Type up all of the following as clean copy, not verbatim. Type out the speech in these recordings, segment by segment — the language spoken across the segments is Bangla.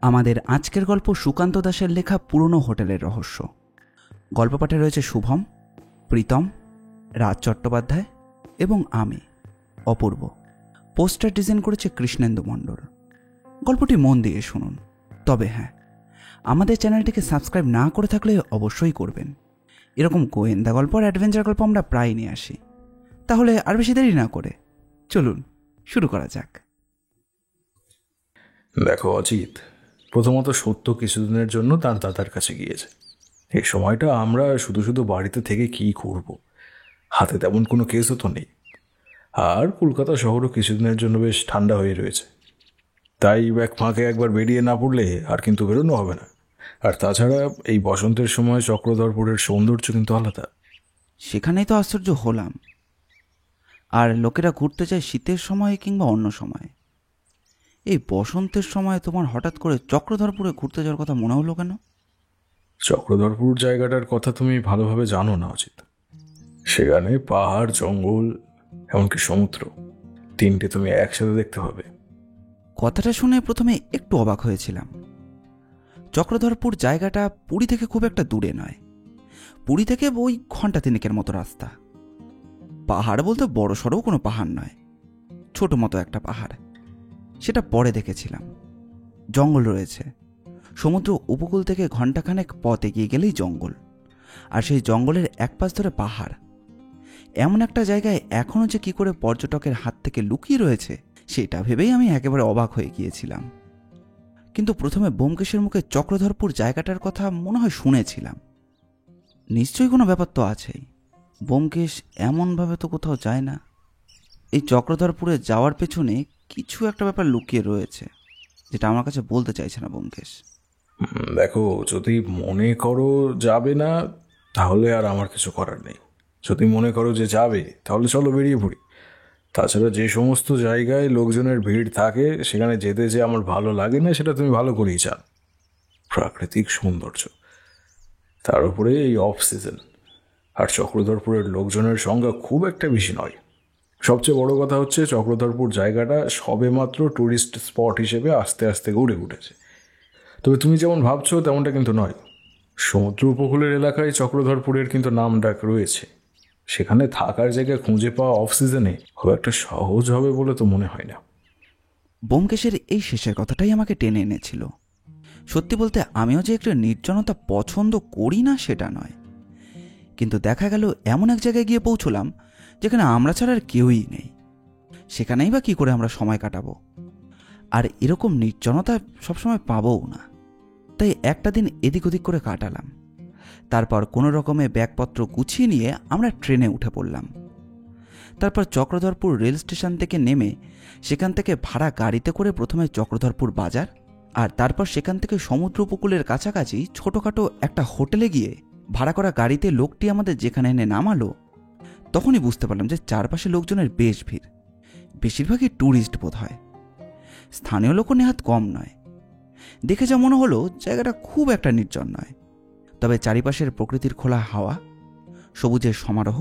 আমাদের আজকের গল্প সুকান্ত দাসের লেখা পুরনো হোটেলের রহস্য। গল্প পাঠে রয়েছে শুভম, প্রীতম, রাজ চট্টোপাধ্যায় এবং আমি অপূর্ব। পোস্টার ডিজাইন করেছে কৃষ্ণেন্দু মণ্ডল। গল্পটি মন দিয়ে শুনুন। তবে হ্যাঁ, আমাদের চ্যানেলটিকে সাবস্ক্রাইব না করে থাকলে অবশ্যই করবেন। এরকম গোয়েন্দা গল্প আর অ্যাডভেঞ্চার গল্প আমরা প্রায় নিয়ে আসি। তাহলে আর বেশি দেরি না করে চলুন শুরু করা যাক। দেখো অজিত, প্রথমত সত্য কিছুদিনের জন্য তার দাদার কাছে গিয়েছে। এই সময়টা আমরা শুধু শুধু বাড়িতে থেকে কি করব? হাতে তেমন কোনো কেসও তো নেই। আর কলকাতা শহরও কিছুদিনের জন্য বেশ ঠান্ডা হয়ে রয়েছে। তাই এক ফাঁকে একবার বেরিয়ে না পড়লে আর কিন্তু বেরোনো হবে না। আর তাছাড়া এই বসন্তের সময় চক্রধরপুরের সৌন্দর্য কিন্তু আলাদা। সেখানেই তো আশ্চর্য হলাম। আর লোকেরা ঘুরতে যায় শীতের সময় কিংবা অন্য সময়, এই বসন্তের সময় তোমার হঠাৎ করে চক্রধরপুরে ঘুরতে যাওয়ার কথা মনে হলো কেন? চক্রধরপুর জায়গাটার কথা তুমি ভালোভাবে জানো না অজিত। সেখানে পাহাড়, জঙ্গল, এমনকি সমুদ্র, তিনটে তুমি একসাথে দেখতে পাবে। কথাটা শুনে প্রথমে একটু অবাক হয়েছিলাম। চক্রধরপুর জায়গাটা পুরী থেকে খুব একটা দূরে নয়। পুরী থেকে ওই ঘন্টা তিনেকের মতো রাস্তা। পাহাড় বলতে বড় সড়ও কোনো পাহাড় নয়, ছোট মতো একটা পাহাড়। সেটা পরে দেখেছিলাম। জঙ্গল রয়েছে। সমুদ্র উপকূল থেকে ঘণ্টাখানেক পথ এগিয়ে গেলেই জঙ্গল, আর সেই জঙ্গলের এক পাশ ধরে পাহাড়। এমন একটা জায়গায় এখনও যে কি করে পর্যটকের হাত থেকে লুকিয়ে রয়েছে সেটা ভেবেই আমি একেবারে অবাক হয়ে গিয়েছিলাম। কিন্তু প্রথমে ব্যোমকেশের মুখে চক্রধরপুর জায়গাটার কথা মনে হয় শুনেছিলাম। নিশ্চয়ই কোনো ব্যাপার তো আছেই। ব্যোমকেশ এমনভাবে তো কোথাও যায় না। এই চক্রধরপুরে যাওয়ার পেছনে কিছু একটা ব্যাপার লুকিয়ে রয়েছে, যেটা আমার কাছে বলতে চাইছে না ব্যোমকেশ। দেখো, যদি মনে করো যাবে না, তাহলে আর আমার কিছু করার নেই। যদি মনে করো যে যাবে, তাহলে চলো বেরিয়ে পড়ি। তাছাড়া যে সমস্ত জায়গায় লোকজনের ভিড় থাকে সেখানে যেতে যে আমার ভালো লাগে না, সেটা তুমি ভালো করেই জানো। প্রাকৃতিক সৌন্দর্য, তার উপরে এই অফ সিজন, আর চক্রধরপুরের লোকজনের সংখ্যা খুব একটা বেশি নয়। সবচেয়ে বড় কথা হচ্ছে চক্রধরপুর জায়গাটা সবেমাত্র ট্যুরিস্ট স্পট হিসেবে আস্তে আস্তে গড়ে উঠেছে। তবে তুমি যেমন ভাবছো তেমনটা কিন্তু নয়। সমুদ্র উপকূলের এলাকায় চক্রধরপুরের কিন্তু নাম ডাক রয়েছে। সেখানে থাকার জায়গা খুঁজে পাওয়া অফ সিজনে খুব একটা সহজ হবে বলে তো মনে হয় না। ব্যোমকেশের এই শেষের কথাটাই আমাকে টেনে এনেছিল। সত্যি বলতে আমিও যে একটু নির্জনতা পছন্দ করি না সেটা নয়, কিন্তু দেখা গেল এমন এক জায়গায় গিয়ে পৌঁছলাম যেখানে আমরা ছাড়া আর কেউই নেই। সেখানেই বা কী করে আমরা সময় কাটাবো? আর এরকম নির্জনতা সবসময় পাবও না। তাই একটা দিন এদিক ওদিক করে কাটালাম। তারপর কোনো রকমে ব্যাগপত্র গুছিয়ে নিয়ে আমরা ট্রেনে উঠে পড়লাম। তারপর চক্রধরপুর রেল স্টেশন থেকে নেমে সেখান থেকে ভাড়া গাড়িতে করে প্রথমে চক্রধরপুর বাজার, আর তারপর সেখান থেকে সমুদ্র উপকূলের কাছাকাছি ছোটোখাটো একটা হোটেলে গিয়ে ভাড়া করা গাড়িতে লোকটি আমাদের যেখানে এনে নামালো, তখনই বুঝতে পারলাম যে চারপাশে লোকজনের বেশ ভিড়। বেশিরভাগই ট্যুরিস্ট বোধ হয়। স্থানীয় লোকও নেহাত কম নয়। দেখে যা মনে হলো জায়গাটা খুব একটা নির্জন নয়, তবে চারিপাশের প্রকৃতির খোলা হাওয়া, সবুজের সমারোহ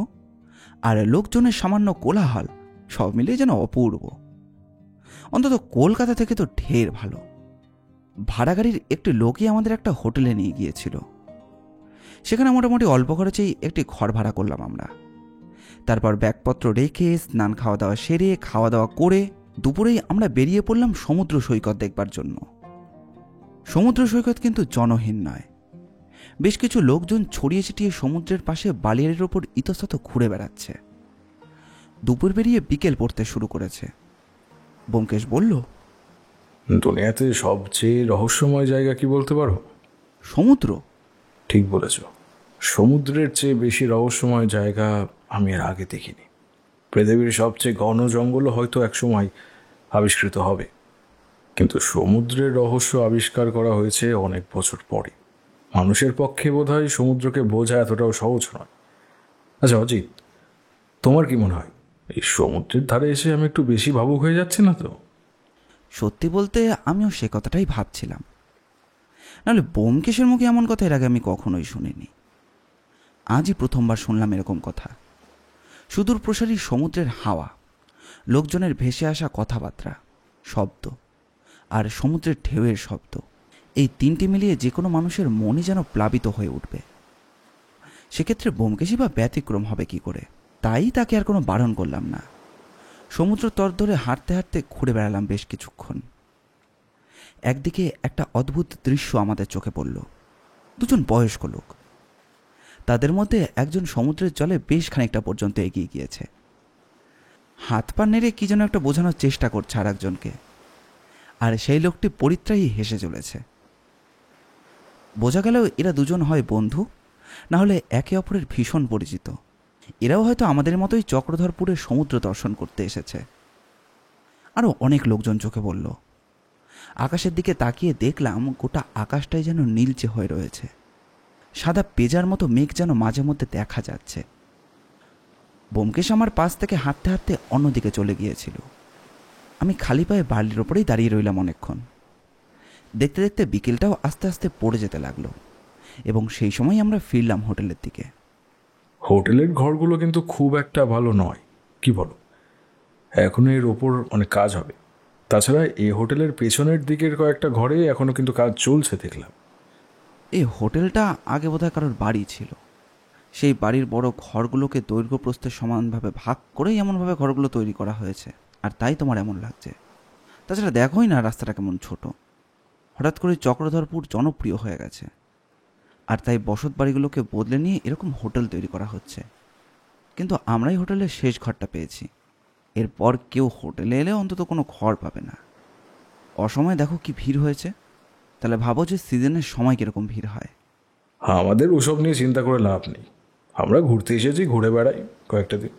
আর লোকজনের সামান্য কোলাহল সব মিলিয়ে যেন অপূর্ব। অন্তত কলকাতা থেকে তো ঢের ভালো। ভাড়া গাড়ির একটি লোকই আমাদের একটা হোটেলে নিয়ে গিয়েছিল। সেখানে মোটামুটি অল্প খরচেই একটি ঘর ভাড়া করলাম আমরা। তারপর ব্যাগপত্র রেখে স্নান খাওয়া দাওয়া সেরে খাওয়া দাওয়া করে দুপুরেই আমরা বেরিয়ে পড়লাম সমুদ্র সৈকত দেখবার জন্য। সমুদ্র সৈকত কিন্তু জনহীন নয়। বেশ কিছু লোকজন ছড়িয়ে ছিটিয়ে সমুদ্রের পাশে বালিয়াড়ির ওপর ইতস্তত ঘুরে বেড়াচ্ছে। দুপুর বেরিয়ে বিকেল পড়তে শুরু করেছে। ব্যোমকেশ বলল, দুনিয়াতে সবচেয়ে রহস্যময় জায়গা কি বলতে পারো? সমুদ্র। ঠিক বলেছ। সমুদ্রের চেয়ে বেশি রহস্যময় জায়গা আমি আর আগে দেখিনি। পৃথিবীর সবচেয়ে ঘন জঙ্গলও হয়তো একসময় আবিষ্কৃত হবে, কিন্তু সমুদ্রের রহস্য আবিষ্কার করা হয়েছে অনেক বছর পরে। মানুষের পক্ষে বোধহয় সমুদ্রকে বোঝা এতটাও সহজ নয়। আচ্ছা অজিত, তোমার কি মনে হয় এই সমুদ্রের ধারে এসে আমি একটু বেশি ভাবুক হয়ে যাচ্ছি না তো? সত্যি বলতে আমিও সে কথাটাই ভাবছিলাম। নাহলে ব্যোমকেশের মুখে এমন কথা এর আগে আমি কখনোই শুনিনি। আজই প্রথমবার শুনলাম এরকম কথা। সুদূর প্রসারী সমুদ্রের হাওয়া, লোকজনের ভেসে আসা কথাবার্তা, শব্দ আর সমুদ্রের ঢেউয়ের শব্দ, এই তিনটি মিলিয়ে যে কোনো মানুষের মনই যেন প্লাবিত হয়ে উঠবে। সেক্ষেত্রে ব্যোমকেশই বা ব্যতিক্রম হবে কি করে? তাই তাকে আর কোনো বারণ করলাম না। সমুদ্র তট ধরে হাঁটতে হাঁটতে ঘুরে বেড়ালাম বেশ কিছুক্ষণ। একদিকে একটা অদ্ভুত দৃশ্য আমাদের চোখে পড়ল। দুজন বয়স্ক লোক, তাদের মধ্যে একজন সমুদ্রের জলে বেশ খানিকটা পর্যন্ত এগিয়ে গিয়েছে। হাত পা নেড়ে কি যেন একটা বোঝানোর চেষ্টা করছে আর একজনকে, আর সেই লোকটি পরিত্রাহী হেসে চলেছে। বোঝা গেল এরা দুজন হয় বন্ধু, না হলে একে অপরের ভীষণ পরিচিত। এরাও হয়তো আমাদের মতোই চক্রধরপুরের সমুদ্র দর্শন করতে এসেছে। আরও অনেক লোকজন চোখে পড়ল। আকাশের দিকে তাকিয়ে দেখলাম গোটা আকাশটাই যেন নীলচে হয়ে রয়েছে। সাদা পেজার মতো মেঘ যেন মাঝে মধ্যে দেখা যাচ্ছে। ব্যোমকেশ আমার পাশ থেকে হাঁটতে হাঁটতে অন্যদিকে চলে গিয়েছিল। আমি খালি পায়ে বার্লির ওপরেই দাঁড়িয়ে রইলাম অনেকক্ষণ। দেখতে দেখতে বিকেলটাও আস্তে আস্তে পড়ে যেতে লাগলো, এবং সেই সময় আমরা ফিরলাম হোটেলের দিকে। হোটেলের ঘরগুলো কিন্তু খুব একটা ভালো নয়, কি বলো? এখনো এর ওপর অনেক কাজ হবে। তাছাড়া এই হোটেলের পেছনের দিকের কয়েকটা ঘরে এখনো কিন্তু কাজ চলছে দেখলাম। এই হোটেলটা আগে বোধহয় কারোর বাড়ি ছিল। সেই বাড়ির বড় ঘরগুলোকে দৈর্ঘ্য প্রস্থের সমানভাবে ভাগ করেই এমনভাবে ঘরগুলো তৈরি করা হয়েছে, আর তাই তোমার এমন লাগছে। তাছাড়া দেখোই না রাস্তাটা কেমন ছোট। হঠাৎ করে চক্রধরপুর জনপ্রিয় হয়ে গেছে, আর তাই বসত বাড়িগুলোকে বদলে নিয়ে এরকম হোটেল তৈরি করা হচ্ছে। কিন্তু আমরাই হোটেলের শেষ ঘরটা পেয়েছি। এরপর কেউ হোটেলে এলে অন্তত কোনো ঘর পাবে না। অসময়ে দেখো কি ভিড় হয়েছে। তাহলে ভাবো যে সিজনের সময় কীরকম ভিড় হয়। আমাদের ওসব নিয়ে চিন্তা করে লাভ নেই। আমরা ঘুরতে এসেছি, ঘুরে বেড়াই কয়েকটা দিন।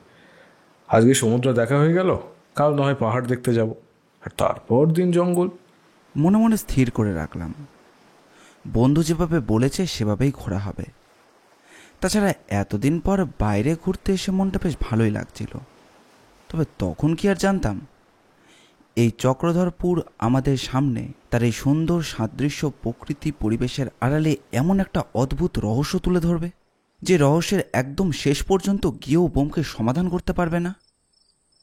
আজকে সমুদ্র দেখা হয়ে গেল, কাল না হয় পাহাড় দেখতে যাব, আর তারপর দিন জঙ্গল। মনে মনে স্থির করে রাখলাম, বন্ধু যেভাবে বলেছে সেভাবেই ঘোরা হবে। তাছাড়া এতদিন পর বাইরে ঘুরতে এসে মনটা বেশ ভালোই লাগছিল। তবে তখন কি আর জানতাম এই চক্রধরপুর আমাদের সামনে তার এই সুন্দর সাদৃশ্য প্রকৃতি পরিবেশের আড়ালে এমন একটা অদ্ভুত রহস্য তুলে ধরবে, যে রহস্যের একদম শেষ পর্যন্ত গিয়েও ব্যোমকেশ সমাধান করতে পারবে না।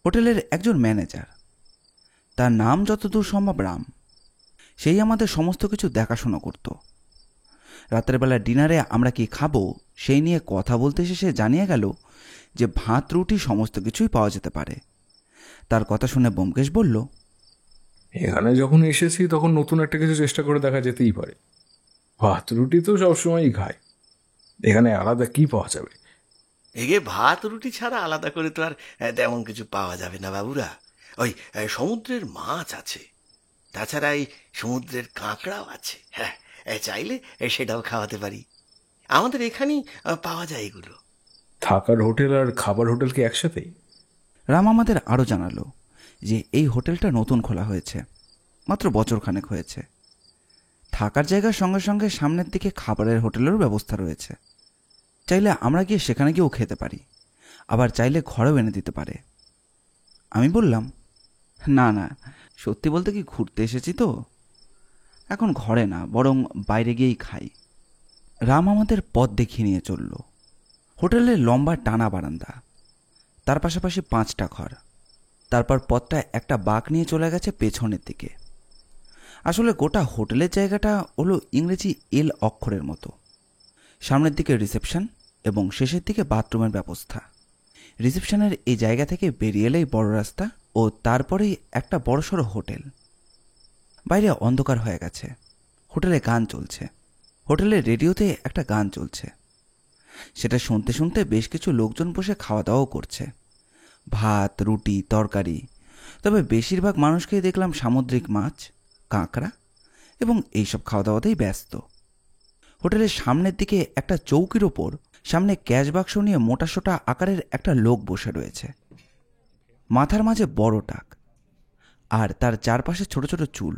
হোটেলের একজন ম্যানেজার, তার নাম যতদূর সম্ভব রাম, সেই আমাদের সমস্ত কিছু দেখাশোনা করত। রাতের বেলা ডিনারে আমরা কি খাবো সেই নিয়ে কথা বলতে শেষে জানিয়ে গেল যে ভাত রুটি সমস্ত কিছুই পাওয়া যেতে পারে। তার কথা শুনে ব্যোমকেশ বলল, এখানে যখন এসেছি তখন নতুন একটা কিছু চেষ্টা করে দেখা যেতেই পারে। ভাত রুটি তো সবসময়ই খাই, এখানে আলাদা কি পাওয়া যাবে? এগে ভাত রুটি ছাড়া আলাদা করে তো আর তেমন কিছু পাওয়া যাবে না বাবুরা। ওই সমুদ্রের মাছ আছে, তাছাড়া এই সমুদ্রের কাঁকড়াও আছে। হ্যাঁ, চাইলে সেটাও খাওয়াতে পারি। আমাদের এখানেই পাওয়া যায় এগুলো। থাকার হোটেল আর খাবার হোটেল কি একসাথেই? রাম আমাদের আরও জানালো যে এই হোটেলটা নতুন খোলা হয়েছে, মাত্র বছরখানেক হয়েছে। থাকার জায়গার সঙ্গে সঙ্গে সামনের দিকে খাবারের হোটেলেরও ব্যবস্থা রয়েছে। চাইলে আমরা গিয়ে সেখানে গিয়েও খেতে পারি, আবার চাইলে ঘরেও এনে দিতে পারে। আমি বললাম, না না, সত্যি বলতে কি ঘুরতে এসেছি তো, এখন ঘরে না বরং বাইরে গিয়েই খাই। রাম আমাদের পথ দেখিয়ে নিয়ে চলল। হোটেলের লম্বা টানা বারান্দা, তার পাশাপাশি 5টা ঘর। তারপর পথটা একটা বাঁক নিয়ে চলে গেছে পেছনের দিকে। আসলে গোটা হোটেলের জায়গাটা হলো ইংরেজি এল অক্ষরের মতো। সামনের দিকে রিসেপশন এবং শেষের দিকে বাথরুমের ব্যবস্থা। রিসেপশনের এই জায়গা থেকে বেরিয়ে এলেই বড় রাস্তা, ও তারপরেই একটা বড়সড় হোটেল। বাইরে অন্ধকার হয়ে গেছে। হোটেলে গান চলছে। হোটেলের রেডিওতে একটা গান চলছে। সেটা শুনতে শুনতে বেশ কিছু লোকজন বসে খাওয়া দাওয়াও করছে, ভাত রুটি তরকারি। তবে বেশিরভাগ মানুষকেই দেখলাম সামুদ্রিক মাছ, কাঁকড়া এবং এইসব খাওয়া দাওয়াতেই ব্যস্ত। হোটেলের সামনের দিকে একটা চৌকির ওপর সামনে ক্যাশ বাক্স নিয়ে মোটাসোটা আকারের একটা লোক বসে রয়েছে। মাথার মাঝে বড় টাক, আর তার চারপাশে ছোট ছোট চুল।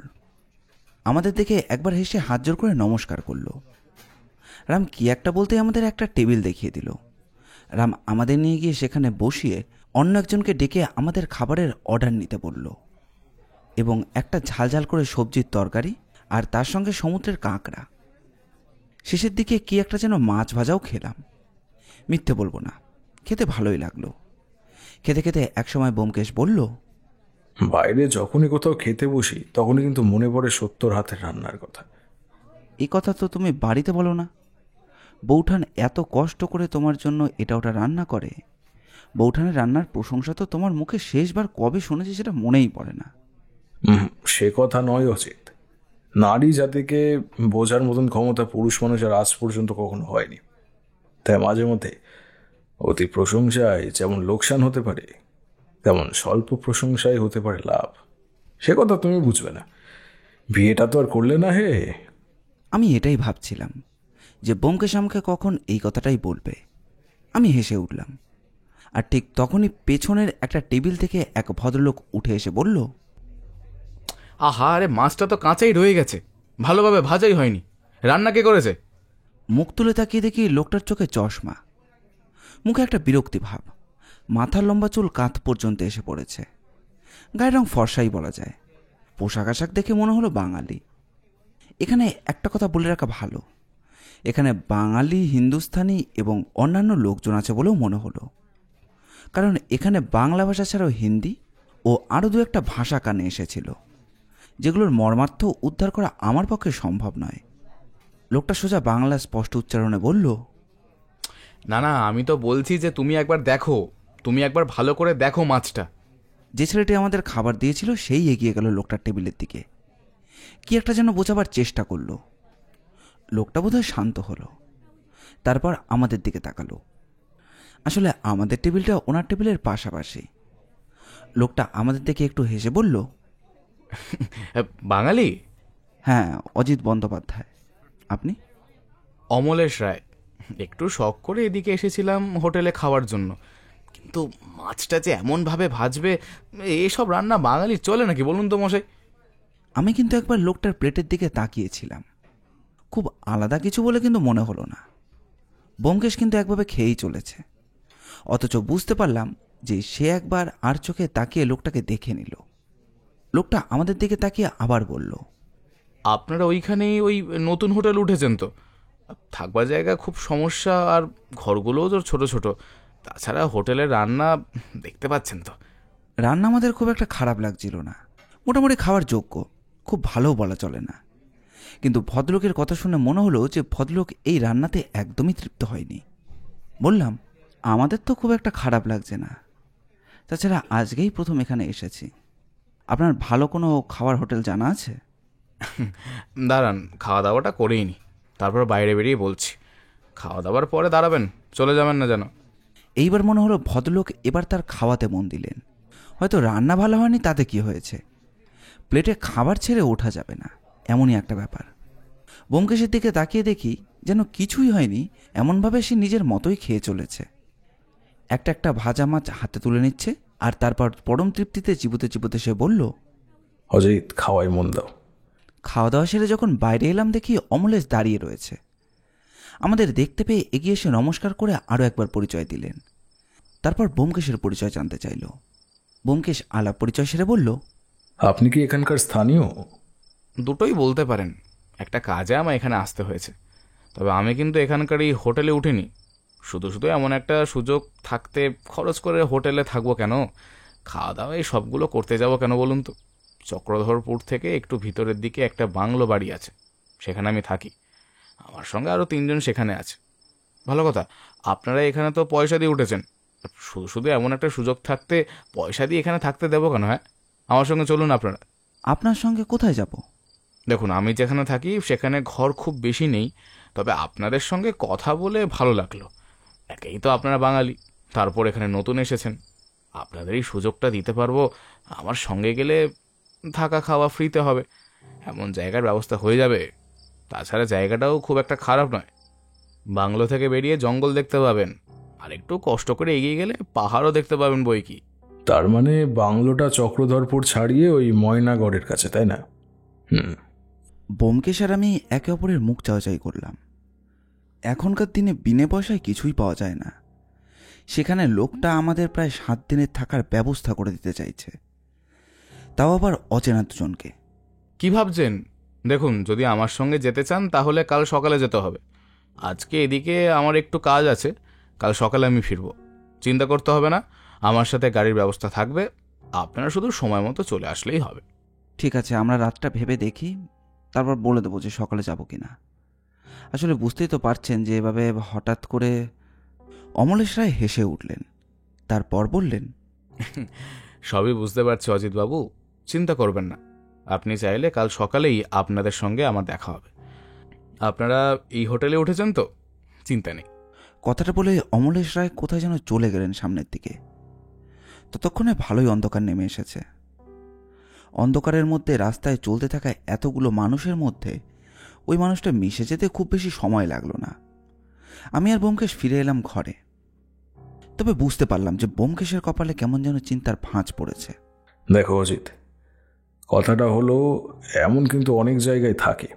আমাদের দেখে একবার হেসে হাত জোর করে নমস্কার করল। রাম কি একটা বলতে আমাদের একটা টেবিল দেখিয়ে দিল। রাম আমাদের নিয়ে গিয়ে সেখানে বসিয়ে অন্য একজনকে ডেকে আমাদের খাবারের অর্ডার নিতে বলল, এবং একটা ঝালঝাল করে সবজির তরকারি আর তার সঙ্গে সমুদ্রের কাঁকড়া। শেষের দিকে কি একটা যেন মাছ ভাজাও খেলাম। মিথ্যে বলবো না, খেতে ভালোই লাগলো। খেতে খেতে একসময় ব্যোমকেশ বলল, বাইরে যখনই কোথাও খেতে বসি তখনই কিন্তু মনে পড়ে সত্যর হাতের রান্নার কথা। এই কথা তো তুমি বাড়িতে বলো না। বৌঠান এত কষ্ট করে তোমার জন্য এটা ওটা রান্না করে, বৌঠানের রান্নার প্রশংসা তো তোমার মুখে শেষবার কবে শুনেছি সেটা মনেই পড়ে না। সে কথা নয় অজিত। নারী জাতিকে বোঝার মতন ক্ষমতা পুরুষ মানুষের আজ পর্যন্ত কখনো হয়নি। তাই মাঝে মধ্যে অতি প্রশংসায় যেমন লোকসান হতে পারে, তেমন স্বল্প প্রশংসায় হতে পারে লাভ। সে কথা তুমি বুঝবে না। বিয়েটা তো আর করলে না হে। আমি এটাই ভাবছিলাম যে ব্যোমকেশ আমাকে কখন এই কথাটাই বলবে। আমি হেসে উঠলাম, আর ঠিক তখনই পেছনের একটা টেবিল থেকে এক ভদ্রলোক উঠে এসে বলল, আহা, আরে মাছটা তো কাঁচাই রয়ে গেছে, ভালোভাবে ভাজাই হয়নি। রান্না কে করেছে? মুখ তুলে তাকিয়ে দেখি লোকটার চোখে চশমা, মুখে একটা বিরক্তি ভাব, মাথার লম্বা চুল কাঁধ পর্যন্ত এসে পড়েছে, গায়ের রং ফর্সাই বলা যায়। পোশাক আশাক দেখে মনে হলো বাঙালি। এখানে একটা কথা বলে রাখা ভালো, এখানে বাঙালি, হিন্দুস্থানি এবং অন্যান্য লোকজন আছে বলেও মনে হলো, কারণ এখানে বাংলা ভাষা ছাড়াও হিন্দি ও আরও দু একটা ভাষা কানে এসেছিল, যেগুলোর মর্মার্থ উদ্ধার করা আমার পক্ষে সম্ভব নয়। লোকটা সোজা বাংলা স্পষ্ট উচ্চারণে বলল, না না, আমি তো বলছি যে তুমি একবার দেখো, তুমি একবার ভালো করে দেখো মাছটা। যে ছেলেটি আমাদের খাবার দিয়েছিল সেই এগিয়ে গেল লোকটার টেবিলের দিকে, কি একটা যেন বোঝাবার চেষ্টা করলো। লোকটা বোধহয় শান্ত হলো, তারপর আমাদের দিকে তাকালো। আসলে আমাদের টেবিলটা ওনার টেবিলের পাশাপাশি। লোকটা আমাদের দিকে একটু হেসে বলল, বাঙালি? হ্যাঁ, অজিত বন্দ্যোপাধ্যায়। আপনি? অমলেশ রায়। একটু শখ করে এদিকে এসেছিলাম হোটেলে খাওয়ার জন্য, কিন্তু মাছটা যে এমনভাবে ভাজবে, এসব রান্না বাঙালির চলে নাকি বলুন তো মশাই? আমি কিন্তু একবার লোকটার প্লেটের দিকে তাকিয়েছিলাম, খুব আলাদা কিছু বলে কিন্তু মনে হলো না। ব্যোমকেশ কিন্তু একভাবে খেয়েই চলেছে, অথচ বুঝতে পারলাম যে সে একবার আর চোখে তাকিয়ে লোকটাকে দেখে নিল। লোকটা আমাদের দিকে তাকিয়ে আবার বলল, আপনারা ওইখানেই ওই নতুন হোটেল উঠেছেন তো? থাকবার জায়গা খুব সমস্যা, আর ঘরগুলোও তো ছোট ছোট। তাছাড়া হোটেলের রান্না দেখতে পাচ্ছেন তো। রান্না আমাদের খুব একটা খারাপ লাগছিল না, মোটামুটি খাওয়ার যোগ্য, খুব ভালোও বলা চলে না। কিন্তু ভদ্রলোকের কথা শুনে মনে হলো যে ভদ্রলোক এই রান্নাতে একদমই তৃপ্ত হয়নি। বললাম, আমাদের তো খুব একটা খারাপ লাগছে না, তাছাড়া আজকেই প্রথম এখানে এসেছি। আপনার ভালো কোনো খাওয়ার হোটেল জানা আছে? দাঁড়ান, খাওয়া দাওয়াটা করেই নি, তারপর বাইরে বেরিয়ে বলছি। খাওয়া দাওয়ার পরে দাঁড়াবেন, চলে যাবেন না যেন। এইবার মনে হলো ভদ্রলোক এবার তার খাওয়াতে মন দিলেন। হয়তো রান্না ভালো হয়নি তাতে কি হয়েছে, প্লেটে খাবার ছেড়ে ওঠা যাবে না, এমনই একটা ব্যাপার। ব্যোমকেশের দিকে তাকিয়ে দেখি যেন কিছুই হয়নি, এমনভাবে সে নিজের মতোই খেয়ে চলেছে। একটা একটা ভাজা মাছ হাতে তুলে নিচ্ছে, আর তারপর পরম তৃপ্তিতে চিবুতে চিবুতে সে বলল, অজিত, খাওয়াই মন দাও। খাওয়া দাওয়া সেরে যখন বাইরে এলাম দেখি অমলেশ দাঁড়িয়ে রয়েছে। আমাদের দেখতে পেয়ে এগিয়ে এসে নমস্কার করে আরও একবার পরিচয় দিলেন। তারপর ব্যোমকেশের পরিচয় জানতে চাইল। ব্যোমকেশ আলাপ পরিচয় সেরে বলল, আপনি কি এখানকার স্থানীয়? দুটোই বলতে পারেন, একটা কাজে আমার এখানে আসতে হয়েছে। তবে আমি কিন্তু এখানকার এই হোটেলে উঠিনি। শুধু শুধু এমন একটা সুযোগ থাকতে খরচ করে হোটেলে থাকবো কেন? খাওয়া দাওয়া এই সবগুলো করতে যাব কেন বলুন তো? চক্রধরপুর থেকে একটু ভিতরের দিকে একটা বাংলো বাড়ি আছে, সেখানে আমি থাকি। আমার সঙ্গে আরও 3 জন সেখানে আছে। ভালো কথা, আপনারা এখানে তো পয়সা দিয়ে উঠেছেন, শুধু শুধু এমন একটা সুযোগ থাকতে পয়সা দিয়ে এখানে থাকতে দেবো কেন? হ্যাঁ, আমার সঙ্গে চলুন আপনারা। আপনার সঙ্গে কোথায় যাব? দেখুন, আমি যেখানে থাকি সেখানে ঘর খুব বেশি নেই, তবে আপনাদের সঙ্গে কথা বলে ভালো লাগলো। একেই তো আপনারা বাঙালি, তারপর এখানে নতুন এসেছেন, আপনাদের এই সুযোগটা দিতে পারবো। আমার সঙ্গে গেলে থাকা খাওয়া ফ্রিতে হবে, এমন জায়গার ব্যবস্থা হয়ে যাবে। তাছাড়া জায়গাটাও খুব একটা খারাপ নয়, বাংলো থেকে বেরিয়ে জঙ্গল দেখতে পাবেন, আর একটু কষ্ট করে এগিয়ে গেলে পাহাড়ও দেখতে পাবেন বই কি। তার মানে বাংলোটা চক্রধরপুর ছাড়িয়ে ওই ময়নাগড়ের কাছে, তাই না? ব্যোমকেশ আর আমি একে অপরের মুখ চাওয়াচাই করলাম। এখনকার দিনে বিনে পয়সায় কিছুই পাওয়া যায় না, সেখানে লোকটা আমাদের প্রায় 7 দিনের থাকার ব্যবস্থা করে দিতে চাইছে, তাও আবার অচেনা দুজনকে। কি ভাবছেন? দেখুন, যদি আমার সঙ্গে যেতে চান তাহলে কাল সকালে যেতে হবে। আজকে এদিকে আমার একটু কাজ আছে, কাল সকালে আমি ফিরবো। চিন্তা করতে হবে না, আমার সাথে গাড়ির ব্যবস্থা থাকবে, আপনারা শুধু সময় মতো চলে আসলেই হবে। ঠিক আছে, আমরা রাতটা ভেবে দেখি, তারপর বলে দেবো যে সকালে যাব কি না। আসলে বুঝতেই তো পারছেন যে এভাবে হঠাৎ করে। অমলেশ রায় হেসে উঠলেন, তারপর বললেন, সবই বুঝতে পারছি অজিতবাবু, চিন্তা করবেন না। আপনি চাইলে কাল সকালেই আপনাদের সঙ্গে আমার দেখা হবে। আপনারা এই হোটেলে উঠেছেন তো, চিন্তা নেই। কথাটা বলে অমলেশ রায় কোথায় যেন চলে গেলেন সামনের দিকে। ততক্ষণে ভালোই অন্ধকার নেমে এসেছে। অন্ধকারের মধ্যে রাস্তায় চলতে থাকা এতগুলো মানুষের মধ্যে ওই মানুষটা মিশে যেতে খুব বেশি সময় লাগলো না। আমি আর ব্যোমকেশ ফিরে এলাম ঘরে। তবে বুঝতে পারলাম যে ব্যোমকেশের কপালে কেমন যেন চিন্তার ভাঁজ পড়েছে। দেখো অজিত, কথাটা হলো এমন কিন্তু অনেক জায়গায় থাকে।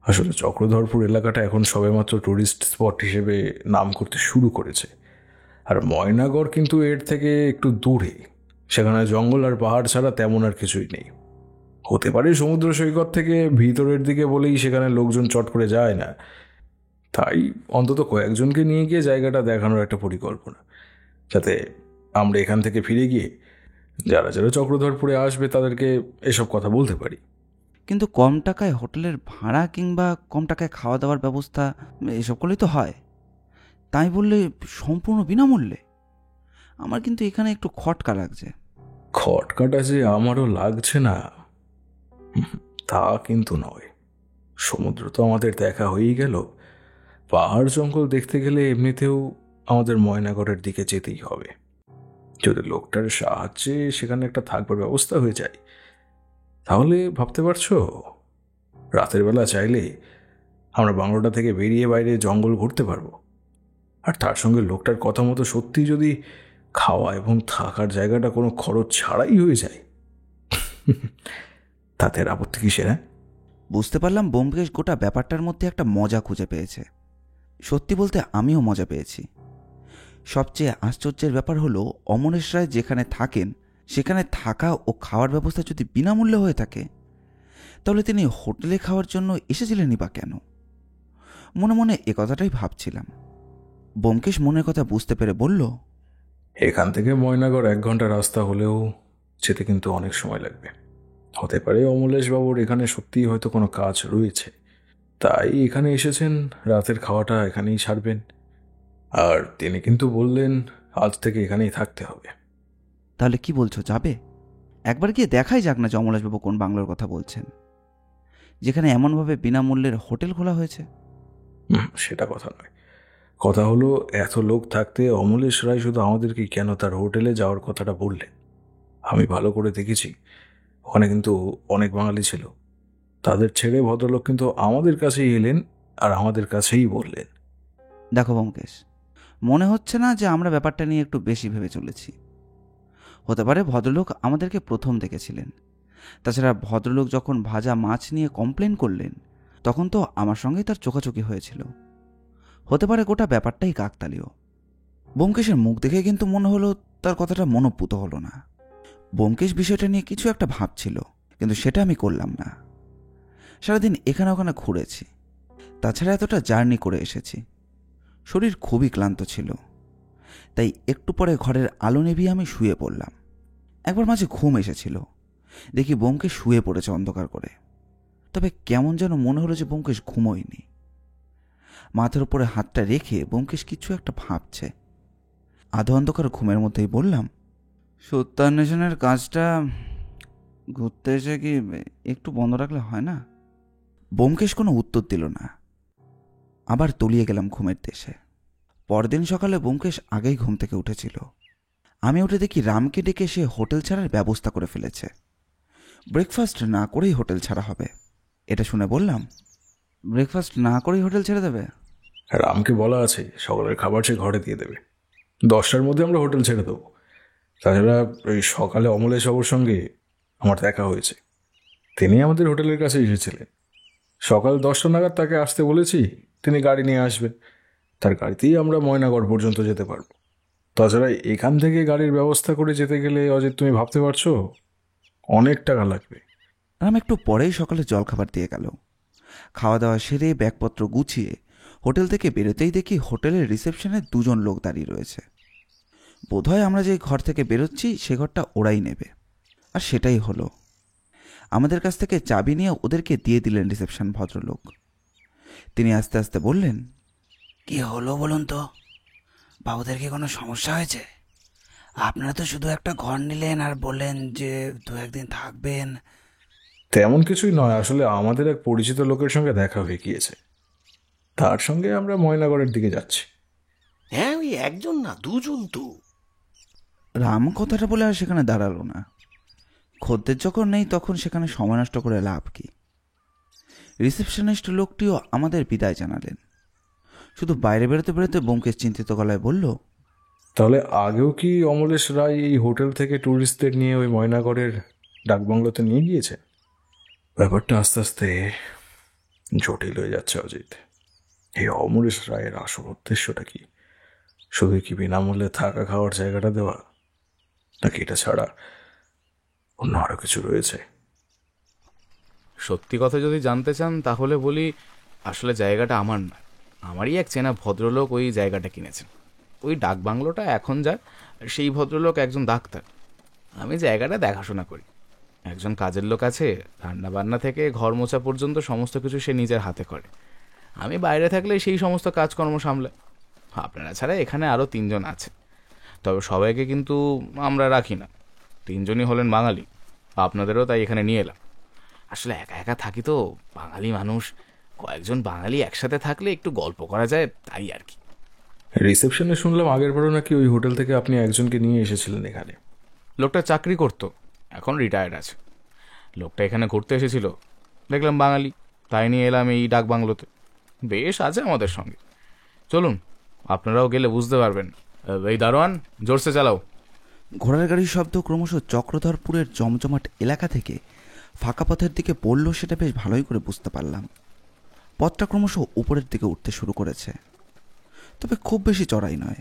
আসলে চক্রধরপুর এলাকাটা এখন সবেমাত্র টুরিস্ট স্পট হিসেবে নাম করতে শুরু করেছে। আর ময়নাগড় কিন্তু এর থেকে একটু দূরে, সেখানে জঙ্গল আর পাহাড় ছাড়া তেমন আর কিছুই নেই। হতে পারে সমুদ্র সৈকত থেকে ভিতরের দিকে বলেই সেখানে লোকজন চট করে যায় না। তাই অন্তত কয়েকজনকে নিয়ে গিয়ে জায়গাটা দেখানোর একটা পরিকল্পনা, যাতে আমরা এখান থেকে ফিরে গিয়ে যারা যারা চক্রধরপুরে আসবে তাদেরকে এসব কথা বলতে পারি। কিন্তু কম টাকায় হোটেলের ভাড়া কিংবা কম টাকায় খাওয়া দাওয়ার ব্যবস্থা এসব করলেই তো হয়। তাই বললে সম্পূর্ণ বিনামূল্যে? আমার কিন্তু এখানে একটু খটকা লাগছে। খটকাটা যে আমারও লাগছে না তা কিন্তু নয়। সমুদ্র তো আমাদের দেখা হয়েই গেল, পাহাড় জঙ্গল দেখতে গেলে এমনিতেও আমাদের ময়নাগড়ের দিকে যেতেই হবে। যদি লোকটার সাহায্যে সেখানে একটা থাকবার ব্যবস্থা হয়ে যায়, তাহলে ভাবতে পারছো রাতের বেলা চাইলে আমরা বাংলোটা থেকে বেরিয়ে বাইরে জঙ্গল ঘুরতে পারবো। আর তার সঙ্গে লোকটার কথা মতো সত্যি যদি খাওয়া এবং থাকার জায়গাটা কোনো খরচ ছাড়াই হয়ে যায়, তাতে আর আপত্তি কিসের? হ্যাঁ, বুঝতে পারলাম ব্যোমকেশ গোটা ব্যাপারটার মধ্যে একটা মজা খুঁজে পেয়েছে। সত্যি বলতে আমিও মজা পেয়েছি। সবচেয়ে আশ্চর্যের ব্যাপার হলো, অমরেশ রায় যেখানে থাকেন সেখানে থাকা ও খাওয়ার ব্যবস্থা যদি বিনামূল্যে হয়ে থাকে, তাহলে তিনি হোটেলে খাওয়ার জন্য এসেছিলেনই বা কেন? মনে মনে এ কথাটাই ভাবছিলাম। ব্যোমকেশ মনের কথা বুঝতে পেরে বলল, এখান থেকে ময়নাগড় 1 ঘন্টা রাস্তা হলেও যেতে কিন্তু অনেক সময় লাগবে। হতে পারে অমলেশবাবুর এখানে সত্যিই হয়তো কোনো কাজ রয়েছে, তাই এখানে এসেছেন, রাতের খাওয়াটা এখানেই ছাড়বেন। আর তিনি কিন্তু বললেন আজ থেকে এখানেই থাকতে হবে। তাহলে কি বলছো, যাবে? একবার গিয়ে দেখাই যাক না যে অমলেশবাবু কোন বাংলোর কথা বলছেন, যেখানে এমনভাবে বিনামূল্যের হোটেল খোলা হয়েছে। সেটা কথা নয়। কথা হলো, এত লোক থাকতে অমলেশ রায় শুধু আমাদেরকে কেন তার হোটেলে যাওয়ার কথাটা বললেন? আমি ভালো করে দেখেছি, ওখানে কিন্তু অনেক বাঙালি ছিল। তাদের ছেড়ে ভদ্রলোক কিন্তু আমাদের কাছেই এলেন আর আমাদের কাছেই বললেন। দেখো ব্যোমকেশ, মনে হচ্ছে না যে আমরা ব্যাপারটা নিয়ে একটু বেশি ভেবে চলেছি? হতে পারে ভদ্রলোক আমাদেরকে প্রথম দেখেছিলেন। তাছাড়া ভদ্রলোক যখন ভাজা মাছ নিয়ে কমপ্লেন করলেন, তখন তো আমার সঙ্গেই তার চোখাচোখি হয়েছিল। হতে পারে গোটা ব্যাপারটাই কাকতালীয়। ব্যোমকেশের মুখ দেখে কিন্তু মনে হলো তার কথাটা মনোপুত হলো না। ব্যোমকেশ বিষয়টা নিয়ে কিছু একটা ভাবছিল, কিন্তু সেটা আমি করলাম না। সারাদিন এখানে ওখানে ঘুরেছি, তাছাড়া এতটা জার্নি করে এসেছি। শরীর খুবই ক্লান্ত ছিল, তাই একটু পরে ঘরের আলো নিভিয়ে আমি শুয়ে পড়লাম। একবার মাঝে ঘুম এসেছিল, দেখি ব্যোমকেশ শুয়ে পড়েছে অন্ধকার করে। তবে কেমন যেন মনে হলো যে ব্যোমকেশ ঘুমোয়নি। মাথার উপরে হাতটা রেখে ব্যোমকেশ কিছু একটা ভাবছে। আধো অন্ধকার ঘুমের মধ্যেই বললাম, সত্যান্বেষণের কাজটা ঘুরতে এসে কি একটু বন্ধ রাখলে হয় না? ব্যোমকেশ কোনো উত্তর দিল না। আবার তলিয়ে গেলাম ঘুমের দেশে। পরদিন সকালে ব্যোমকেশ আগেই ঘুম থেকে উঠেছিল। আমি উঠে দেখি রামকে ডেকে সে হোটেল ছাড়ার ব্যবস্থা করে ফেলেছে। ব্রেকফাস্ট না করেই হোটেল ছাড়া হবে। এটা শুনে বললাম, ব্রেকফাস্ট না করেই হোটেল ছেড়ে দেবে? রামকে বলা আছে সকালের খাবার সে ঘরে দিয়ে দেবে। 10টার মধ্যে আমরা হোটেল ছেড়ে দেবো। তাছাড়া ওই সকালে অমলেশবাবুর সঙ্গে আমার দেখা হয়েছে, তিনি আমাদের হোটেলের কাছে এসেছিলেন। সকাল 10টা নাগাদ তাকে আসতে বলেছি, তিনি গাড়ি নিয়ে আসবেন। তার গাড়িতেই আমরা ময়নাগড় পর্যন্ত যেতে পারবো। তাছাড়া এখান থেকে গাড়ির ব্যবস্থা করে যেতে গেলে অজিত, তুমি ভাবতে পারছো অনেক টাকা লাগবে। রাম একটু পরেই সকালে জলখাবার দিয়ে গেল। খাওয়া দাওয়া সেরে ব্যাগপত্র গুছিয়ে হোটেল থেকে বেরোতেই দেখি হোটেলের রিসেপশনে 2 জন লোক দাঁড়িয়ে রয়েছে। বোধহয় আমরা যে ঘর থেকে বেরোচ্ছি সে ঘরটা ওরাই নেবে। আর সেটাই হলো। আমাদের কাছ থেকে চাবি নিয়ে ওদেরকে দিয়ে দিলেন রিসেপশন ভদ্রলোক। তিনি আস্তে আস্তে বললেন, কি হলো বলুন তো, বাবুদের কি কোনো সমস্যা হয়েছে? আপনারা তো শুধু একটা ঘর নিলেন আর বললেন যে 2-1 দিন থাকবেন। তেমন কিছুই নয়, আসলে আমাদের এক পরিচিত লোকের সঙ্গে দেখা হয়ে গিয়েছে, তার সঙ্গে আমরা ময়নাগড়ের দিকে যাচ্ছি। হ্যাঁ, ওই একজন না, দুজন তো। রাম কথাটা বলে আর সেখানে দাঁড়ালো না। খদ্দের যখন নেই তখন সেখানে সময় নষ্ট করে লাভ কি। রিসেপশনিস্ট লোকটিও আমাদের বিদায় জানালেন। শুধু বাইরে বেরোতে বেরোতে ব্যোমকেশ চিন্তিত গলায় বলল, তাহলে আগেও কি অমলেশ রায় এই হোটেল থেকে ট্যুরিস্টদের নিয়ে ওই ময়নাগড়ের ডাকবাংলোতে নিয়ে গিয়েছে? ব্যাপারটা আস্তে আস্তে জটিল হয়ে যাচ্ছে অজিত। এই অমলেশ রায়ের আসল উদ্দেশ্যটা কি? শুধু কি বিনামূল্যে থাকা খাওয়ার জায়গাটা দেওয়া, নাকি এটা ছাড়া অন্য আরো কিছু রয়েছে? সত্যি কথা যদি জানতে চান তাহলে বলি, আসলে জায়গাটা আমার না, আমারই এক চেনা ভদ্রলোক ওই জায়গাটা কিনেছেন। ওই ডাক বাংলোটা এখন যার, সেই ভদ্রলোক একজন ডাক্তার। আমি জায়গাটা দেখাশোনা করি। একজন কাজের লোক আছে, রান্না বান্না থেকে ঘর মোছা পর্যন্ত সমস্ত কিছু সে নিজের হাতে করে। আমি বাইরে থাকলে সেই সমস্ত কাজকর্ম সামলায়। আপনারা ছাড়া এখানে আরও 3 জন আছে, তবে সবাইকে কিন্তু আমরা রাখি না। 3 জনই হলেন বাঙালি, আপনাদেরও তাই এখানে নিয়ে এলাম। আসলে একা একা থাকি তো, বাঙালি মানুষ, কয়েকজন বাঙালি একসাথে থাকলে একটু গল্প করা যায়, তাই আর কি। রিসেপশনে শুনলাম আগের বারও নাকি ওই হোটেল থেকে আপনি একজনকে নিয়ে এসেছিলেন এখানে। লোকটা চাকরি করতো, এখন রিটায়ার্ড আছে। লোকটা এখানে ঘুরতে এসেছিল, দেখলাম বাঙালি, তাই নিয়ে এলাম এই ডাক বাংলোতে। বেশ আছে আমাদের সঙ্গে। চলুন, আপনারাও গেলে বুঝতে পারবেন। এই দারোয়ান, জোরসে চালাও। ঘোড়ার গাড়ির শব্দ ক্রমশ চক্রধরপুরের জমজমাট এলাকা থেকে ফাঁকা পথের দিকে পড়ল, সেটা বেশ ভালোই করে বুঝতে পারলাম। পথটা ক্রমশ উপরের দিকে উঠতে শুরু করেছে, তবে খুব বেশি চড়াই নয়।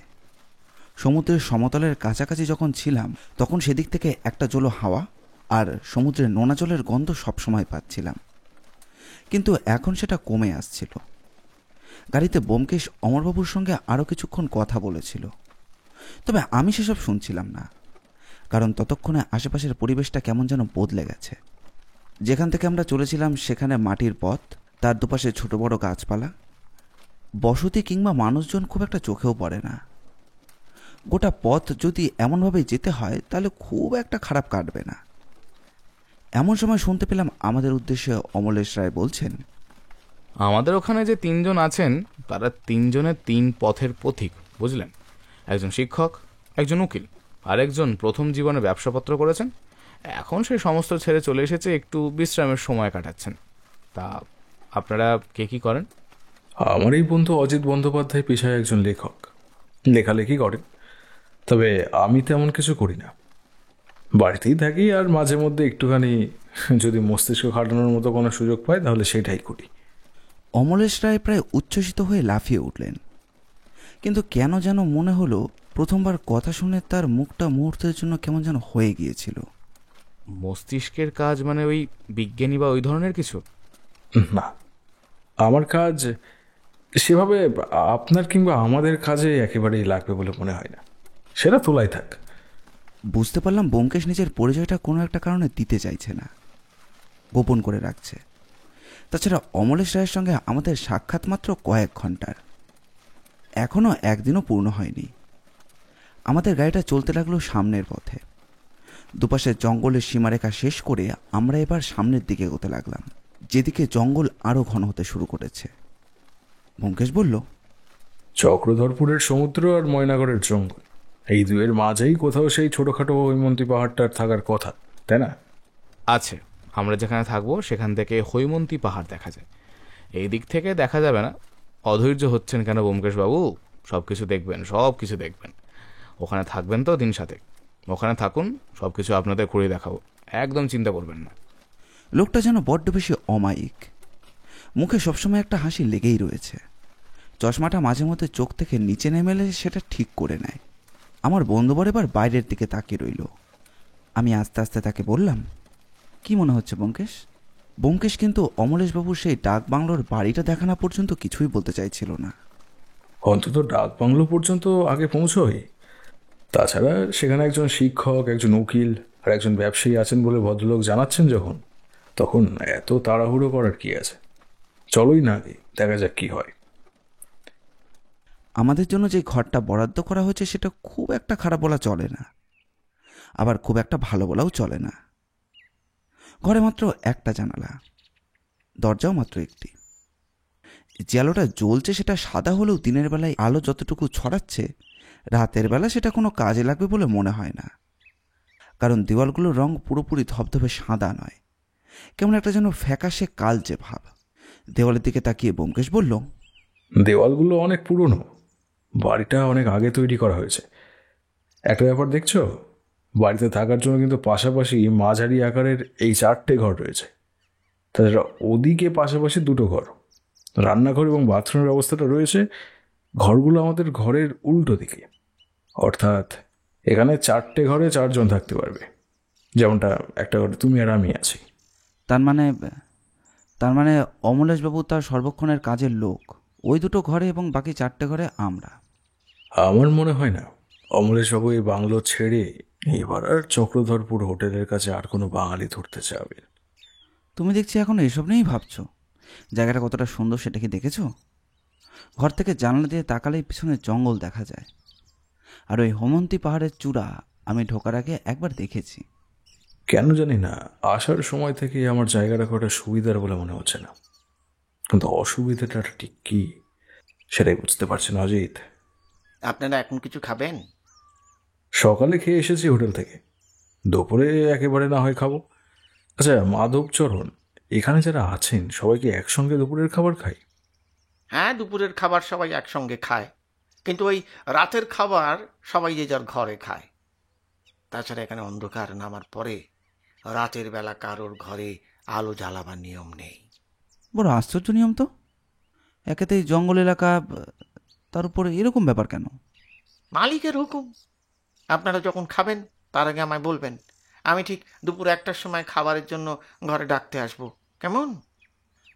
সমুদ্রের সমতলের কাছাকাছি যখন ছিলাম তখন সেদিক থেকে একটা জলো হাওয়া আর সমুদ্রের নোনা জলের গন্ধ সবসময় পাচ্ছিলাম, কিন্তু এখন সেটা কমে আসছিল। গাড়িতে ব্যোমকেশ অমরবাবুর সঙ্গে আরও কিছুক্ষণ কথা বলেছিল, তবে আমি সেসব শুনছিলাম না, কারণ ততক্ষণে আশেপাশের পরিবেশটা কেমন যেন বদলে গেছে। যেখান থেকে আমরা চলেছিলাম সেখানে মাটির পথ, তার দুপাশে ছোট বড় গাছপালা, বসতি কিংবা মানুষজন খুব একটা চোখেও পড়ে না। গোটা পথ যদি এমনভাবে যেতে হয় তাহলে খুব একটা খারাপ কাটবে না। এমন সময় শুনতে পেলাম আমাদের উদ্দেশ্যে অমলেশ রায় বলছেন, আমাদের ওখানে যে 3 জন আছেন, তারা 3 জনের 3 পথের পথিক, বুঝলেন? একজন শিক্ষক, একজন উকিল, আর একজন প্রথম জীবনে ব্যবসাপত্র করেছেন। এখন সে সমস্ত ছেড়ে চলে এসেছে, একটু বিশ্রামের সময় কাটাচ্ছেন। তা আপনারা কে কী করেন? আমার এই বন্ধু অজিত বন্দ্যোপাধ্যায় পেশায় একজন লেখক, লেখালেখি করেন। তবে আমি তেমন কিছু করি না, বাড়িতেই থাকি, আর মাঝে মধ্যে একটুখানি যদি মস্তিষ্ক খাটানোর মতো কোনো সুযোগ পাই তাহলে সেটাই করি। অমলেশ রায় প্রায় উচ্ছ্বসিত হয়ে লাফিয়ে উঠলেন, কিন্তু কেন যেন মনে হলো প্রথমবার কথা শুনে তার মুখটা মুহূর্তের জন্য কেমন যেন হয়ে গিয়েছিল। মস্তিষ্কের কাজ মানে ওই বিজ্ঞানী বা ওই ধরনের কিছু? না, আমার কাজ সেভাবে আপনার কিংবা আমাদের কাজে একেবারেই লাগবে বলে মনে হয় না, সেটা তোলাই থাক। বুঝতে পারলাম ব্যোমকেশ নিজের পরিচয়টা কোনো একটা কারণে দিতে চাইছে না, গোপন করে রাখছে। তাছাড়া অমলেশ রায়ের সঙ্গে আমাদের সাক্ষাৎ মাত্র কয়েক ঘন্টার, এখনও একদিনও পূর্ণ হয়নি। আমাদের গাড়িটা চলতে লাগলো সামনের পথে। দুপাশে জঙ্গলের সীমারেখা শেষ করে আমরা এবার সামনের দিকে এগোতে লাগলাম, যেদিকে জঙ্গল আরও ঘন হতে শুরু করেছে। ব্যোমকেশ বলল, চক্রধরপুরের সমুদ্র আর ময়নাগড়ের জঙ্গল, এই দুয়ের মাঝেই কোথাও সেই ছোটখাটো হৈমন্তী পাহাড়টার থাকার কথা, তাই না? আছে, আমরা যেখানে থাকবো সেখান থেকে হৈমন্তী পাহাড় দেখা যায়। এই দিক থেকে দেখা যাবে না। অধৈর্য হচ্ছেন কেন ব্যোমকেশ বাবু? সব কিছু দেখবেন, সব কিছু দেখবেন। ওখানে থাকবেন তো দিন সাথে, ওখানে থাকুন, সব কিছু আপনাদের ঘুরিয়ে দেখাবো, একদম চিন্তা করবেন না। লোকটা যেন বড্ড বেশি অমায়িক, মুখে সবসময় একটা হাসি লেগেই রয়েছে। চশমাটা মাঝে মধ্যে চোখ থেকে নিচে নেমে এলে সেটা ঠিক করে নেয়। আমার বন্ধুবর এবার বাইরের দিকে তাকিয়ে রইল। আমি আস্তে আস্তে তাকে বললাম, কি মনে হচ্ছে ব্যোমকেশ? ব্যোমকেশ কিন্তু অমলেশবাবুর সেই ডাক বাংলোর বাড়িটা দেখানো পর্যন্ত কিছুই বলতে চাইছিল না। অন্তত ডাক বাংলো পর্যন্ত আগে পৌঁছোই। তাছাড়া সেখানে একজন শিক্ষক, একজন উকিল আর একজন ব্যবসায়ী আছেন বলে ভদ্রলোক জানাচ্ছেন যখন, তখন এত তাড়াহুড়ো করার কি আছে? চলোই না আগে, দেখা যাক কি হয়। আমাদের জন্য যে ঘরটা বরাদ্দ করা হয়েছে সেটা খুব একটা খারাপ বলা চলে না, আবার খুব একটা ভালো বলাও চলে না। ঘরে মাত্র একটা জানালা, দরজাও মাত্র একটি। যে আলোটা জ্বলছে সেটা সাদা হলেও দিনের বেলায় আলো যতটুকু ছড়াচ্ছে, রাতের বেলা সেটা কোনো কাজে লাগবে বলে মনে হয় না। কারণ দেওয়ালগুলোর রং পুরোপুরি ধবধবে সাদা নয়, কেমন একটা যেন ফ্যাকাশে কালচে ভাব। দেওয়ালের দিকে তাকিয়ে ব্যোমকেশ বলল, দেওয়ালগুলো অনেক পুরনো, বাড়িটা অনেক আগে তৈরি করা হয়েছে। একটা ব্যাপার দেখছো, বাড়িতে থাকার জন্য কিন্তু পাশাপাশি মাঝারি আকারের এই 4টে ঘর রয়েছে। তাছাড়া ওদিকে পাশাপাশি 2টো ঘর, রান্নাঘর এবং বাথরুমের অবস্থাটা রয়েছে ঘরগুলো আমাদের ঘরের উল্টো দিকে। অর্থাৎ এখানে 4টে ঘরে 4 জন থাকতে পারবে, যেমনটা একটা ঘরে তুমি আর আমি আছি। তার মানে অমলেশবাবু তার সর্বক্ষণের কাজের লোক ওই দুটো ঘরে, এবং বাকি 4টে ঘরে আমরা। আমার মনে হয় না অমলেশবাবু এই বাংলো ছেড়ে এবার আর চক্রধরপুর হোটেলের কাছে আর কোনো বাঙালি ধরতে চাবে। তুমি দেখছি এখন এসব নিয়েই ভাবছো। জায়গাটা কতটা সুন্দর সেটা কি দেখেছো? ঘর থেকে জানলা দিয়ে তাকালেই পিছনে জঙ্গল দেখা যায়, আর ওই হোমন্তী পাহাড়ের চূড়া আমি ঢোকার আগে একবার দেখেছি। কেন জানি না আসার সময় থেকে আমার জায়গাটা কটা সুবিধার বলে মনে হচ্ছে না, কিন্তু অসুবিধাটা ঠিক কি সেটাই বুঝতে পারছি না অজিত। আপনারা এখন কিছু খাবেন? সকালে খেয়ে এসেছি হোটেল থেকে, দুপুরে একেবারে না হয় খাবো। আচ্ছা মাধবচরণ, এখানে যারা আছেন সবাই কি একসঙ্গে দুপুরের খাবার খায়? হ্যাঁ, দুপুরের খাবার সবাই একসঙ্গে খায়, কিন্তু ওই রাতের খাবার সবাই যে যার ঘরে খায়। তাছাড়া এখানে অন্ধকার নামার পরে রাতের বেলা কারোর ঘরে আলো জ্বালাবার নিয়ম নেই। বড় আশ্চর্য নিয়ম তো। একেতেই জঙ্গল এলাকা, তার উপরে এরকম ব্যাপার কেন? মালিকের হুকুম। আপনারা যখন খাবেন তার আগে আমায় বলবেন, আমি ঠিক দুপুর 1টার সময় খাবারের জন্য ঘরে ডাকতে আসবো, কেমন?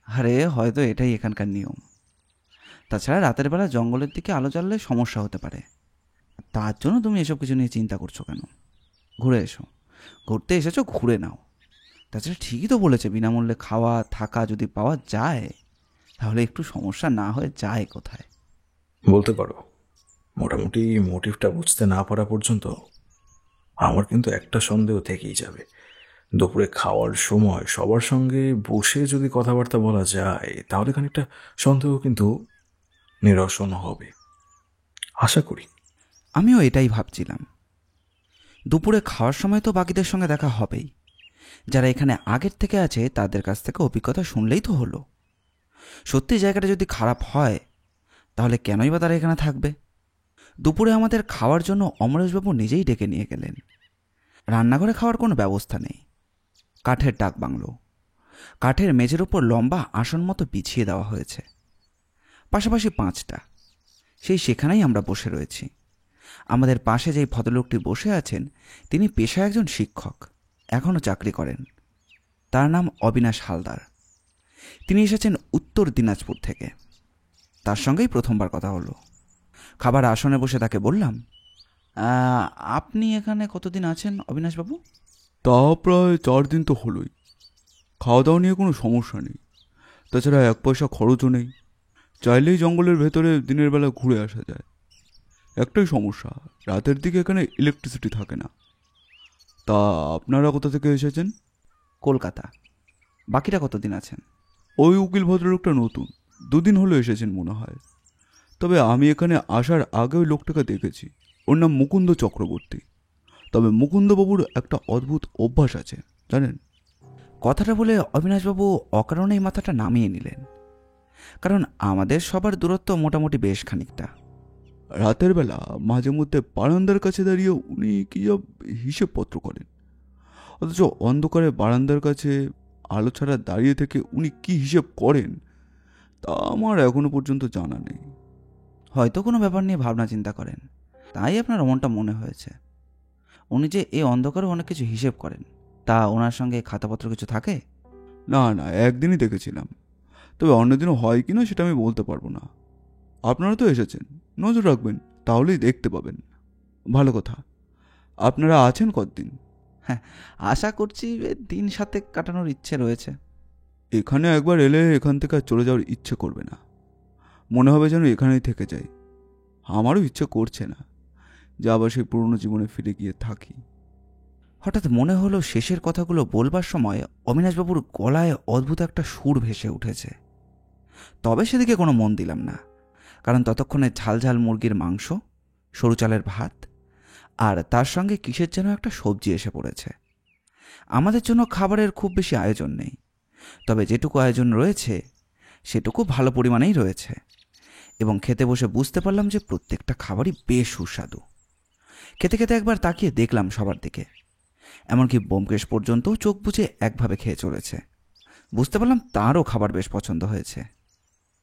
আরে হয়তো এটাই এখানকার নিয়ম। তাছাড়া রাতের বেলা জঙ্গলের দিকে আলো জ্বাললে সমস্যা হতে পারে, তার জন্য তুমি এসব কিছু নিয়ে চিন্তা করছো কেন? ঘুরে এসো, ঘুরতে এসেছো ঘুরে নাও। তাছাড়া ঠিকই তো বলেছে, বিনামূল্যে খাওয়া থাকা যদি পাওয়া যায় তাহলে একটু সমস্যা না হয়ে যায় কোথায়। বলতে পারো, মোটামুটি মোটিভটা বুঝতে না পারা পর্যন্ত আমার কিন্তু একটা সন্দেহ থেকেই যাবে। দুপুরে খাওয়ার সময় সবার সঙ্গে বসে যদি কথাবার্তা বলা যায় তাহলে খানিকটা সন্দেহ কিন্তু নিরসন হবে, আশা করি। আমিও এটাই ভাবছিলাম। দুপুরে খাওয়ার সময় তো বাকিদের সঙ্গে দেখা হবেই, যারা এখানে আগের থেকে আছে তাদের কাছ থেকে অভিজ্ঞতা শুনলেই তো হলো। সত্যি জায়গাটা যদি খারাপ হয় তাহলে কেনই বা তারা এখানে থাকবে? দুপুরে আমাদের খাওয়ার জন্য অমরেশবাবু নিজেই ডেকে নিয়ে গেলেন। রান্নাঘরে খাওয়ার কোনো ব্যবস্থা নেই। কাঠের ডাক বাংলো, কাঠের মেঝের উপর লম্বা আসন মতো বিছিয়ে দেওয়া হয়েছে, পাশাপাশি 5টা। সেখানেই আমরা বসে রয়েছি। আমাদের পাশে যেই ভদ্রলোকটি বসে আছেন তিনি পেশায় একজন শিক্ষক, এখনও চাকরি করেন। তার নাম অবিনাশ হালদার। তিনি এসেছেন উত্তর দিনাজপুর থেকে। তার সঙ্গেই প্রথমবার কথা হলো। খাবার আসনে বসে তাকে বললাম, আপনি এখানে কতদিন আছেন অবিনাশবাবু? তা প্রায় 4 দিন তো হলোই। খাওয়া দাওয়া নিয়ে কোনো সমস্যা নেই, তাছাড়া 1 পয়সা খরচও নেই। চাইলেই জঙ্গলের ভেতরে দিনের বেলা ঘুরে আসা যায়। একটাই সমস্যা, রাতের দিকে এখানে ইলেকট্রিসিটি থাকে না। তা আপনারা কোথা থেকে এসেছেন? কলকাতা। বাকিরা কতদিন আছেন? ওই উকিল ভদ্রলোকটা নতুন, 2 দিন হলো এসেছেন মনে হয়। তবে আমি এখানে আসার আগে ওই লোকটাকে দেখেছি। ওর নাম মুকুন্দ চক্রবর্তী। তবে মুকুন্দবাবুর একটা অদ্ভুত অভ্যাস আছে জানেন। কথাটা বলে অবিনাশবাবু অকারণেই মাথাটা নামিয়ে নিলেন, কারণ আমাদের সবার দূরত্ব মোটামুটি বেশ খানিকটা। রাতের বেলা মাঝে মধ্যে বারান্দার কাছে দাঁড়িয়ে উনি কি সব হিসেবপত্র করেন, অথচ অন্ধকারে বারান্দার কাছে আলো ছাড়া দাঁড়িয়ে থেকে উনি কি হিসেব করেন তা আমার এখনো পর্যন্ত জানা নেই। হয়তো কোনো ব্যাপার নিয়ে ভাবনা চিন্তা করেন, তাই আপনার এমনটা মনে হয়েছে। উনি যে এই অন্ধকারে অনেক কিছু হিসেব করেন, তা ওনার সঙ্গে খাতাপত্র কিছু থাকে? না, একদিনই দেখেছিলাম, তবে অন্যদিনও হয় কিনা সেটা আমি বলতে পারবো না। আপনারা তো এসেছেন, নজর রাখবেন, তাহলেই দেখতে পাবেন। ভালো কথা। আপনারা আছেন কতদিন? হ্যাঁ, আশা করছি দিন সাথে কাটানোর ইচ্ছে রয়েছে। এখানে একবার এলে এখান থেকে আর চলে যাওয়ার ইচ্ছে করবে না, মনে হবে যেন এখানেই থেকে যাই। আমারও ইচ্ছে করছে না যে আবার সেই পুরনো জীবনে ফিরে গিয়ে থাকি। হঠাৎ মনে হলো শেষের কথাগুলো বলবার সময় অবিনাশবাবুর গলায় অদ্ভুত একটা সুর ভেসে উঠেছে। তবে সেদিকে কোনো মন দিলাম না, কারণ ততক্ষণে ঝাল ঝাল মুরগির মাংস, সরু চালের ভাত আর তার সঙ্গে কিসের যেন একটা সবজি এসে পড়েছে। আমাদের জন্য খাবারের খুব বেশি আয়োজন নেই, তবে যেটুকু আয়োজন রয়েছে সেটুকু ভালো পরিমাণেই রয়েছে, এবং খেতে বসে বুঝতে পারলাম যে প্রত্যেকটা খাবারই বেশ সুস্বাদু। খেতে খেতে একবার তাকিয়ে দেখলাম সবার দিকে, এমনকি ব্যোমকেশ পর্যন্তও চোখ বুজে একভাবে খেয়ে চলেছে। বুঝতে পারলাম তারও খাবার বেশ পছন্দ হয়েছে।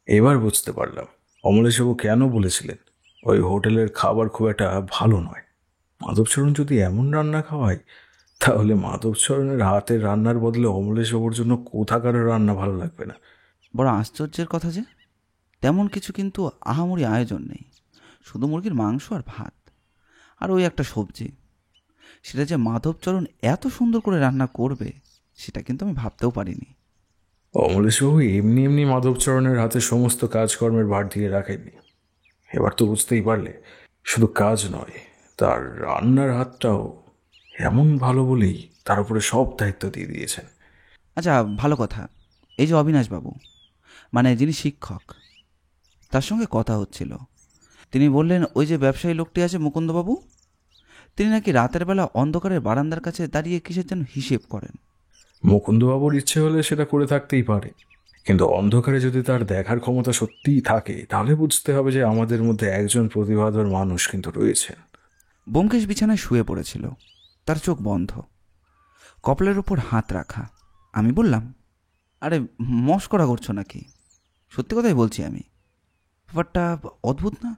এবার বুঝতে পারলাম অমলেশবাবু কেন বলেছিলেন ওই হোটেলের খাবার খুব একটা ভালো নয়। মাধবচরণ যদি এমন রান্না খাওয়ায়, তাহলে মাধবচরণের হাতের রান্নার বদলে অমলেশবাবুর জন্য কোথাকার রান্না ভালো লাগবে না। বড় আশ্চর্যের কথা যে তেমন কিছু কিন্তু আহামরি আয়োজন নেই, শুধু মুরগির মাংস আর ভাত আর ওই একটা সবজি। সেটা যে মাধবচরণ এত সুন্দর করে রান্না করবে সেটা কিন্তু আমি ভাবতেও পারিনি। অমলেশবাবু এমনি এমনি মাধবচরণের হাতে সমস্ত কাজকর্মের ভার দিয়ে রাখেননি। এবার তো বুঝতেই পারলে শুধু কাজ নয়, তার রান্নার হাতটাও এমন ভালো বলেই তার উপরে সব দায়িত্ব দিয়ে দিয়েছেন। আচ্ছা, ভালো কথা, এই যে অবিনাশবাবু, মানে যিনি শিক্ষক, তার সঙ্গে কথা হচ্ছিল। তিনি বললেন ওই যে ব্যবসায়ী লোকটি আছে মুকুন্দবাবু, তিনি নাকি রাতের বেলা অন্ধকারের বারান্দার কাছে দাঁড়িয়ে কিসের যেন হিসেব করেন। মুকুন্দবাবুর ইচ্ছে হলে সেটা করে থাকতেই পারে, কিন্তু অন্ধকারে যদি তার দেখার ক্ষমতা সত্যিই থাকে, তাহলে বুঝতে হবে যে আমাদের মধ্যে একজন প্রতিভাধর মানুষ কিন্তু রয়েছেন। ব্যোমকেশ বিছানায় শুয়ে পড়েছিল, তার চোখ বন্ধ, কপালের উপর হাত রাখা। আমি বললাম, আরে মস্করা করছো নাকি? সত্যি কথাই বলছি আমি, ব্যাপারটা অদ্ভুত না?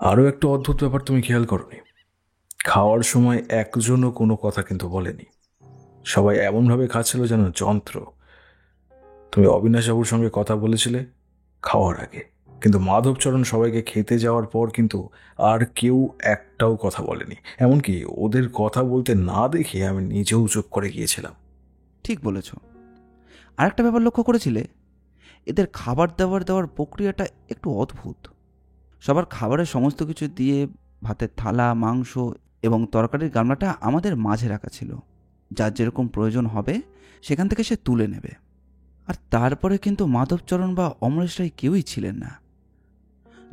আরও একটা অদ্ভুত ব্যাপার তুমি খেয়াল করনি, খাওয়ার সময় একজনও কোনো কথা কিন্তু বলেনি। সবাই এমনভাবে খাচ্ছিল যেন যন্ত্র। তুমি অবিনাশবাবুর সঙ্গে কথা বলেছিলে খাওয়ার আগে, কিন্তু মাধবচরণ সবাইকে খেতে যাওয়ার পর কিন্তু আর কেউ একটাও কথা বলেনি। এমনকি ওদের কথা বলতে না দেখে আমি নিজেও চুপ করে গিয়েছিলাম। ঠিক বলেছ। আর একটা ব্যাপার লক্ষ্য করেছিলে, এদের খাবার দেওয়ার প্রক্রিয়াটা একটু অদ্ভুত। সবার খাবারের সমস্ত কিছু দিয়ে ভাতের থালা, মাংস এবং তরকারির গামলাটা আমাদের মাঝে রাখা ছিল। যার যেরকম প্রয়োজন হবে সেখান থেকে সে তুলে নেবে। আর তারপরে কিন্তু মাধবচরণ বা অমরেশ রায় কেউই ছিলেন না।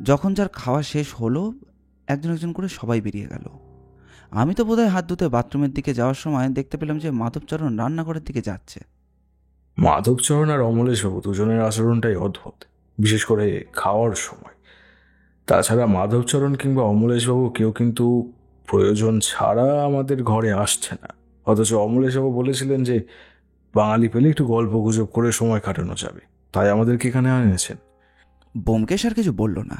যখন যার খাওয়া শেষ হলো, একজন একজন করে সবাই বেরিয়ে গেল। আমি তো বোধহয় হাত ধুতে বাথরুমের দিকে যাওয়ার সময় দেখতে পেলাম যে মাধবচরণ রান্নাঘরের দিকে যাচ্ছে। মাধবচরণ আর অমলেশবাবু দুজনের আচরণটাই অদ্ভুত, বিশেষ করে খাওয়ার সময়। তাছাড়া মাধবচরণ কিংবা অমলেশবাবু কেউ কিন্তু প্রয়োজন ছাড়া আমাদের ঘরে আসছে না, অথচ অমলেশবাবু বলেছিলেন যে বাঙালি পেলে একটু গল্প গুজব করে সময় কাটানো যাবে, তাই আমাদেরকে এখানে এনেছেন। ব্যোমকেশ আর কিছু বলল না,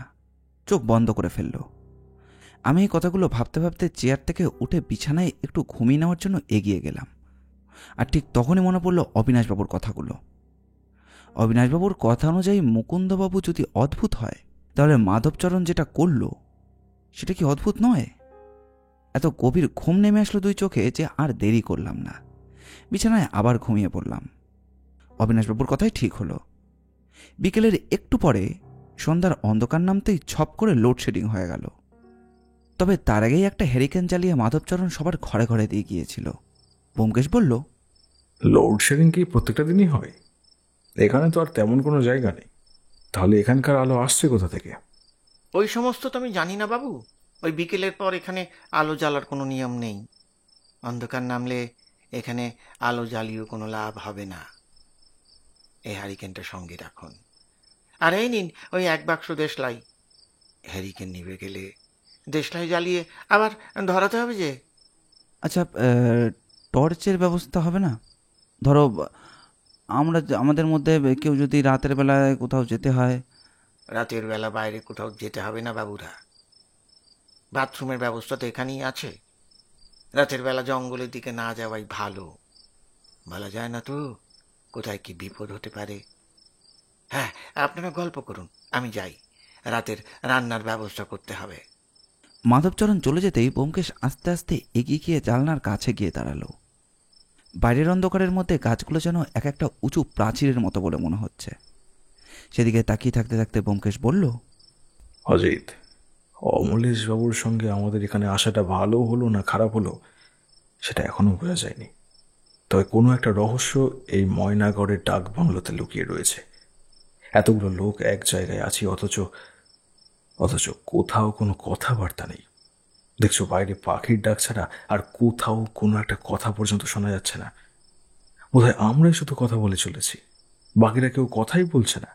চোখ বন্ধ করে ফেলল। আমি এই কথাগুলো ভাবতে ভাবতে চেয়ার থেকে উঠে বিছানায় একটু ঘুমিয়ে নেওয়ার জন্য এগিয়ে গেলাম। আর ঠিক তখনই মনে পড়ল অবিনাশবাবুর কথাগুলো। অবিনাশবাবুর কথা অনুযায়ী মুকুন্দবাবু যদি অদ্ভুত হয়, তাহলে মাধবচরণ যেটা করল সেটা কি অদ্ভুত নয়? এত গভীর ঘুম নেমে আসলো দুই চোখে যে আর দেরি করলাম না, বিছানায় আবার ঘুমিয়ে পড়লাম। অবিনাশবাবুর কথাই ঠিক হলো। বিকেলের একটু পরে সন্ধ্যার অন্ধকার নামতেই ছপ করে লোডশেডিং হয়ে গেল। তবে তার আগেই একটা হ্যারিকেন জ্বালিয়ে মাধবচরণ সবার ঘরে ঘরে দিয়ে গিয়েছিল। ব্যোমকেশ বলল, লোডশেডিং কি প্রত্যেকটা দিনই হয়? এখানে তো আর তেমন কোনো জায়গা নেই, তাহলে এখানকার আলো আসছে কোথা থেকে? ওই সমস্ত তো আমি জানি না বাবু। ওই বিকেলের পর এখানে আলো জ্বালার কোনো নিয়ম নেই। অন্ধকার নামলে এখানে আলো জ্বালিয়েও কোনো লাভ হবে না। এই হ্যারিকেনটা সঙ্গে রাখুন। আর এই নিন ওই এক বাক্স দেশলাই। হ্যারিকেন নিভে গেলে দেশলাই জ্বালিয়ে আবার ধরাতে হবে যে। আচ্ছা, টর্চের ব্যবস্থা হবে না? ধরো আমাদের মধ্যে কেউ যদি রাতের বেলায় কোথাও যেতে হয়। রাতের বেলা বাইরে কোথাও যেতে হবে না বাবুরা। বাথরুমের ব্যবস্থা তো এখানেই আছে। রাতের বেলা জঙ্গলের দিকে না যাওয়াই ভালো। বলা যায় না তো কোথায় কি বিপদ হতে পারে। হ্যাঁ, আপনারা গল্প করুন, আমি যাই। রাতের রান্নার ব্যবস্থা করতে হবে। মাধবচরণ চলে যেতেই ব্যোমকেশ আস্তে আস্তে এগিয়ে গিয়ে জানলার কাছে গিয়ে দাঁড়ালো। বাইরের অন্ধকারের মধ্যে গাছগুলো যেন এক একটা উঁচু প্রাচীরের মতো বলে মনে হচ্ছে। সেদিকে তাকিয়ে থাকতে থাকতে ব্যোমকেশ বলল, অজিত, অমলেশ বাবুর সঙ্গে আমাদের এখানে আসাটা ভালো হলো না খারাপ হলো সেটা এখনো বোঝা যায়নি। তবে কোনো একটা রহস্য এই ময়নাগড়ের ডাক বাংলোতে লুকিয়ে রয়েছে। এতগুলো লোক এক জায়গায় আছি, অথচ কোথাও কোনো কথাবার্তা নেই। দেখছো, বাইরে পাখির ডাক ছাড়া আর কোথাও কোনো একটা কথা পর্যন্ত শোনা যাচ্ছে না। বোধহয় আমরাই শুধু কথা বলে চলেছি, বাকিরা কেউ কথাই বলছে না।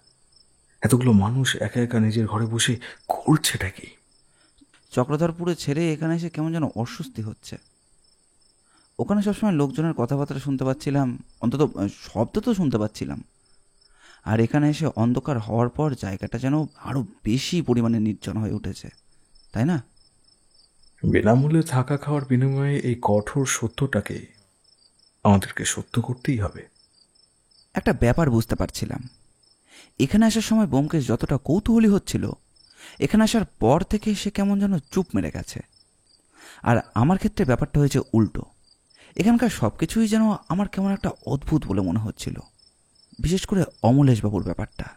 এতগুলো মানুষ একা একা নিজের ঘরে বসে করছেটা কি? চক্রধরপুরে ছেড়ে এখানে এসে কেমন যেন অস্বস্তি হচ্ছে। ওখানে সবসময় লোকজনের কথাবার্তা শুনতে পাচ্ছিলাম, অন্তত শব্দ তো শুনতে পাচ্ছিলাম। আর এখানে এসে অন্ধকার হওয়ার পর জায়গাটা যেন আরো বেশি পরিমাণে নির্জন হয়ে উঠেছে, তাই না? বিনামূল্যে থাকা খাওয়ার বিনিময়ে এই কঠোর সত্যটাকে আমাদেরকে সত্য করতেই হবে। একটা ব্যাপার বুঝতে পারছিলাম। এখানে আসার সময় ব্যোমকেশ যতটা কৌতূহলী হচ্ছিল, এখানে আসার পর থেকে সে কেমন যেন চুপ মেরে গেছে। আর আমার ক্ষেত্রে ব্যাপারটা হয়েছে উল্টো। এখানকার সব কিছুই যেন আমার কেমন একটা অদ্ভুত বলে মনে হচ্ছিল, বিশেষ করে অমলেশবাবুর ব্যাপারটা।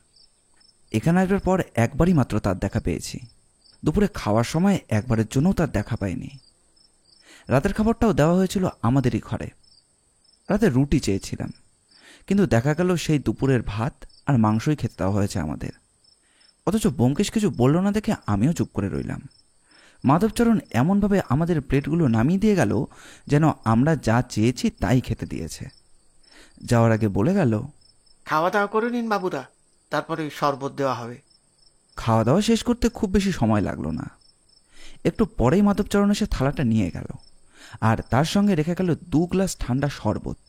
এখানে আসবার পর একবারই মাত্র তার দেখা পেয়েছি। দুপুরে খাওয়ার সময় একবারের জন্যও তার দেখা পাইনি। রাতের খাবারটাও দেওয়া হয়েছিল আমাদেরই ঘরে। রাতে রুটি চেয়েছিলাম, কিন্তু দেখা গেল সেই দুপুরের ভাত আর মাংসই খেতে দেওয়া হয়েছে আমাদের। অথচ ব্যোমকেশ কিছু বলল না দেখে আমিও চুপ করে রইলাম। মাধবচরণ এমনভাবে আমাদের প্লেটগুলো নামিয়ে দিয়ে গেল যেন আমরা যা চেয়েছি তাই খেতে দিয়েছে। যাওয়ার আগে বলে গেল, খাওয়া দাওয়া করে নিন বাবুরা, তারপরে শরবত দেওয়া হবে। খাওয়া দাওয়া শেষ করতে খুব বেশি সময় লাগলো না। একটু পরেই মাধবচরণ এসে থালাটা নিয়ে গেল, আর তার সঙ্গে রেখে গেল 2 গ্লাস ঠান্ডা শরবত।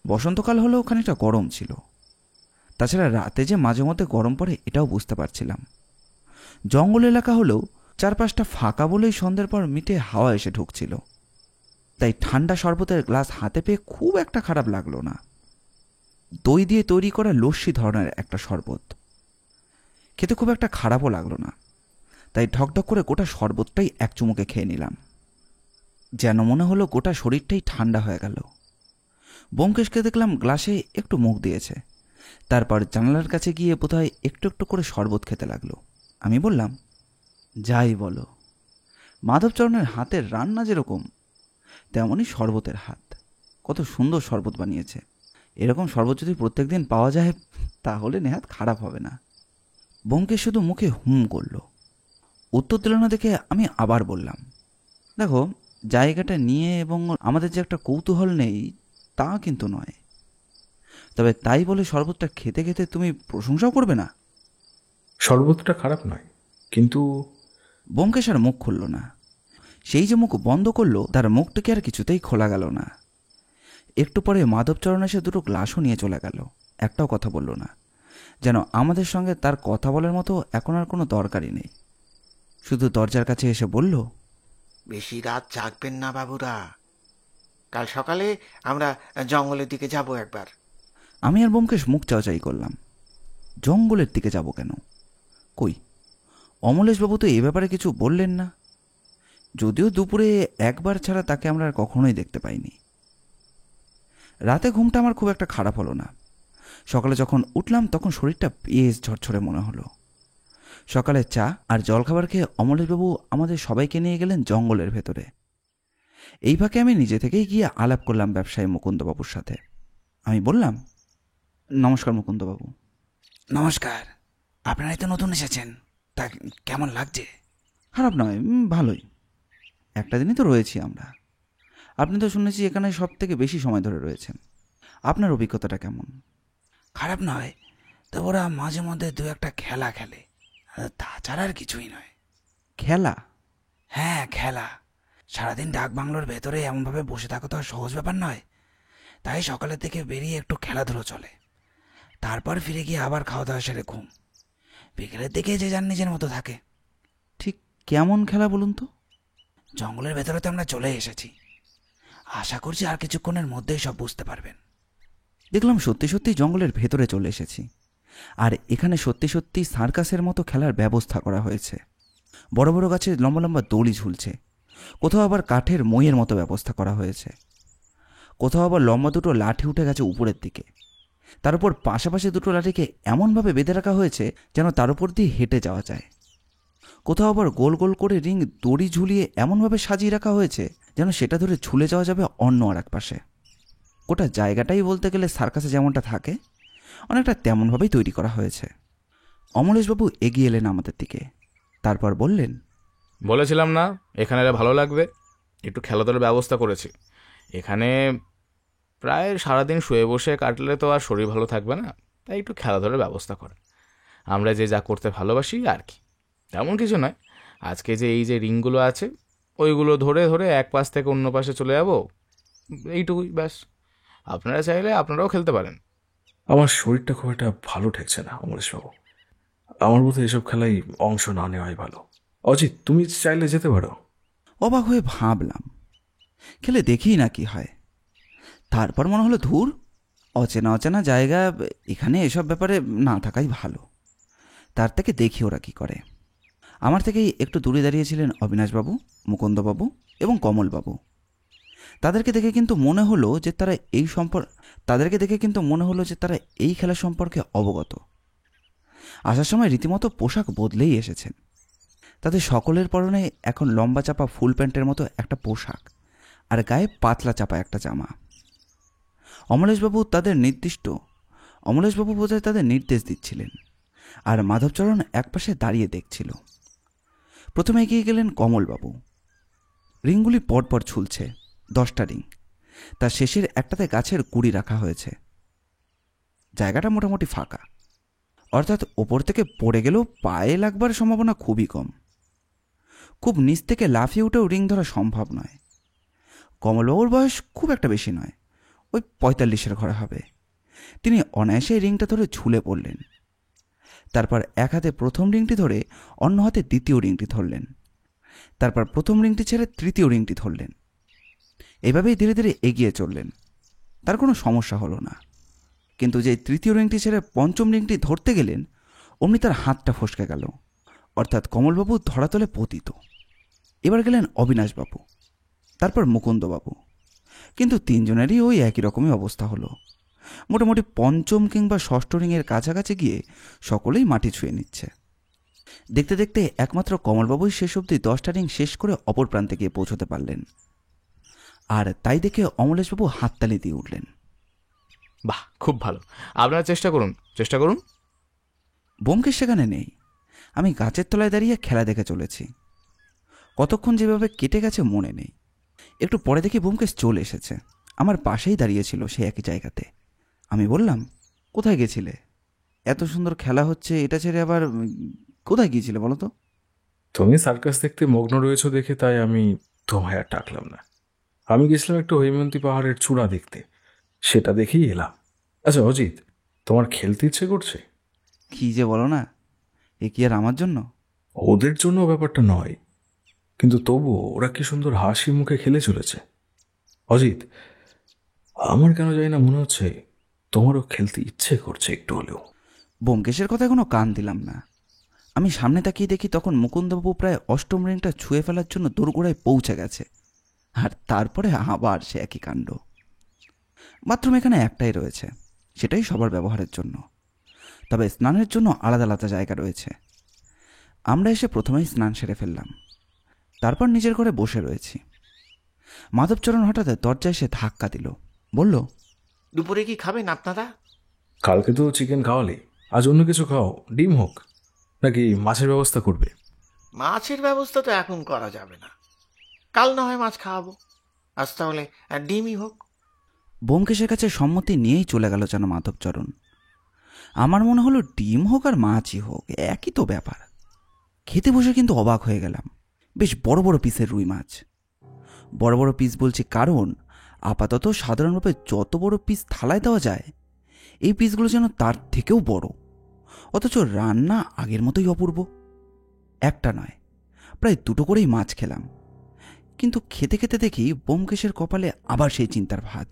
বসন্তকাল হলেও খানিকটা গরম ছিল। তাছাড়া রাতে যে মাঝে মধ্যে গরম পড়ে এটাও বুঝতে পারছিলাম। জঙ্গল এলাকা হলেও চারপাশটা ফাঁকা বলেই সন্ধ্যের পর মিটে হাওয়া এসে ঢুকছিল। তাই ঠান্ডা শরবতের গ্লাস হাতে পেয়ে খুব একটা খারাপ লাগলো না। দই দিয়ে তৈরি করা লস্যি ধরনের একটা শরবত, খেতে খুব একটা খারাপও লাগলো না। তাই ঢকঢক করে গোটা শরবতটাই এক চুমুকে খেয়ে নিলাম। যেন মনে হলো গোটা শরীরটাই ঠান্ডা হয়ে গেল। ব্যোমকেশকে দেখলাম গ্লাসে একটু মুখ দিয়েছে, তারপর জানালার কাছে গিয়ে বোধহয় একটু একটু করে শরবত খেতে লাগলো। আমি বললাম, যাই বলো, মাধবচরণের হাতের রান্না যেরকম তেমনই শরবতের হাত। কত সুন্দর শরবত বানিয়েছে। এরকম শরবত যদি প্রত্যেকদিন পাওয়া যায় তাহলে নেহাত খারাপ হবে না। ব্যোমকেশ শুধু মুখে হুম করল, উত্তর দিল না দেখে আমি আবার বললাম, দেখো, জায়গাটা নিয়ে এবং আমাদের যে একটা কৌতূহল নেই তা কিন্তু নয়। তবে তাই বলে শরবতটা খেতে খেতে তুমি প্রশংসাও করবে না। শরবতটা খারাপ নয়, কিন্তু ব্যোমকেশ আর মুখ খুলল না। সেই যে মুখ বন্ধ করলো তার মুখটাকে আর কিছুতেই খোলা গেল না। একটু পরে মাধবচরণ এসে 2টো গ্লাসও নিয়ে চলে গেল, একটাও কথা বলল না। যেন আমাদের সঙ্গে তার কথা বলার মতো এখন আর কোনো দরকারই নেই। শুধু দরজার কাছে এসে বলল, বেশি রাত জাগবেন না বাবুরা, কাল সকালে আমরা জঙ্গলের দিকে যাব একবার। আমি আর ব্যোমকেশ মুখ চাওয়াচাই করলাম। জঙ্গলের দিকে যাব কেন? কই, অমলেশবাবু তো এ ব্যাপারে কিছু বললেন না। যদিও দুপুরে একবার ছাড়া তাকে আমরা আর কখনোই দেখতে পাইনি। রাতে ঘুমটা আমার খুব একটা খারাপ হলো না। সকালে যখন উঠলাম তখন শরীরটা বেশ ঝরঝরে মনে হলো। সকালে চা আর জলখাবার খেয়ে অমলেশবাবু আমাদের সবাইকে নিয়ে গেলেন জঙ্গলের ভেতরে। এই ফাঁকে আমি নিজে থেকেই গিয়ে আলাপ করলাম ব্যবসায়ী মুকুন্দবাবুর সাথে। আমি বললাম, নমস্কার মুকুন্দবাবু। নমস্কার। আপনারাই তো নতুন এসেছেন, তা কেমন লাগছে? খারাপ নয়, ভালোই। একটা দিনই তো রয়েছি আমরা। আপনি তো শুনেছি এখানে সব থেকে বেশি সময় ধরে রয়েছেন। আপনার অভিজ্ঞতাটা কেমন? খারাপ নয়, তবে ওরা মাঝে মধ্যে 2-1টা খেলা খেলে, তাছাড়া আর কিছুই নয়। খেলা? হ্যাঁ, খেলা। সারাদিন ডাক বাংলোর ভেতরে এমনভাবে বসে থাকা তো আর সহজ ব্যাপার নয়। তাই সকালের থেকে বেরিয়ে একটু খেলাধুলো চলে, তারপর ফিরে গিয়ে আবার খাওয়া দাওয়া সেরে ঘুম। বিকেলের দিকে যে যার নিজের মতো থাকে। ঠিক কেমন খেলা বলুন তো? জঙ্গলের ভেতরে তো আমরা চলে এসেছি, আশা করছি আর কিছুক্ষণের মধ্যেই সব বুঝতে পারবেন। দেখলাম সত্যি সত্যি জঙ্গলের ভেতরে চলে এসেছি, আর এখানে সত্যি সত্যি সার্কাসের মতো খেলার ব্যবস্থা করা হয়েছে। বড় বড় গাছের লম্বা লম্বা দড়ি ঝুলছে, কোথাও আবার কাঠের মইয়ের মতো ব্যবস্থা করা হয়েছে, কোথাও আবার লম্বা দুটো লাঠি উঠে গেছে উপরের দিকে। তার উপর পাশাপাশি দুটো লাঠিকে এমনভাবে বেঁধে রাখা হয়েছে যেন তার উপর দিয়ে হেঁটে যাওয়া যায়। কোথাও আবার গোল গোল করে রিং দড়ি ঝুলিয়ে এমনভাবে সাজিয়ে রাখা হয়েছে যেন সেটা ধরে ঝুলে যাওয়া যাবে অন্য আর এক পাশে। গোটা জায়গাটাই বলতে গেলে সার্কাসে যেমনটা থাকে অনেকটা তেমনভাবেই তৈরি করা হয়েছে। অমলেশবাবু এগিয়ে এলেন আমাদের দিকে, তারপর বললেন, বলেছিলাম না এখানে এলে ভালো লাগবে, একটু খেলাধুলার ব্যবস্থা করেছি। এখানে প্রায় সারাদিন শুয়ে বসে কাটলে তো আর শরীর ভালো থাকবে না, তাই একটু খেলাধুলার ব্যবস্থা করে। আমরা যে যা করতে ভালোবাসি আর কি, তেমন কিছু নয়। আজকে যে এই যে রিংগুলো আছে ওইগুলো ধরে ধরে এক পাশ থেকে অন্য পাশে চলে যাব, এইটুকুই ব্যাস। আপনারা চাইলে আপনারাও খেলতে পারেন। আমার শরীরটা খুব একটা ভালো ঠেকছে না অমরেশবাবু, আমার মতো এসব খেলায় অংশ না নেওয়াই ভালো। অজিত, তুমি চাইলে যেতে পারো। অবাক হয়ে ভাবলাম, খেলে দেখি না কি হয়। তারপর মনে হলো ধুর, অচেনা অচেনা জায়গা, এখানে এসব ব্যাপারে না থাকাই ভালো। তার থেকে দেখি ওরা কি করে। আমার থেকেই একটু দূরে দাঁড়িয়েছিলেন অবিনাশবাবু, মুকুন্দবাবু এবং কমলবাবু। তাদেরকে দেখে কিন্তু মনে হলো যে তারা এই খেলা সম্পর্কে অবগত। আসার সময় রীতিমতো পোশাক বদলেই এসেছেন। তাদের সকলের পরনে এখন লম্বা চাপা ফুল প্যান্টের মতো একটা পোশাক, আর গায়ে পাতলা চাপা একটা জামা। অমলেশবাবু বোধহয় তাদের নির্দেশ দিচ্ছিলেন, আর মাধবচরণ একপাশে দাঁড়িয়ে দেখছিল। প্রথমে এগিয়ে গেলেন কমলবাবু। রিংগুলি পরপর ঝুলছে, 10টা রিং। তার শেষের একটাতে গাছের গুঁড়ি রাখা হয়েছে। জায়গাটা মোটামুটি ফাঁকা, অর্থাৎ ওপর থেকে পড়ে গেলেও পায়ে লাগবার সম্ভাবনা খুবই কম। খুব নিচ থেকে লাফিয়ে উঠেও রিং ধরা সম্ভব নয়। কমলবাবুর বয়স খুব একটা বেশি নয়, ওই 45-এর ঘরে হবে। তিনি অনায়াসে রিংটা ধরে ঝুলে পড়লেন। তারপর এক হাতে প্রথম রিংটি ধরে অন্য হাতে দ্বিতীয় রিংটি ধরলেন। তারপর প্রথম রিংটি ছেড়ে তৃতীয় রিংটি ধরলেন। এভাবেই ধীরে ধীরে এগিয়ে চললেন। তার কোনো সমস্যা হলো না, কিন্তু যে তৃতীয় রিংটি ছেড়ে পঞ্চম রিংটি ধরতে গেলেন অমনি তার হাতটা ফসকে গেল, অর্থাৎ কমলবাবু ধরাতলে পতিত। এবার গেলেন অবিনাশবাবু, তারপর মুকুন্দবাবু, কিন্তু তিনজনেরই ওই একই রকমই অবস্থা হলো। মোটামুটি পঞ্চম কিংবা ষষ্ঠ রিংয়ের কাছাকাছি গিয়ে সকলেই মাটি ছুঁয়ে নিচ্ছে। দেখতে দেখতে একমাত্র কমলবাবুই শেষ অবধি 10টা রিং শেষ করে অপর প্রান্তে গিয়ে পৌঁছতে পারলেন। আর তাই দেখে অমলেশবাবু হাততালি দিয়ে উঠলেন। বাহ, খুব ভালো, আপনারা চেষ্টা করুন। ব্যোমকেশ সেখানে নেই। আমি গাছের তলায় দাঁড়িয়ে খেলা দেখে চলেছি। কতক্ষণ যেভাবে কেটে গেছে মনে নেই। একটু পরে দেখি ব্যোমকেশ চলে এসেছে, আমার পাশেই দাঁড়িয়েছিল সেই একই জায়গাতে। আমি বললাম, কোথায় গেছিলে? এত সুন্দর খেলা হচ্ছে, এটা ছেড়ে আবার কোথায় গিয়েছিলে বলো তো? তুমি সার্কাস দেখতে মগ্ন রয়েছো দেখে তাই আমি তোমায় আর ডাকলাম না। আমি গেছিলাম একটু হৈমন্তী পাহাড়ের চূড়া দেখতে, সেটা দেখেই এলাম। আচ্ছা অজিত, তোমার খেলতে ইচ্ছে করছে? কি যে বলো না, এ কি আর আমার জন্য? ওদের জন্য ব্যাপারটা নয়, কিন্তু তবু ওরা কি সুন্দর হাসি মুখে খেলে চলেছে। অজিত, আমার কেন জানি না মনে হচ্ছে তোমারও খেলতে ইচ্ছে করছে একটু হলেও। ব্যোমকেশের কথায় কোনো কান দিলাম না। আমি সামনে তাকিয়ে দেখি তখন মুকুন্দবাবু প্রায় অষ্টম রিংটা ছুঁয়ে ফেলার জন্য দোরগোড়ায় পৌঁছে গেছে। আর তারপরে আবার সে একই কাণ্ড। বাথরুম এখানে একটাই রয়েছে, সেটাই সবার ব্যবহারের জন্য। তবে স্নানের জন্য আলাদা আলাদা জায়গা রয়েছে। আমরা এসে প্রথমেই স্নান সেরে ফেললাম, তারপর নিজের ঘরে বসে রয়েছি। মাধবচরণ হঠাৎ দরজায় এসে ধাক্কা দিল, বলল, দুপুরে কি খাবেন আপনারা? কালকে তো চিকেন খাওয়ালে, আজ অন্য কিছু খাও, ডিম হোক, নাকি মাছের ব্যবস্থা করবে? মাছের ব্যবস্থা তো এখন করা যাবে না, কাল না হয় মাছ খাওয়াবো। আজ তাহলে ডিমই হোক। ব্যোমকেশের কাছে সম্মতি নিয়েই চলে গেল যেন মাধবচরণ। আমার মনে হলো ডিম হোক আর মাছই হোক একই তো ব্যাপার। খেতে বসে কিন্তু অবাক হয়ে গেলাম। বেশ বড় বড় পিসের রুই মাছ। বড় বড় পিস বলছি কারণ আপাতত সাধারণভাবে যত বড় পিস থালায় দেওয়া যায় এই পিসগুলো যেন তার থেকেও বড়, অথচ রান্না আগের মতোই অপূর্ব। একটা নয়, প্রায় দুটো করেই মাছ খেলাম। কিন্তু খেতে খেতে দেখি ব্যোমকেশের কপালে আবার সেই চিন্তার ভাঁজ।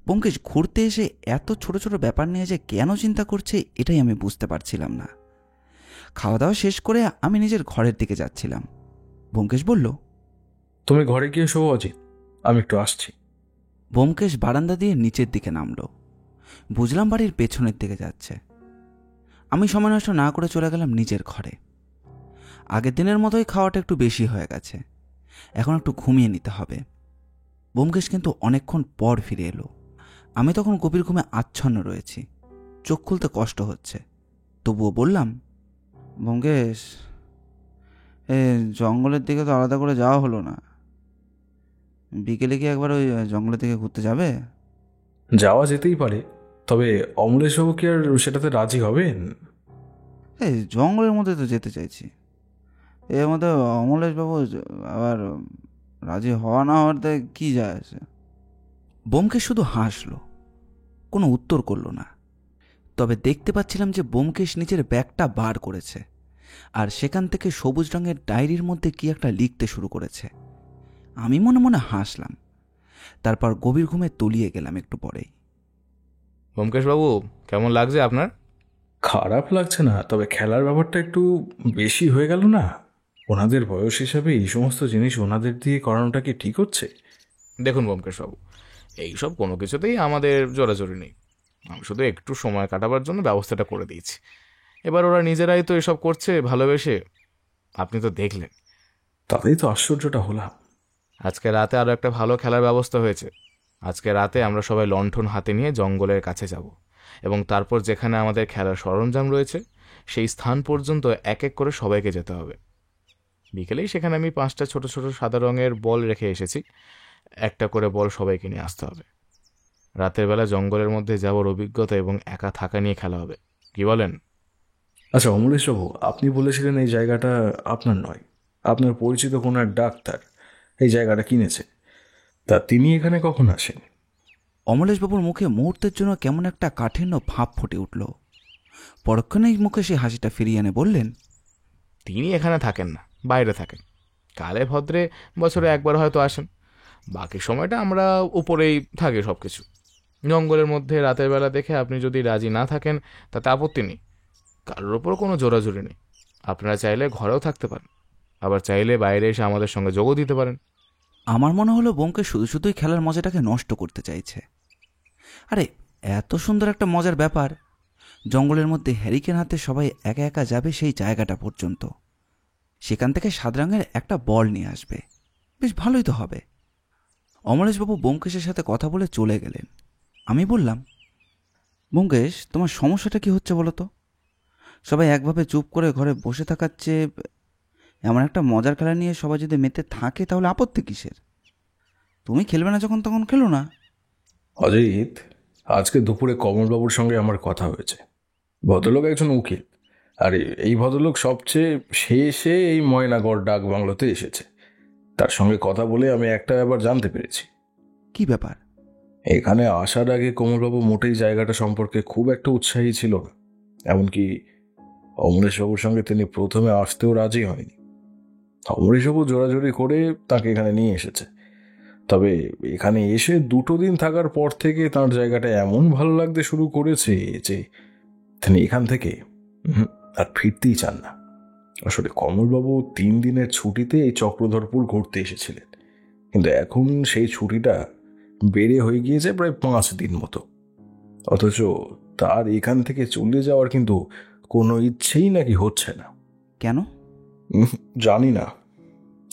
ব্যোমকেশ ঘুরতে এসে এত ছোট ছোট ব্যাপার নিয়ে যে কেন চিন্তা করছে এটাই আমি বুঝতে পারছিলাম না। খাওয়া দাওয়া শেষ করে আমি নিজের ঘরের দিকে যাচ্ছিলাম। ব্যোমকেশ বলল, তুমি ঘরে গিয়ে শোবো অজিত, আমি একটু আসছি। ব্যোমকেশ বারান্দা দিয়ে নিচের দিকে নামলো। বুঝলাম বাড়ির পেছনের দিকে যাচ্ছে। আমি সময় নষ্ট না করে চলে গেলাম নিজের ঘরে। আগের দিনের মতোই খাওয়াটা একটু বেশি হয়ে গেছে, এখন একটু ঘুমিয়ে নিতে হবে। ব্যোমকেশ কিন্তু অনেকক্ষণ পর ফিরে এলো। আমি তখন গভীর ঘুমে আচ্ছন্ন রয়েছি, চোখ খুলতে কষ্ট হচ্ছে। তবুও বললাম, ব্যোমকেশ, জঙ্গলের দিকে তো আলাদা করে যাওয়া হলো না, বিকেলে কি একবার ওই জঙ্গলের দিকে ঘুরতে যাবে? যাওয়া যেতেই পারে, তবে অমলেশবাবু কি আর সেটাতে রাজি হবেন? জঙ্গলের মধ্যে তো যেতে চাইছি, এর মধ্যে অমলেশবাবু আবার রাজি হওয়া না হওয়াতে কি যায় আসে? ব্যোমকেশ শুধু হাসলো, কোনো উত্তর করলো না। তবে দেখতে পাচ্ছিলাম যে ব্যোমকেশ নিজের ব্যাগটা বার করেছে আর সেখান থেকে সবুজ রঙের ডায়েরির মধ্যে কি একটা লিখতে শুরু করেছে। আমি মনে মনে হাসলাম। তারপর গভীর ঘুমে তলিয়ে গেলাম একটু পরেই। ব্যোমকেশ বাবু, কেমন লাগছে আপনার? খারাপ লাগছে না, তবে খেলার ব্যাপারটা একটু বেশি হয়ে গেল না? ওনাদের বয়স হিসাবে এই সমস্ত জিনিস ওনাদের দিয়ে করানোটা কি ঠিক হচ্ছে? দেখুন ব্যোমকেশ বাবু, এইসব কোনো কিছুতেই আমাদের জোরাজোরি নেই। আমি শুধু একটু সময় কাটাবার জন্য ব্যবস্থাটা করে দিয়েছি। এবার ওরা নিজেরাই তো এসব করছে ভালোবেসে, আপনি তো দেখলেন। তাতেই তো আশ্চর্যটা হলাম। আজকে রাতে আরও একটা ভালো খেলার ব্যবস্থা হয়েছে। আজকে রাতে আমরা সবাই লণ্ঠন হাতে নিয়ে জঙ্গলের কাছে যাব এবং তারপর যেখানে আমাদের খেলার সরঞ্জাম রয়েছে সেই স্থান পর্যন্ত এক এক করে সবাইকে যেতে হবে। বিকেলেই সেখানে আমি 5টা ছোট ছোট সাদা রঙের বল রেখে এসেছি। একটা করে বল সবাইকে নিয়ে আসতে হবে। রাতের বেলা জঙ্গলের মধ্যে যাওয়ার অভিজ্ঞতা এবং একা থাকা নিয়ে খেলা হবে, কি বলেন? আচ্ছা অমলেশবাবু, আপনি বলেছিলেন এই জায়গাটা আপনার নয়, আপনার পরিচিত কোনো এক ডাক্তার এই জায়গাটা কিনেছে। তা তিনি এখানে কখন আসেন? অমলেশবাবুর মুখে মুহূর্তের জন্য কেমন একটা কাঠিন্য ভাব ফুটে উঠল। পরক্ষণেই মুখে সেই হাসিটা ফিরিয়ে এনে বললেন, তিনি এখানে থাকেন না, বাইরে থাকেন। কালে ভদ্রে বছরে একবার হয়তো আসেন, বাকি সময়টা আমরা উপরেই থাকি সব কিছু। জঙ্গলের মধ্যে রাতের বেলা দেখে আপনি যদি রাজি না থাকেন তাতে আপত্তি নেই, কারোর ওপর কোনো জোরাজুরি নেই। আপনারা চাইলে ঘরেও থাকতে পারেন, আবার চাইলে বাইরে এসে আমাদের সঙ্গে যোগও দিতে পারেন। আমার মনে হলো ব্যোমকেশ শুধু শুধুই খেলার মজাটাকে নষ্ট করতে চাইছে। আরে এত সুন্দর একটা মজার ব্যাপার, জঙ্গলের মধ্যে হ্যারিকেন হাতে সবাই একা একা যাবে সেই জায়গাটা পর্যন্ত, সেখান থেকে সাদা রঙের একটা বল নিয়ে আসবে, বেশ ভালোই তো হবে। অমলেশবাবু ব্যোমকেশের সাথে কথা বলে চলে গেলেন। আমি বললাম, ব্যোমকেশ, তোমার সমস্যাটা কি হচ্ছে বলো তো? সবাই একভাবে চুপ করে ঘরে বসে থাকার চেয়ে এমন একটা মজার খেলা নিয়ে সবাই যদি মেতে থাকে তাহলে আপত্তি কিসের? তুমি খেলবে না যখন তখন খেলো না। অজিত, আজকে দুপুরে কমলবাবুর সঙ্গে আমার কথা হয়েছে। ভদ্রলোক একজন উকিল, আর এই ভদ্রলোক সবচেয়ে শেষে এই ময়নাগড় ডাক বাংলোতে এসেছে। তার সঙ্গে কথা বলে আমি একটা ব্যাপার জানতে পেরেছি। কি ব্যাপার? এখানে আসার আগে কমলবাবু মোটেই জায়গাটা সম্পর্কে খুব একটা উৎসাহী ছিল না। এমনকি অমরেশবাবুর সঙ্গে তিনি প্রথমে আসতেও রাজি হয়নি। অমরেশবাবু জোরাজোরি করে তাকে এখানে নিয়ে এসেছে। তবে এখানে এসে 2 দিন থাকার পর থেকে তার জায়গাটা এমন ভালো লাগতে শুরু করেছে যে তিনি এখান থেকে আর ফিরতেই চান না। আসলে কমলবাবু 3 দিনের ছুটিতে এই চক্রধরপুর ঘুরতে এসেছিলেন, কিন্তু এখন সেই ছুটিটা বেড়ে হয়ে গিয়েছে প্রায় 5 দিন মতো। অথচ তার এখান থেকে চলে যাওয়ার কিন্তু কোনো ইচ্ছেই নাকি হচ্ছে না। কেন? জানি না,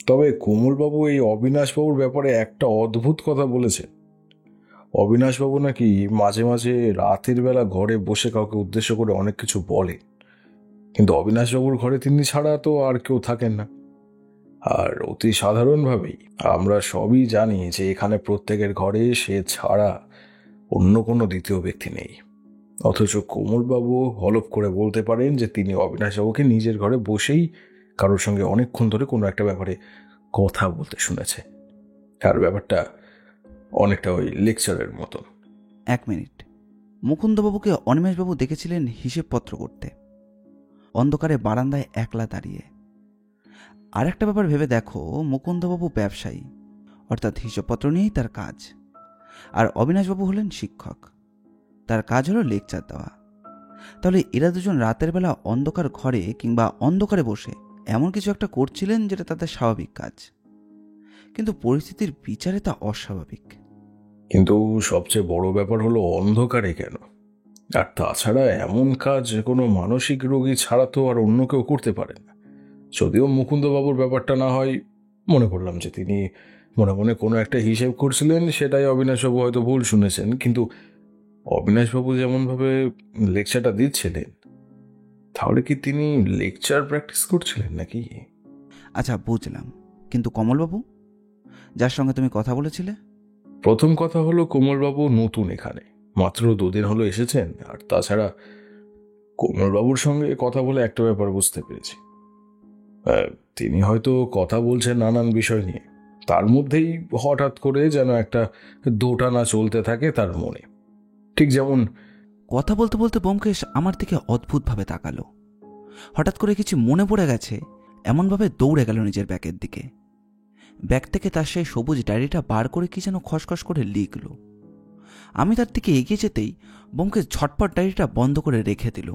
তবে কোমলবাবু এই অবিনাশবাবুর ব্যাপারে একটা অদ্ভুত কথা বলেছে। অবিনাশবাবু নাকি মাঝে মাঝে রাতের বেলা ঘরে বসে কাউকে উদ্দেশ্য করে অনেক কিছু বলে, কিন্তু অবিনাশবাবুর ঘরে তিনি ছাড়া তো আর কেউ থাকেন না। আর অতি সাধারণভাবেই আমরা সবই জানি যে এখানে প্রত্যেকের ঘরে সে ছাড়া অন্য কোনো দ্বিতীয় ব্যক্তি নেই। অথচ কোমলবাবু হলফ করে বলতে পারেন যে তিনি অবিনাশবাবুকে নিজের ঘরে বসেই কারোর সঙ্গে অনেকক্ষণ ধরে কোনো একটা ব্যাপারে কথা বলতে শুনেছে। আর ব্যাপারটা অনেকটা ওই লেকচারের মতো। 1 মিনিট। মুকুন্দবাবুকে অনিমেষবাবু দেখেছিলেন হিসেবপত্র করতে, অন্ধকারে বারান্দায় একলা দাঁড়িয়ে। আর একটা ব্যাপার ভেবে দেখো, মুকুন্দবাবু ব্যবসায়ী, অর্থাৎ হিসেবপত্র নিয়েই তার কাজ, আর অবিনাশবাবু হলেন শিক্ষক, তার কাজ হলো লেকচার দেওয়া। তাহলে এরা দুজন রাতের বেলা অন্ধকার ঘরে কিংবা অন্ধকারে বসে এমন কিছু একটা করছিলেন যেটা তাদের স্বাভাবিক কাজ, কিন্তু পরিস্থিতির বিচারে তা অস্বাভাবিক। কিন্তু সবচেয়ে বড় ব্যাপার হলো অন্ধকারে কেন? আর তাছাড়া এমন কাজ কোনো মানসিক রোগী ছাড়া তো আর অন্য কেউ করতে পারে না। যদিও মুকুন্দবাবুর ব্যাপারটা না হয়, মনে করলাম যে তিনি মনে মনে কোনো একটা হিসেব করছিলেন, সেটাই অবিনাশবাবু হয়তো ভুল শুনেছেন। কিন্তু অবিনাশবাবু যেমনভাবে লেকচারটা দিচ্ছিলেন, তাহলে কি তিনি লেকচার প্র্যাকটিস করছিলেন নাকি? আচ্ছা, বুঝলাম, কিন্তু কমলবাবু যার সঙ্গে তুমি কথা বলেছিলে? প্রথম কথা হলো, কোমলবাবু নতুন এখানে, মাত্র 2 দিন হলো এসেছেন। আর তাছাড়া কোমলবাবুর সঙ্গে কথা বলে একটা ব্যাপার বুঝতে পেরেছি, তিনি হয়তো কথা বলছেন নানান বিষয় নিয়ে, তার মধ্যেই হঠাৎ করে যেন একটা দোটানা চলতে থাকে তার মনে। ঠিক যেমন কথা বলতে বলতে ব্যোমকেশ আমার দিকে অদ্ভুতভাবে তাকালো। হঠাৎ করে কিছু মনে পড়ে গেছে এমনভাবে দৌড়ে গেল নিজের ব্যাগের দিকে। ব্যাগ থেকে তার সেই সবুজ ডায়েরিটা বার করে কি যেন খসখস করে লিখল। আমি তার দিকে এগিয়ে যেতেই ব্যোমকেশ ঝটপট ডায়েরিটা বন্ধ করে রেখে দিল।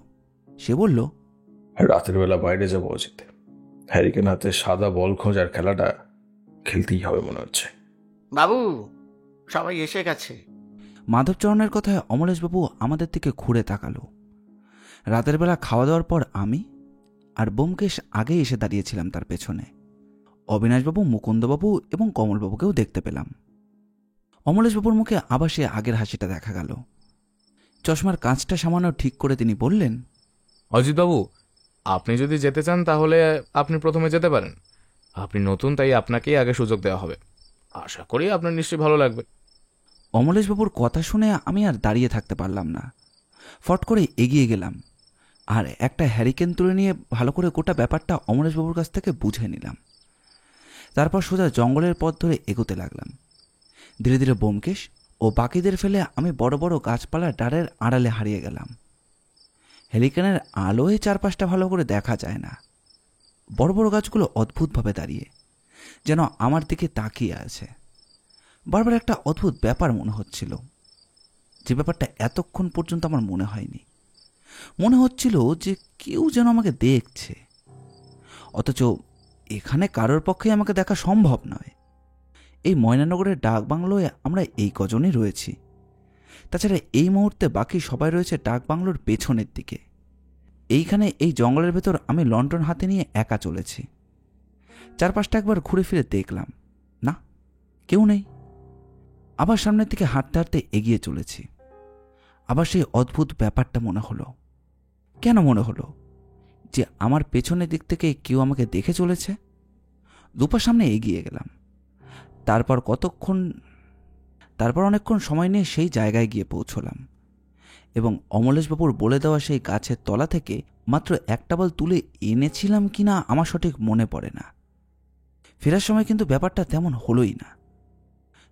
সে বলল, রাতের বেলা বাইরে যাওয়া উচিত। হ্যারিকেন হাতে সাদা বল খোঁজার খেলাটা খেলতেই হবে মনে হচ্ছে। বাবু, সবাই এসে গেছে। মাধবচরণের কথায় অমলেশবাবু আমাদের দিকে ঘুরে তাকালো। রাতের বেলা খাওয়া দাওয়ার পর আমি আর ব্যোমকেশ আগেই এসে দাঁড়িয়েছিলাম তার পেছনে। অবিনাশবাবু, মুকুন্দবাবু এবং কমলবাবুকেও দেখতে পেলাম। অমলেশবাবুর মুখে আবার সে আগের হাসিটা দেখা গেল। চশমার কাঁচটা সামান্য ঠিক করে তিনি বললেন, অজিতবাবু, আপনি যদি যেতে চান তাহলে আপনি প্রথমে যেতে পারেন। আপনি নতুন, তাই আপনাকেই আগে সুযোগ দেওয়া হবে। আশা করি আপনার নিশ্চয়ই ভালো লাগবে। অমলেশবাবুর কথা শুনে আমি আর দাঁড়িয়ে থাকতে পারলাম না। ফট করে এগিয়ে গেলাম আর একটা হ্যারিকেন তুলে নিয়ে ভালো করে গোটা ব্যাপারটা অমলেশবাবুর কাছ থেকে বুঝে নিলাম। তারপর সোজা জঙ্গলের পথ ধরে এগোতে লাগলাম। ধীরে ধীরে ব্যোমকেশ ও বাকিদের ফেলে আমি বড় বড় গাছপালার ডালের আড়ালে হারিয়ে গেলাম। হ্যারিকেনের আলোয় চারপাশটা ভালো করে দেখা যায় না। বড় বড় গাছগুলো অদ্ভুতভাবে দাঁড়িয়ে যেন আমার দিকে তাকিয়ে আছে। বারবার একটা অদ্ভুত ব্যাপার মনে হচ্ছিল, যে ব্যাপারটা এতক্ষণ পর্যন্ত আমার মনে হয়নি। মনে হচ্ছিল যে কেউ যেন আমাকে দেখছে, অথচ এখানে কারোর পক্ষে আমাকে দেখা সম্ভব নয়। এই ময়নানগরের ডাক বাংলোয় আমরা এই কজনই রয়েছি। তাছাড়া এই মুহূর্তে বাকি সবাই রয়েছে ডাক বাংলোর পেছনের দিকে। এইখানে এই জঙ্গলের ভেতর আমি লণ্ঠন হাতে নিয়ে একা চলেছি। চারপাশটা একবার ঘুরে ফিরে দেখলাম, না, কেউ নেই। আবার সামনের দিকে হাঁটতে হাঁটতে এগিয়ে চলেছি। আবার সেই অদ্ভুত ব্যাপারটা মনে হলো। কেন মনে হলো যে আমার পেছনের দিক থেকে কেউ আমাকে দেখে চলেছে? দুপা সামনে এগিয়ে গেলাম। তারপর অনেকক্ষণ সময় নিয়ে সেই জায়গায় গিয়ে পৌঁছলাম এবং অমলেশবাবুর বলে দেওয়া সেই গাছের তলা থেকে মাত্র একটা বল তুলে এনেছিলাম কিনা আমার সঠিক মনে পড়ে না। ফেরার সময় কিন্তু ব্যাপারটা তেমন হলোই না।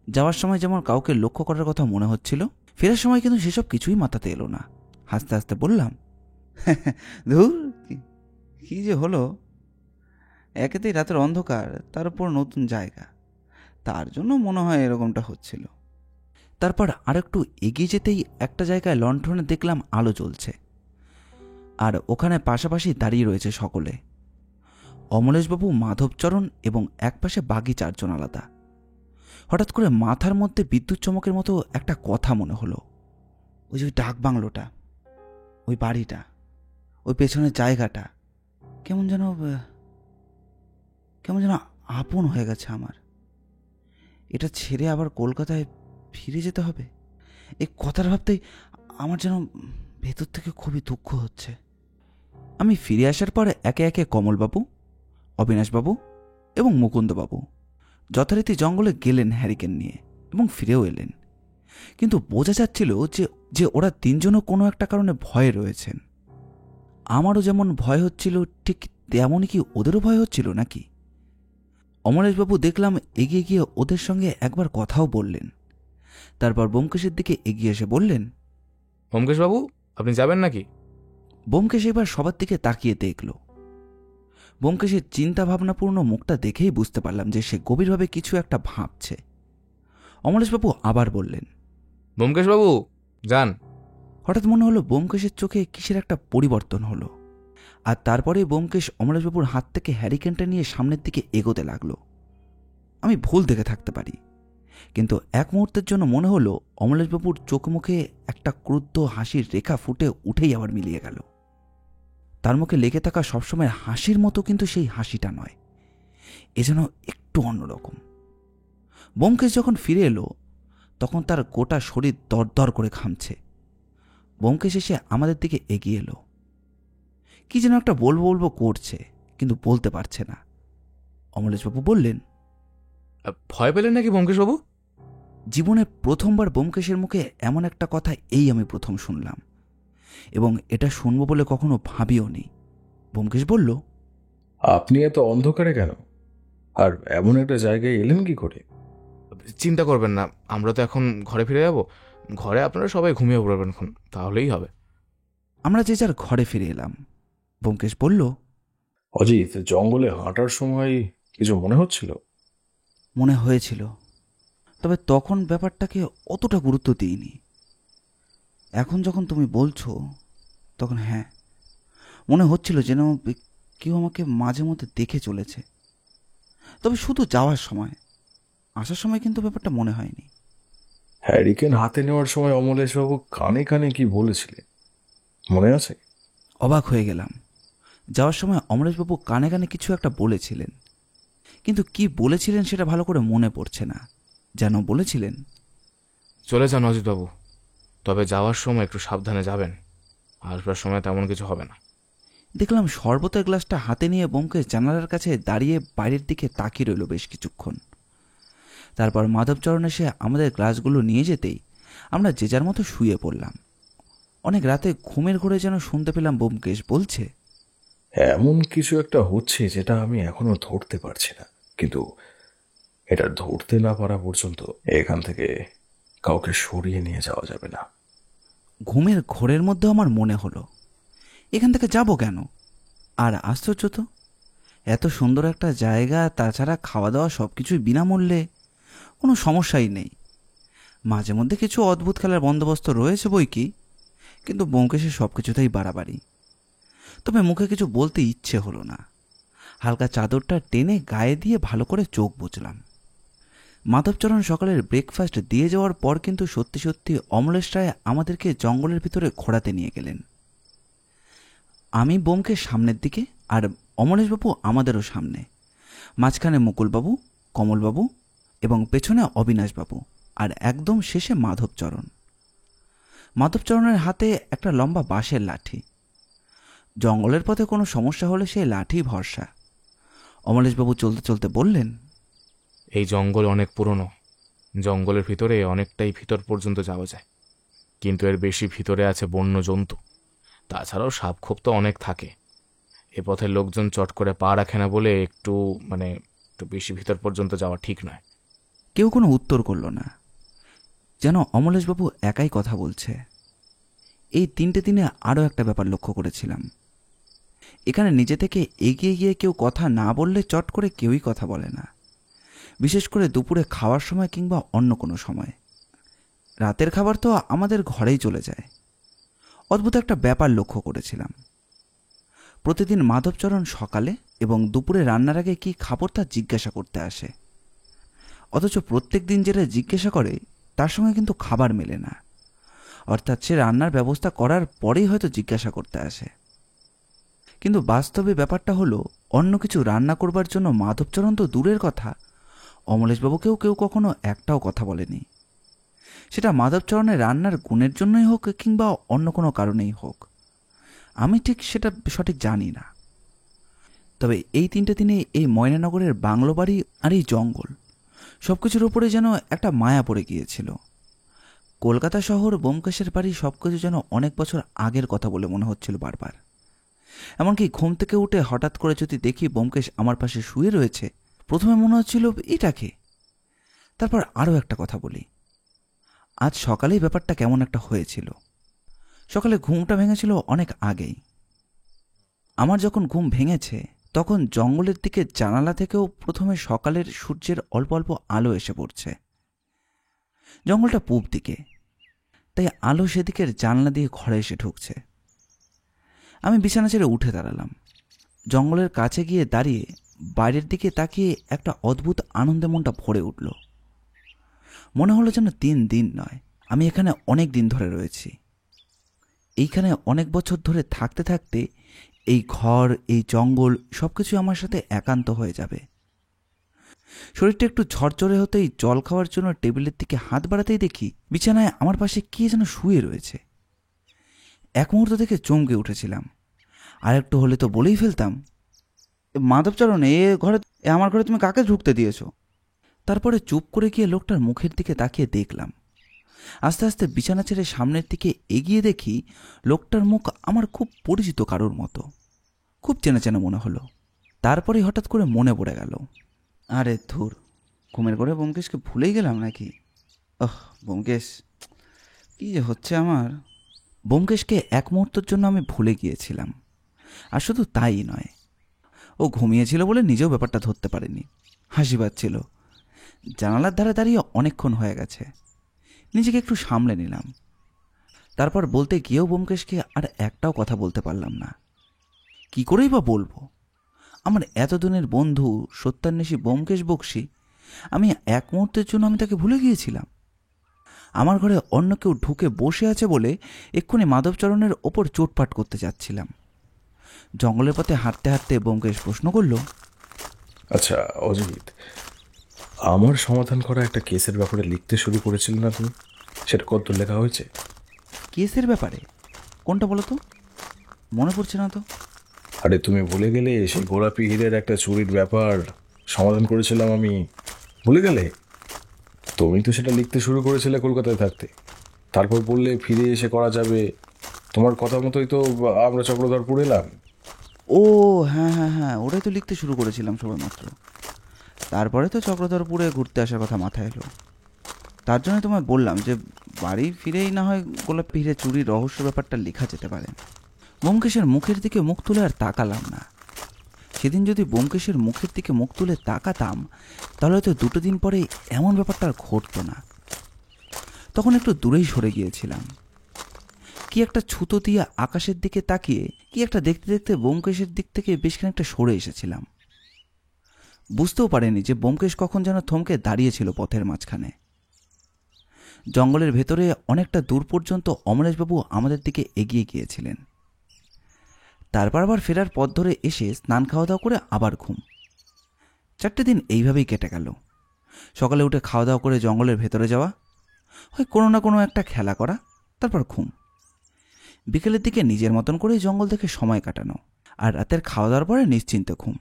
যাওয়ার সময় যেমন কাউকে লক্ষ্য করার কথা মনে হচ্ছিল, ফেরার সময় কিন্তু সেসব কিছুই মাথাতে এলো না। হাসতে হাসতে বললাম, ধুর, কি যে হলো! একেতেই রাতের অন্ধকার, তার উপর নতুন জায়গা, তার জন্য মনে হয় এরকমটা হচ্ছিল। তারপর আরেকটু এগিয়ে যেতেই একটা জায়গায় লণ্ঠনে দেখলাম আলো জ্বলছে, আর ওখানে পাশাপাশি দাঁড়িয়ে রয়েছে সকলে। অমলেশবাবু, মাধবচরণ এবং একপাশে বাকি 4 জন আলাদা। হঠাৎ করে মাথার মধ্যে বিদ্যুৎ চমকের মতো একটা কথা মনে হলো। ওই যে ডাক বাংলোটা, ওই বাড়িটা, ওই পেছনের জায়গাটা কেমন যেন আপন হয়ে গেছে আমার। এটা ছেড়ে আবার কলকাতায় ফিরে যেতে হবে, এই কথার ভাবতেই আমার যেন ভেতর থেকে খুবই দুঃখ হচ্ছে। আমি ফিরে আসার পরে একে একে কমলবাবু, অবিনাশবাবু এবং মুকুন্দবাবু যথারীতি জঙ্গলে গেলেন হ্যারিকেন নিয়ে এবং ফিরেও এলেন। কিন্তু বোঝা যাচ্ছিল যে ওরা 3 জনও কোনো একটা কারণে ভয়ে রয়েছেন। আমারও যেমন ভয় হচ্ছিল, ঠিক তেমনই কি ওদেরও ভয় হচ্ছিল নাকি? অমলেশবাবু দেখলাম এগিয়ে গিয়ে ওদের সঙ্গে একবার কথাও বললেন। তারপর ব্যোমকেশের দিকে এগিয়ে এসে বললেন, ব্যোমকেশবাবু, আপনি যাবেন নাকি? ব্যোমকেশ এবার সবার দিকে তাকিয়ে দেখল। ব্যোমকেশের চিন্তা ভাবনাপূর্ণ মুখটা দেখেই বুঝতে পারলাম যে সে গভীরভাবে কিছু একটা ভাবছে। অমলেশবাবু আবার বললেন, ব্যোমকেশবাবু, যান। হঠাৎ মনে হলো ব্যোমকেশের চোখে কিসের একটা পরিবর্তন হলো, আর তারপরে ব্যোমকেশ অমলেশবাবুর হাত থেকে হ্যারিকেনটা নিয়ে সামনের দিকে এগোতে লাগলো। আমি ভুল দেখে থাকতে পারি, কিন্তু এক মুহূর্তের জন্য মনে হলো অমলেশবাবুর চোখ মুখে একটা ক্রুদ্ধ হাসির রেখা ফুটে উঠেই আবার মিলিয়ে গেল। তার মুখে লেগে থাকা সবসময় হাসির মতো কিন্তু সেই হাসিটা নয়, এ যেন একটু অন্যরকম। ব্যোমকেশ যখন ফিরে এলো তখন তার গোটা শরীর দরদর করে ঘামছে। ব্যোমকেশ এসে আমাদের দিকে এগিয়ে এলো। কি যেন একটা বলবো বলবো করছে, কিন্তু বলতে পারছে না। অমলেশবাবু বললেন, ভয় পেলেন নাকি ব্যোমকেশবাবু? জীবনে প্রথমবার ব্যোমকেশের মুখে এমন একটা কথা এই আমি প্রথম শুনলাম, এবং এটা শুনবো বলে কখনো ভাবিও নি। ব্যোমকেশ বলল, আপনি এত অন্ধকারে কেন, আর এমন একটা জায়গায় এলেন কি করে? চিন্তা করবেন না, আমরা তো এখন ঘরে ফিরে যাব। ঘরে আপনারা সবাই ঘুমিয়ে পড়বেন, এখন তাহলেই হবে। আমরা যে যার ঘরে ফিরে এলাম। ব্যোমকেশ বলল, অজিত, জঙ্গলে হাঁটার সময় কিছু মনে হচ্ছিল? মনে হয়েছিল, তবে তখন ব্যাপারটাকে অতটা গুরুত্ব দিইনি। এখন যখন তুমি বলছো তখন হ্যাঁ, মনে হচ্ছিল যেন কেউ আমাকে মাঝে মধ্যে দেখে চলেছে, তবে শুধু যাওয়ার সময়, আসার সময় কিন্তু ব্যাপারটা মনে হয়নি। হ্যারিকেন হাতে নেওয়ার সময় অমলেশবাবু কানে কানে কি বলেছিলেন, মনে আছে? অবাক হয়ে গেলাম। যাওয়ার সময় অমরেশবাবু কানে কানে কিছু একটা বলেছিলেন, কিন্তু কি বলেছিলেন সেটা ভালো করে মনে পড়ছে না। যেন বলেছিলেন, চলে যান অজিতবাবু, তবে যাওয়ার সময় একটু সাবধানে যাবেন, আসবার সময় তেমন কিছু হবে না। দেখলাম শরবতের গ্লাসটা হাতে নিয়ে ব্যোমকেশ জানালার কাছে দাঁড়িয়ে বাইরের দিকে তাকিয়ে রইল বেশ কিছুক্ষণ। তারপর মাধবচরণ এসে আমাদের গ্লাসগুলো নিয়ে যেতেই আমরা যে যার মতো শুয়ে পড়লাম। অনেক রাতে ঘুমের ঘোরে যেন শুনতে পেলাম ব্যোমকেশ বলছে, এমন কিছু একটা হচ্ছে যেটা আমি এখনো ধরতে পারছি না, কিন্তু এটা ধরতে না পারা পর্যন্ত এখান থেকে কাউকে সরিয়ে নিয়ে যাওয়া যাবে না। ঘুমের ঘোরের মধ্যে আমার মনে হলো, এখান থেকে যাব কেন? আর আশ্চর্য তো, এত সুন্দর একটা জায়গা, তাছাড়া খাওয়া দাওয়া সব কিছুই বিনামূল্যে, কোনো সমস্যাই নেই। মাঝে মধ্যে কিছু অদ্ভুত খেলার বন্দোবস্ত রয়েছে বই কি, কিন্তু ব্যোমকেশের সব কিছুতেই বাড়াবাড়ি। তবে মুখে কিছু বলতে ইচ্ছে হলো না। হালকা চাদরটা টেনে গায়ে দিয়ে ভালো করে চোখ বুঝলাম। মাধবচরণ সকালের ব্রেকফাস্ট দিয়ে যাওয়ার পর কিন্তু সত্যি সত্যি অমলেশ রায় আমাদেরকে জঙ্গলের ভিতরে ঘোরাতে নিয়ে গেলেন। আমি ব্যোমকেশ সামনের দিকে, আর অমলেশবাবু আমাদেরও সামনে, মাঝখানে মুকুলবাবু, কমলবাবু এবং পেছনে অবিনাশবাবু, আর একদম শেষে মাধবচরণ। মাধবচরণের হাতে একটা লম্বা বাঁশের লাঠি। জঙ্গলের পথে কোনো সমস্যা হলে সেই লাঠি ভরসা। অমলেশবাবু চলতে চলতে বললেন, এই জঙ্গল অনেক পুরনো, জঙ্গলের ভিতরে অনেকটাই ভিতর পর্যন্ত যাওয়া যায়, কিন্তু এর বেশি ভিতরে আছে বন্য জন্তু। তাছাড়াও সাপখোপ তো অনেক থাকে। এ পথের লোকজন চট করে পা রাখে না বলে একটু বেশি ভিতর পর্যন্ত যাওয়া ঠিক নয়। কেউ কোনো উত্তর করল না, যেন অমলেশবাবু একাই কথা বলছে। এই 3টে দিনে আরও একটা ব্যাপার লক্ষ্য করেছিলাম, এখানে নিজে থেকে এগিয়ে গিয়ে কেউ কথা না বললে চট করে কেউই কথা বলে না, বিশেষ করে দুপুরে খাওয়ার সময় কিংবা অন্য কোনো সময়। রাতের খাবার তো আমাদের ঘরেই চলে যায়। অদ্ভুত একটা ব্যাপার লক্ষ্য করেছিলাম, প্রতিদিন মাধবচরণ সকালে এবং দুপুরে রান্নার আগে কি খাবার তা জিজ্ঞাসা করতে আসে, অথচ প্রত্যেক দিন যেটা জিজ্ঞাসা করে তার সঙ্গে কিন্তু খাবার মেলে না, অর্থাৎ সে রান্নার ব্যবস্থা করার পরেই হয়তো জিজ্ঞাসা করতে আসে। কিন্তু বাস্তবে ব্যাপারটা হলো, অন্য কিছু রান্না করবার জন্য মাধবচরণ তো দূরের কথা, অমলেশবাবুকেও কেউ কখনো একটাও কথা বলেনি। সেটা মাধবচরণের রান্নার গুণের জন্যই হোক কিংবা অন্য কোনো কারণেই হোক, আমি ঠিক সেটা সঠিক জানি না। তবে এই 3টে দিনে এই ময়নানগরের বাংলো বাড়ি আর এই জঙ্গল সব কিছুর উপরে যেন একটা মায়া পড়ে গিয়েছিল। কলকাতা শহর, ব্যোমকেশের বাড়ি সবকিছু যেন অনেক বছর আগের কথা বলে মনে হচ্ছিল বারবার। এমনকি ঘুম থেকে উঠে হঠাৎ করে যদি দেখি ব্যোমকেশ আমার পাশে শুয়ে রয়েছে, প্রথমে মনে হচ্ছিল এটাকে। তারপর আরও একটা কথা বলি, আজ সকালেই ব্যাপারটা কেমন একটা হয়েছিল। সকালে ঘুমটা ভেঙেছিল অনেক আগেই। আমার যখন ঘুম ভেঙেছে তখন জঙ্গলের দিকে জানালা থেকেও প্রথমে সকালের সূর্যের অল্প অল্প আলো এসে পড়ছে। জঙ্গলটা পূব দিকে, তাই আলো সেদিকের জানলা দিয়ে ঘরে এসে ঢুকছে। আমি বিছানা ছেড়ে উঠে দাঁড়ালাম। জঙ্গলের কাছে গিয়ে দাঁড়িয়ে বাইরের দিকে তাকিয়ে একটা অদ্ভুত আনন্দে মনটা ভরে উঠল। মনে হলো যেন 3 দিন নয়, আমি এখানে অনেক দিন ধরে রয়েছি। এইখানে অনেক বছর ধরে থাকতে থাকতে এই ঘর, এই জঙ্গল সবকিছু আমার সাথে একান্ত হয়ে যাবে। শরীরটা একটু ঝরঝরে হতেই জল খাওয়ার জন্য টেবিলের দিকে হাত বাড়াতেই দেখি বিছানায় আমার পাশে কে যেন শুয়ে রয়েছে। এক মুহূর্ত থেকে চমকে উঠেছিলাম। আর একটু হলে তো বলেই ফেলতাম, মাধবচরণ, আমার ঘরে তুমি কাকে ঢুকতে দিয়েছো? তারপরে চুপ করে গিয়ে লোকটার মুখের দিকে তাকিয়ে দেখলাম। আস্তে আস্তে বিছানা ছেড়ে সামনের দিকে এগিয়ে দেখি লোকটার মুখ আমার খুব পরিচিত কারোর মতো, খুব চেনা চেনা মনে হলো। তারপরে হঠাৎ করে মনে পড়ে গেল, আরে ধুর, ঘুমের ঘরে ব্যোমকেশকে ভুলেই গেলাম নাকি? ব্যোমকেশ, কী যে হচ্ছে আমার। ব্যোমকেশকে এক মুহূর্তের জন্য আমি ভুলে গিয়েছিলাম। আর শুধু তাই নয়, ও ঘুমিয়েছিল বলে নিজেও ব্যাপারটা ধরতে পারেনি। হাসি পাচ্ছিল। জানালার ধারে দাঁড়িয়ে অনেকক্ষণ হয়ে গেছে। নিজেকে একটু সামলে নিলাম। তারপর বলতে গিয়েও ব্যোমকেশকে আর একটাও কথা বলতে পারলাম না। কি করেই বা বলবো? আমার এতদিনের বন্ধু সত্যান্বেষী ব্যোমকেশ বক্সী, আমি এক মুহূর্তের জন্য আমি তাকে ভুলে গিয়েছিলাম। আমার ঘরে অন্য কেউ ঢুকে বসে আছে বলে এক্ষুনি মাধবচরণের ওপর চোটপাট করতে যাচ্ছিলাম। জঙ্গলের পথে হাঁটতে হাঁটতে ব্যোমকেশ প্রশ্ন করল, আচ্ছা অজিত, আমার সমাধান করা একটা কেসের ব্যাপারে লিখতে শুরু করেছিল না তুমি? সেটা কত লেখা হয়েছে? কেসের ব্যাপারে? কোনটা বলো তো, মনে পড়ছে না তো। আরে তুমি ভুলে গেলে সেই গোলাপি হীরের একটা চুরির ব্যাপার সমাধান করেছিলাম আমি? ভুলে গেলে? তুমি তো সেটা লিখতে শুরু করেছিলে কলকাতায় থাকতে। তারপর বললে ফিরে এসে করা যাবে। তোমার কথা মতোই তো আমরা চক্রধরপুর এলাম। ও হ্যাঁ হ্যাঁ হ্যাঁ, ওটাই তো লিখতে শুরু করেছিলাম সবেমাত্র। তারপরে তো চক্রধরপুরে ঘুরতে আসার কথা মাথায় এলো। তার জন্য তোমায় বললাম যে বাড়ি ফিরেই না হয় গোলাপি হীরে চুরির রহস্য ব্যাপারটা লেখা যেতে পারে। ব্যোমকেশের মুখের দিকে মুখ তুলে আর তাকালাম না। সেদিন যদি ব্যোমকেশের মুখের দিকে মুখ তুলে তাকাতাম তাহলে হয়তো 2 দিন পরে এমন ব্যাপারটা আর ঘটতো না। তখন একটু দূরেই সরে গিয়েছিলাম। কি একটা ছুতো দিয়ে আকাশের দিকে তাকিয়ে কি একটা দেখতে দেখতে ব্যোমকেশের দিক থেকে বেশ খানিকটা সরে এসেছিলাম। বুঝতেও পারিনি যে ব্যোমকেশ কখন যেন থমকে দাঁড়িয়েছিল পথের মাঝখানে। জঙ্গলের ভেতরে অনেকটা দূর পর্যন্ত অমরেশবাবু আমাদের দিকে এগিয়ে গিয়েছিলেন। তারপর আবার ফেরার পথ ধরে এসে স্নান খাওয়া দাওয়া করে আবার ঘুম। 4টে দিন এইভাবেই কেটে গেল। সকালে উঠে খাওয়া দাওয়া করে জঙ্গলের ভেতরে যাওয়া, হয় কোনো না কোনো একটা খেলা করা, তারপর ঘুম। বিকেলের দিকে নিজের মতন করে জঙ্গল থেকে সময় কাটানো, আর রাতের খাওয়া দাওয়ার পরে নিশ্চিন্তে ঘুম।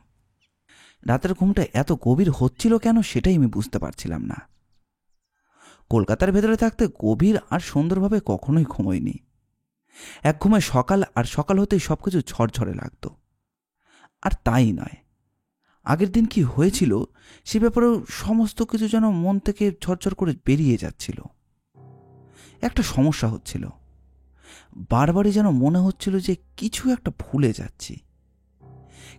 রাতের ঘুমটা এত গভীর হচ্ছিল কেন সেটাই আমি বুঝতে পারছিলাম না। কলকাতার ভেতরে থাকতে গভীর আর সুন্দরভাবে কখনোই ঘুমোইনি। এক ঘুমে সকাল হতেই সবকিছু ঝরঝরে লাগতো। আর তাই নয়, আগের দিন কি হয়েছিল সে ব্যাপারেও সমস্ত কিছু যেন মন থেকে ঝরঝর করে বেরিয়ে যাচ্ছিল। একটা সমস্যা হচ্ছিল, বারবারই যেন মনে হচ্ছিল যে কিছু একটা ভুলে যাচ্ছি,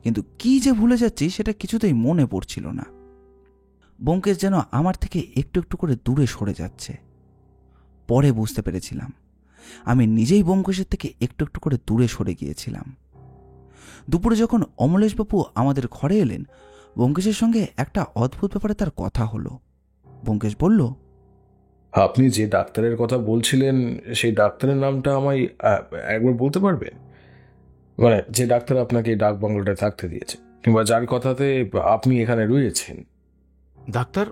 কিন্তু কি যে ভুলে যাচ্ছি সেটা কিছুতেই মনে পড়ছিল না। ব্যোমকেশ যেন আমার থেকে একটু একটু করে দূরে সরে যাচ্ছে। পরে বুঝতে পেরেছিলাম আমি নিজেই ব্যোমকেশের থেকে একটু একটু করে দূরে সরে গিয়েছিলাম। দুপুরে যখন অমলেশবাবু আমাদের ঘরে এলেন, ব্যোমকেশের সঙ্গে একটা অদ্ভুত ব্যাপারে তার কথা হলো। ব্যোমকেশ বলল, আপনি যে ডাক্তারের কথা বলছিলেন সেই ডাক্তারের নামটা আমায় একবার বলতে পারবেন? মানে যে ডাক্তার আপনাকে এই ডাক বাংলোটায় থাকতে দিয়েছে, কিংবা যার কথাতে আপনি এখানে রয়েছেন। ডাক্তার?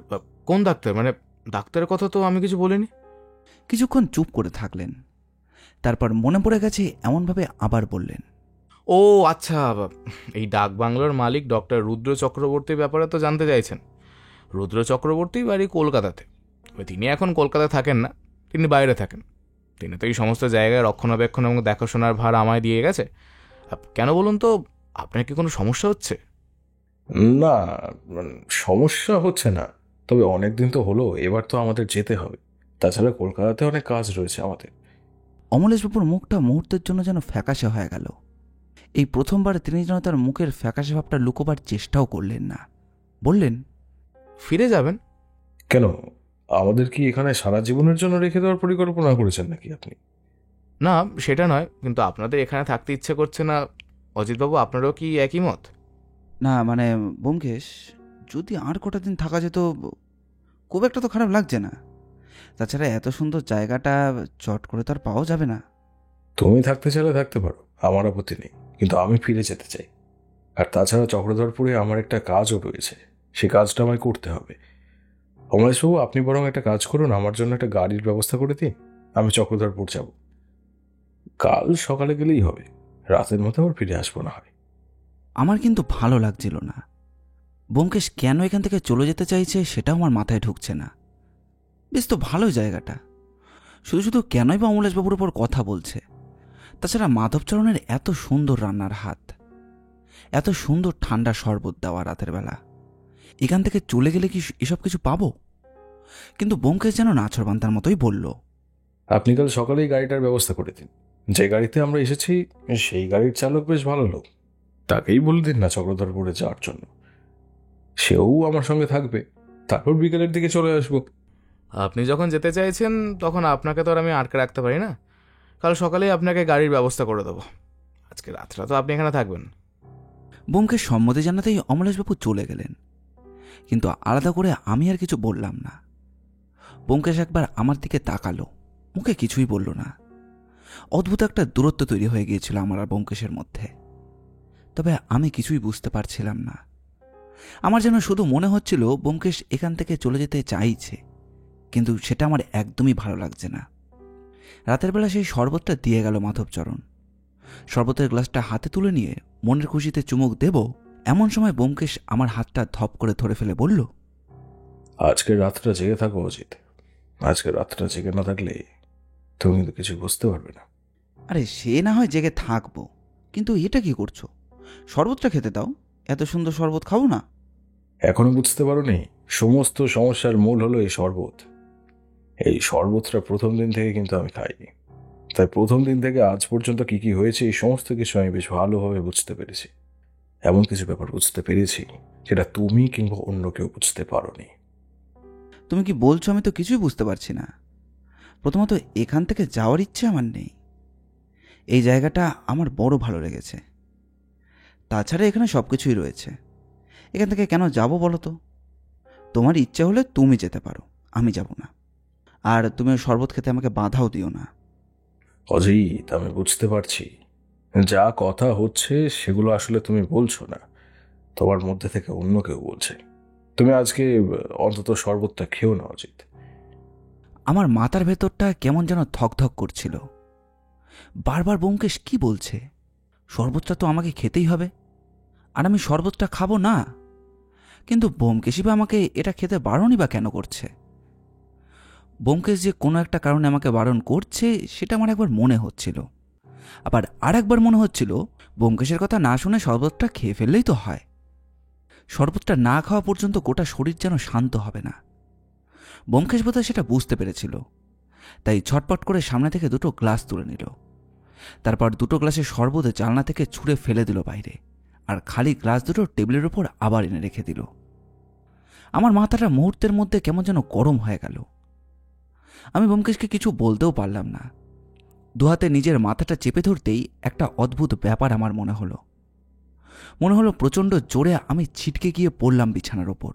কোন ডাক্তার? মানে ডাক্তারের কথা তো আমি কিছু বলিনি। কিছুক্ষণ চুপ করে থাকলেন। তারপর মনে পড়ে গেছে এমনভাবে আবার বললেন, ও আচ্ছা, এই ডাক বাংলোর মালিক ডক্টর রুদ্র চক্রবর্তীর ব্যাপারে তো জানতে চাইছেন। রুদ্র চক্রবর্তী বাড়ি কলকাতাতে। তিনি এখন কলকাতায় থাকেন না, তিনি বাইরে থাকেন। তিনি তো এই সমস্ত জায়গায় রক্ষণাবেক্ষণ এবং দেখাশোনার ভার আমায় দিয়ে গেছে। কেন বলুন তো, আপনার কি কোনো সমস্যা হচ্ছে? না, সমস্যা হচ্ছে না, তবে অনেক দিন তো হলো, এবার তো আমাদের যেতে হবে। তাছাড়া কলকাতাতে অনেক কাজ রয়েছে আমাদের। অমলেশবাবুর মুখটা মুহূর্তের জন্য যেন ফ্যাকাশে হয়ে গেল। এই প্রথমবার তিনি যেন তার মুখের ফ্যাকাশে ভাবটা লুকোবার চেষ্টাও করলেন না। বললেন, ফিরে যাবেন? কেন, আমাদের কি এখানে সারা জীবনের জন্য রেখে দেওয়ার পরিকল্পনা করেছেন নাকি আপনি? না, সেটা নয়, কিন্তু আপনাদের এখানে থাকতে ইচ্ছে করছে না। অজিতবাবু, আপনারও কি একই মত? না মানে ব্যোমকেশ, যদি আর কটা দিন থাকা যেত, খুব একটা তো খারাপ লাগছে না। তাছাড়া এত সুন্দর জায়গাটা চট করে তো আর পাওয়া যাবে না। তুমি থাকতে চাইলে থাকতে পারো, আমার আপত্তি নেই, কিন্তু আমি ফিরে যেতে চাই। আর তাছাড়া চক্রধরপুরে আমার একটা কাজও রয়েছে, সে কাজটা আমায় করতে হবে। অমলেশবাবু, আপনি বরং একটা কাজ করুন, আমার জন্য একটা গাড়ির ব্যবস্থা করে দিন, আমি চক্রধরপুর যাব। কাল সকালে গেলেই হবে, রাতের মধ্যে আবার ফিরে আসবো না হয়। আমার কিন্তু ভালো লাগছিল না। ব্যোমকেশ কেন এখান থেকে চলে যেতে চাইছে সেটাও আমার মাথায় ঢুকছে না। বেশ তো ভালো জায়গাটা, শুধু শুধু কেনই বা অমলেশবাবুর ওপর কথা বলছে? তাছাড়া মাধবচরণের এত সুন্দর রান্নার হাত, এত সুন্দর ঠান্ডা শরবত দেওয়া রাতের বেলা, এখান থেকে চলে গেলে কি এসব কিছু পাবো? কিন্তু ব্যোমকেশ যেন নাছরবান্তার মতোই বলল, আপনি কাল সকালেই গাড়িটার ব্যবস্থা করে দিন। যে গাড়িতে আমরা এসেছি সেই গাড়ির চালক বেশ ভালো লোক, তাকেই বলে দিন না চক্রধরপুরে যাওয়ার জন্য। সেও আমার সঙ্গে থাকবে, তারপর বিকেলের দিকে চলে আসবো। আপনি যখন যেতে চাইছেন তখন আপনাকে তো আর আমি আটকে রাখতে পারি না। কাল সকালেই আপনাকে গাড়ির ব্যবস্থা করে দেবো। আজকে রাতটা তো আপনি এখানে থাকবেন। ব্যোমকেশ সম্মতি জানাতেই অমলেশবাবু চলে গেলেন। কিন্তু আলাদা করে আমি আর কিছু বললাম না। ব্যোমকেশ একবার আমার দিকে তাকালো, মুখে কিছুই বলল না। অদ্ভুত একটা দূরত্ব তৈরি হয়ে গিয়েছিল আমার আর ব্যোমকেশের মধ্যে। তবে আমি কিছুই বুঝতে পারছিলাম না। আমার যেন শুধু মনে হচ্ছিল ব্যোমকেশ এখান থেকে চলে যেতে চাইছে, কিন্তু সেটা আমার একদমই ভালো লাগছে না। রাতের বেলা সেই শরবতটা দিয়ে গেল মাধবচরণ। শরবতের গ্লাসটা হাতে তুলে নিয়ে মনের খুশিতে চুমুক দেব, এমন সময় ব্যোমকেশ আমার হাতটা ধপ করে ধরে ফেলে বলল, আজকের রাতটা জেগে থাকো অজিত। আজকের রাতটা জেগে না থাকলে তুমি কিন্তু কিছু বুঝতে পারবে না। আরে সে না হয় জেগে থাকবো, কিন্তু এটা কি করছো? শরবতটা খেতে দাও, এত সুন্দর শরবত খাবো না? এখনো বুঝতে পারোনি? সমস্ত সমস্যার মূল হলো এই শরবত। এই শরবতটা প্রথম দিন থেকে কিন্তু আমি খাইনি, তাই প্রথম দিন থেকে আজ পর্যন্ত কি কি হয়েছে এই সমস্ত কিছু আমি বেশ ভালোভাবে বুঝতে পেরেছি। এমন কিছু ব্যাপার বুঝতে পেরেছি যেটা তুমি কিংবা অন্য কেউ বুঝতে পারোনি। তুমি কি বলছো? আমি তো কিছুই বুঝতে পারছি না। প্রথমত, এখান থেকে যাওয়ার ইচ্ছে আমার নেই। এই জায়গাটা আমার বড় ভালো লেগেছে। তাছাড়া এখানে সব কিছুই রয়েছে। এখান থেকে কেন যাব বলো তো? তোমার ইচ্ছে হলে তুমি যেতে পারো, আমি যাব না। আর তুমি ওই শরবত খেতে আমাকে বাধাও দিও না। অজিত, আমি বুঝতে পারছি যা কথা হচ্ছে সেগুলো আসলে তুমি বলছো না, তোমার মধ্যে থেকে অন্য কেউ বলছে। তুমি আজকে অন্তত শরবতটা খেও না অজিত। আমার মাথার ভেতরটা কেমন যেন ধকধক করছিল। বারবার ব্যোমকেশ কি বলছে? শরবতটা তো আমাকে খেতেই হবে, আর আমি শরবতটা খাবো না। কিন্তু ব্যোমকেশই বা আমাকে এটা খেতে বারণই বা কেন করছে? ব্যোমকেশ যে কোনো একটা কারণে আমাকে বারণ করছে সেটা আমার একবার মনে হচ্ছিল, আবার আর একবার মনে হচ্ছিল ব্যোমকেশের কথা না শুনে শরবতটা খেয়ে ফেললেই তো হয়। শরবতটা না খাওয়া পর্যন্ত গোটা শরীর যেন শান্ত হবে না। ব্যোমকেশ বোধহয় সেটা বুঝতে পেরেছিল, তাই ছটপট করে সামনে থেকে দুটো গ্লাস তুলে নিল। তারপর দুটো গ্লাসের শরবত জানলা থেকে ছুঁড়ে ফেলে দিল বাইরে, আর খালি গ্লাস দুটো টেবিলের ওপর আবার এনে রেখে দিল। আমার মাথাটা মুহূর্তের মধ্যে কেমন যেন গরম হয়ে গেল। আমি ব্যোমকেশকে কিছু বলতেও পারলাম না। দুহাতে নিজের মাথাটা চেপে ধরতেই একটা অদ্ভুত ব্যাপার আমার মনে হলো। মনে হলো প্রচণ্ড জোরে আমি ছিটকে গিয়ে পড়লাম বিছানার ওপর।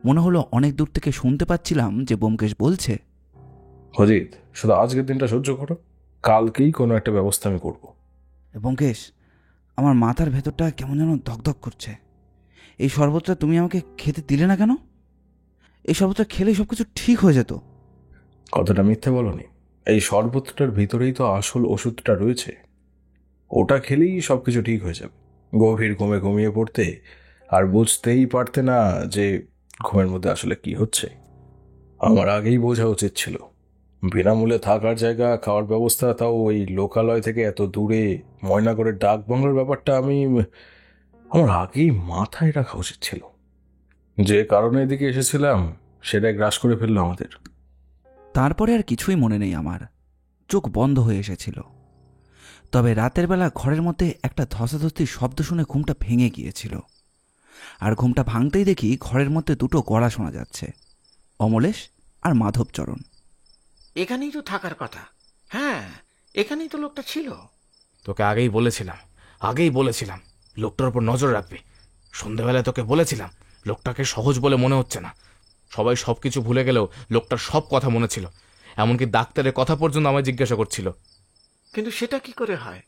মনে হলো অনেক দূর থেকে শুনতে পাচ্ছিলাম যে ব্যোমকেশ বলছে, অজিত, শুধু আজকের দিনটা সহ্য করো, কালকেই কোনো একটা ব্যবস্থা আমি করব। ব্যোমকেশ, আমার মাথার ভেতরটা কেমন যেন ধকধক করছে। এই শরবতটা তুমি আমাকে খেতে দিলে না কেন? এই শরবতটা খেলেই সব কিছু ঠিক হয়ে যেত। কথাটা মিথ্যে বলনি, এই শরবতটার ভিতরেই তো আসল ওষুধটা রয়েছে। ওটা খেলেই সবকিছু ঠিক হয়ে যাবে। গভীর ঘুমে ঘুমিয়ে পড়তে আর বুঝতেই পারতে না যে ঘুমের মধ্যে আসলে কি হচ্ছে। আমার আগেই বোঝা উচিত ছিল। বিনামূল্যে থাকার জায়গা, খাওয়ার ব্যবস্থা, তাও ওই লোকালয় থেকে এত দূরে, ময়নাগড়ের ডাক বাংলোর ব্যাপারটা আমার আগেই মাথায় রাখা উচিত ছিল। যে কারণে এদিকে এসেছিলাম সেটাই গ্রাস করে ফেললো আমাদের। তারপরে আর কিছুই মনে নেই আমার, চোখ বন্ধ হয়ে এসেছিল। তবে রাতের বেলা ঘরের মধ্যে একটা ধস্তাধস্তির শব্দ শুনে ঘুমটা ভেঙে গিয়েছিল। আর ঘুমটা ভাঙতেই দেখি ঘরের মধ্যে দুটো গলা শোনা যাচ্ছে, অমলেশ আর মাধবচরণ। এখানেই তো থাকার কথা। হ্যাঁ, এখানেই তো লোকটা ছিল। তোকে আগেই বলেছিলাম লোকটার উপর নজর রাখবি। সন্ধ্যাবেলায় তোকে বলেছিলাম লোকটাকে সহজ বলে মনে হচ্ছে না। সবাই সবকিছু ভুলে গেলেও লোকটার সব কথা মনে ছিল, এমনকি ডাক্তারের কথা পর্যন্ত আমায় জিজ্ঞাসা করছিল। কিন্তু সেটা কি করে হয়?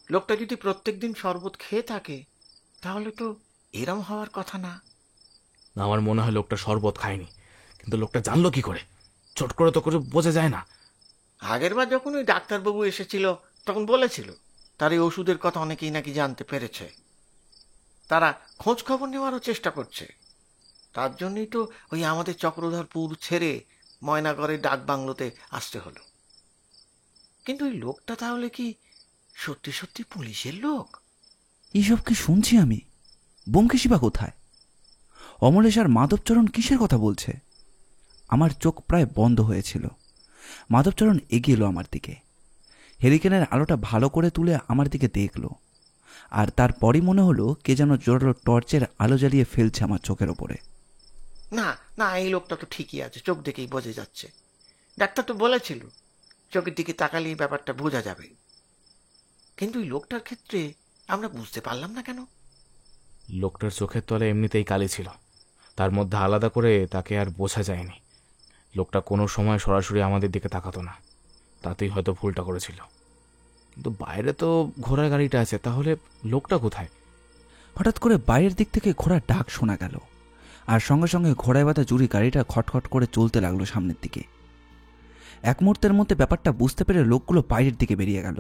লোকটা যদি প্রত্যেকদিন শরবত খেয়ে থাকে তাহলে তো এরম হওয়ার কথা না। আমার মনে হয় লোকটা শরবত খায়নি, কিন্তু লোকটা জানলো কি করে? চট করে তো করে বোঝা যায় না। আগেরবার যখন ওই ডাক্তারবাবু এসেছিল তখন বলেছিল তার এই ওষুধের কথা অনেকেই নাকি জানতে পেরেছে। তারা খোঁজ খবর নেওয়ারও চেষ্টা করছে। তার জন্যই তো ওই আমাদের চক্রধরপুর ছেড়ে ময়নাগড়ের ডাক বাংলোতে আসতে হলো। কিন্তু ওই লোকটা তাহলে কি সত্যি সত্যি পুলিশের লোক? এইসব কি শুনছি আমি? ব্যোমকেশই বা কোথায়? অমলেশ আর মাধবচরণ কিসের কথা বলছে? আমার চোখ প্রায় বন্ধ হয়েছিল। মাধবচরণ এগিয়ে এলো আমার দিকে, হেরিকেনের আলোটা ভালো করে তুলে আমার দিকে দেখল, আর তারপরই মনে হলো কে যেন জোরালো টর্চের আলো জ্বালিয়ে ফেলছে আমার চোখের ওপরে। না না, এই লোকটা তো ঠিকই আছে, চোখ দেখেই বোঝা যাচ্ছে। ডাক্তার তো বলেছিল চোখের দিকে তাকালেই ব্যাপারটা বোঝা যাবে। কিন্তু ওই লোকটার ক্ষেত্রে আমরা বুঝতে পারলাম না কেন? লোকটার চোখের তলে এমনিতেই কালি ছিল, তার মধ্যে আলাদা করে তাকে আর বোঝা যায়নি। লোকটা কোনো সময় সরাসরি আমাদের দিকে তাকাতো না, তাতেই হয়তো ভুলটা করেছিল। কিন্তু বাইরে তো ঘোড়ার গাড়িটা আছে, তাহলে লোকটা কোথায়? হঠাৎ করে বাইরের দিক থেকে ঘোড়ার ডাক শোনা গেল, আর সঙ্গে সঙ্গে ঘোড়ায় বাঁধা জুড়ি গাড়িটা খটখট করে চলতে লাগলো সামনের দিকে। এক মুহূর্তের মধ্যে ব্যাপারটা বুঝতে পেরে লোকগুলো বাইরের দিকে বেরিয়ে গেল।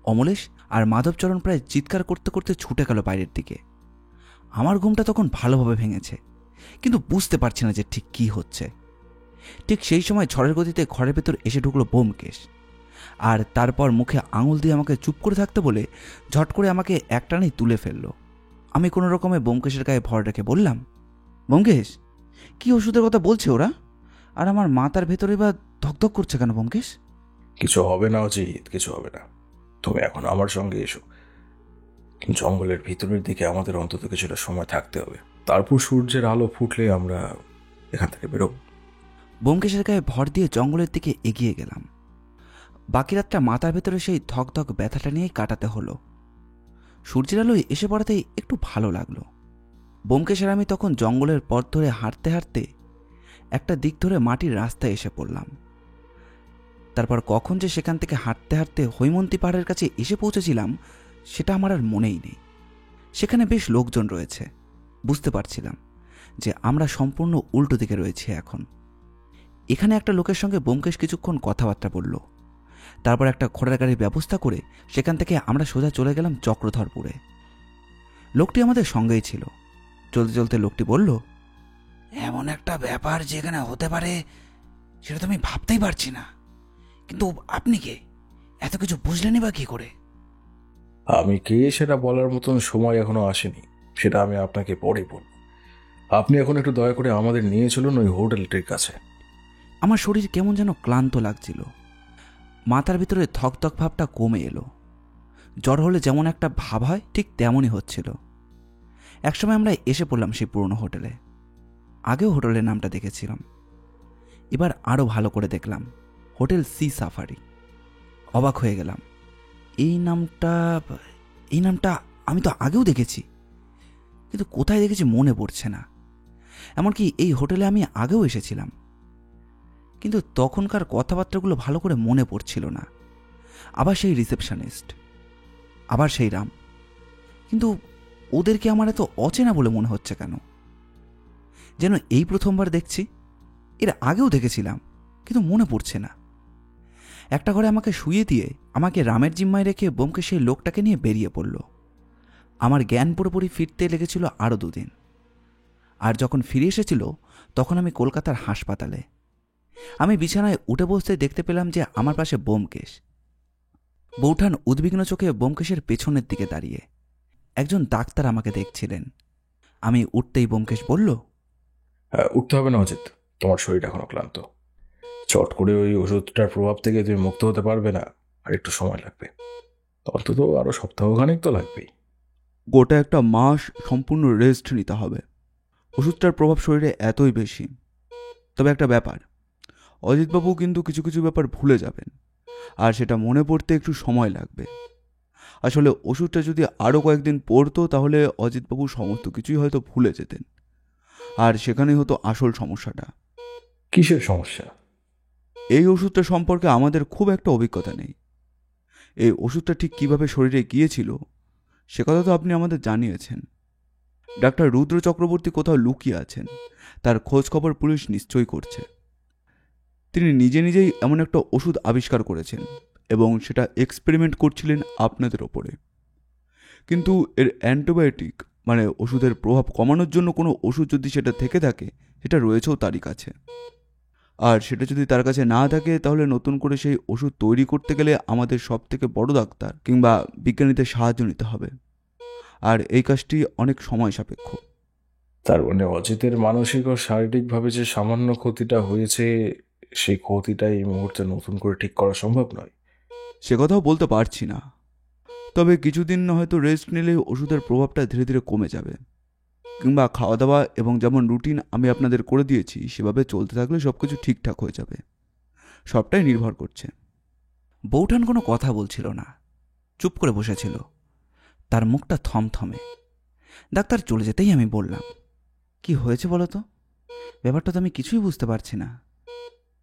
অমলেশ আর মাধবচরণ প্রায় চিৎকার করতে করতে ছুটে গেল বাইরের দিকে। আমার ঘুমটা তখন ভালোভাবে ভেঙেছে, কিন্তু বুঝতে পারছি না যে ঠিক কি হচ্ছে। ঠিক সেই সময় ঝড়ের গতিতে ঘরের ভেতর এসে ঢুকলো ব্যোমকেশ, আর তারপর মুখে আঙুল দিয়ে আমাকে চুপ করে থাকতে বলে ঝট করে আমাকে একটানেই তুলে ফেললো। আমি কোনো রকমে ব্যোমকেশের গায়ে ভর রেখে বললাম, ব্যোমকেশ, কি ওষুধের কথা বলছে ওরা? আর আমার মাথার ভেতরে বা ধকধক করছে কেন ব্যোমকেশ? কিছু হবে না অজিত, কিছু হবে না। তুমি এখন আমার সঙ্গে এসো। জঙ্গলের ভিতরের দিকে আমাদের অন্তত কিছুটা সময় থাকতে হবে, তারপর সূর্যের আলো ফুটলে আমরা এখান থেকে বেরোব। ব্যোমকেশের গায়ে ভর দিয়ে জঙ্গলের দিকে এগিয়ে গেলাম। বাকি রাতটা মাথার ভেতরে সেই ধকধক ব্যথাটা নিয়েই কাটাতে হলো। সূর্যের আলোয় এসে পড়াতেই একটু ভালো লাগলো। ব্যোমকেশের আমি তখন জঙ্গলের পথ ধরে হাঁটতে হাঁটতে একটা দিক ধরে মাটির রাস্তায় এসে পড়লাম। তারপর কখন যে সেখান থেকে হাঁটতে হাঁটতে হৈমন্তী পাহাড়ের কাছে এসে পৌঁছেছিলাম সেটা আমার আর মনেই নেই। সেখানে বেশ লোকজন রয়েছে, বুঝতে পারছিলাম যে আমরা সম্পূর্ণ উল্টো দিকে রয়েছি এখন। এখানে একটা লোকের সঙ্গে ব্যোমকেশ কিছুক্ষণ কথাবার্তা বলল, তারপর একটা ঘোড়ার গাড়ির ব্যবস্থা করে সেখান থেকে আমরা সোজা চলে গেলাম চক্রধরপুরে। লোকটি আমাদের সঙ্গেই ছিল। চলতে চলতে লোকটি বলল, এমন একটা ব্যাপার যেখানে হতে পারে সেটা তো আমি ভাবতেই পারছি না। কিন্তু আপনি কে? এত কিছু বুঝলেনই বা কি করে? আমি কে সেটা বলার মতন সময় এখনো আসেনি, সেটা আমি আপনাকে পরে বলব। আপনি এখন একটু দয়া করে আমাদের নিয়ে চলুন ওই হোটেলটির কাছে। আমার শরীর কেমন যেন ক্লান্ত লাগছিল, মাথার ভিতরে ধকধক ভাবটা কমে এলো। জ্বর হলে যেমন একটা ভাব হয় ঠিক তেমনই হচ্ছিল। একসময় আমরা এসে পড়লাম সেই পুরনো হোটেলে। আগেও হোটেলের নামটা দেখেছিলাম, এবার আরও ভালো করে দেখলাম, হোটেল সি সাফারি। অবাক হয়ে গেলাম, এই নামটা আমি তো আগেও দেখেছি, কিন্তু কোথায় দেখেছি মনে পড়ছে না। এমনকি এই হোটেলে আমি আগেও এসেছিলাম, কিন্তু তখনকার কথাবার্তাগুলো ভালো করে মনে পড়ছিল না। আবার সেই রিসেপশনিস্ট, আবার সেই রাম, কিন্তু ওদেরকে আমার এত অচেনা বলে মনে হচ্ছে কেন? যেন এই প্রথমবার দেখছি। এর আগেও দেখেছিলাম, কিন্তু মনে পড়ছে না। একটা ঘরে আমাকে শুইয়ে দিয়ে আমাকে রামের জিম্মায় রেখে ব্যোমকেশ সেই লোকটাকে নিয়ে বেরিয়ে পড়ল। আমার জ্ঞান পুরোপুরি ফিরতে লেগেছিল আরও 2 দিন। আর যখন ফিরে এসেছিল তখন আমি কলকাতার হাসপাতালে। আমি বিছানায় উঠে বসতে দেখতে পেলাম যে আমার পাশে ব্যোমকেশ। বৌঠান উদ্বিগ্ন চোখে ব্যোমকেশের পেছনের দিকে দাঁড়িয়ে। একজন ডাক্তার আমাকে দেখছিলেন। আমি উঠতেই ব্যোমকেশ বলল, উঠতে হবে না অজিত, তোমার শরীর এখনো ক্লান্ত। চট করে ওই ওষুধটার প্রভাব থেকে তুমি মুক্ত হতে পারবে না, আর একটু সময় লাগবে, অন্তত আরো সপ্তাহখানেক তো লাগবেই। গোটা একটা মাস সম্পূর্ণ রেস্ট নিতে হবে। ওষুধটার প্রভাব শরীরে এতই বেশি। তবে একটা ব্যাপার, অজিতবাবু কিন্তু কিছু কিছু ব্যাপার ভুলে যাবেন, আর সেটা মনে পড়তে একটু সময় লাগবে। আসলে ওষুধটা যদি আরও কয়েকদিন পড়তো তাহলে অজিতবাবু সমস্ত কিছুই হয়তো ভুলে যেতেন, আর সেখানেই হতো আসল সমস্যাটা। কিসের সমস্যা? এই ওষুধটা সম্পর্কে আমাদের খুব একটা অভিজ্ঞতা নেই। এই ওষুধটা ঠিক কিভাবে শরীরে গিয়েছিল সে কথা তো আপনি আমাদের জানিয়েছেন। ডাক্তার রুদ্র চক্রবর্তী কোথাও লুকিয়ে আছেন, তার খোঁজ খবর পুলিশ নিশ্চয়ই করছে। তিনি নিজে নিজেই এমন একটা ওষুধ আবিষ্কার করেছেন এবং সেটা এক্সপেরিমেন্ট করছিলেন আপনাদের ওপরে। কিন্তু এর অ্যান্টিবায়োটিক মানে ওষুধের প্রভাব কমানোর জন্য কোনো ওষুধ যদি সেটা থেকে থাকে, সেটা রয়েছেও তারই কাছে। আর সেটা যদি তার কাছে না থাকে তাহলে নতুন করে সেই ওষুধ তৈরি করতে গেলে আমাদের সব থেকে বড় ডাক্তার কিংবা বিজ্ঞানীদের সাহায্য নিতে হবে, আর এই কাজটি অনেক সময় সাপেক্ষ। তার মানে অজিতের মানসিক ও শারীরিকভাবে যে সামান্য ক্ষতিটা হয়েছে, সেই ক্ষতিটা এই মুহূর্তে নতুন করে ঠিক করা সম্ভব নয়। সে কথাও বলতে পারছি না, তবে কিছুদিন হয়তো রেস্ট নিলে ওষুধের প্রভাবটা ধীরে ধীরে কমে যাবে, কিংবা খাওয়া দাওয়া এবং যেমন রুটিন আমি আপনাদের করে দিয়েছি সেভাবে চলতে থাকলে সব কিছু ঠিকঠাক হয়ে যাবে। সবটাই নির্ভর করছে। বৌঠান কোনো কথা বলছিল না, চুপ করে বসেছিল, তার মুখটা থমথমে। ডাক্তার চলে যেতেই আমি বললাম, কি হয়েছে বলো তো? ব্যাপারটা তো আমি কিছুই বুঝতে পারছি না।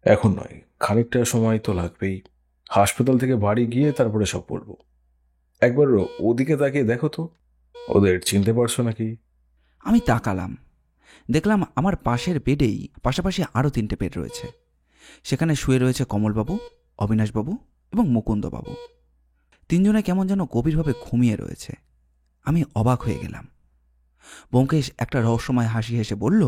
এখন নয়, খানিকটা সময় তো লাগবেই। হাসপাতাল থেকে বাড়ি গিয়ে তারপরে সব বলবো। একবার ওদিকে তাকিয়ে দেখো তো, ওদের চিনতে পারছো নাকি? আমি তাকালাম, দেখলাম আমার পাশের বেডেই পাশাপাশি আরও 3টে বেড রয়েছে। সেখানে শুয়ে রয়েছে কমলবাবু, অবিনাশবাবু এবং মুকুন্দবাবু। 3জনে কেমন যেন গভীরভাবে ঘুমিয়ে রয়েছে। আমি অবাক হয়ে গেলাম। ব্যোমকেশ একটা রহস্যময় হাসি হেসে বলল,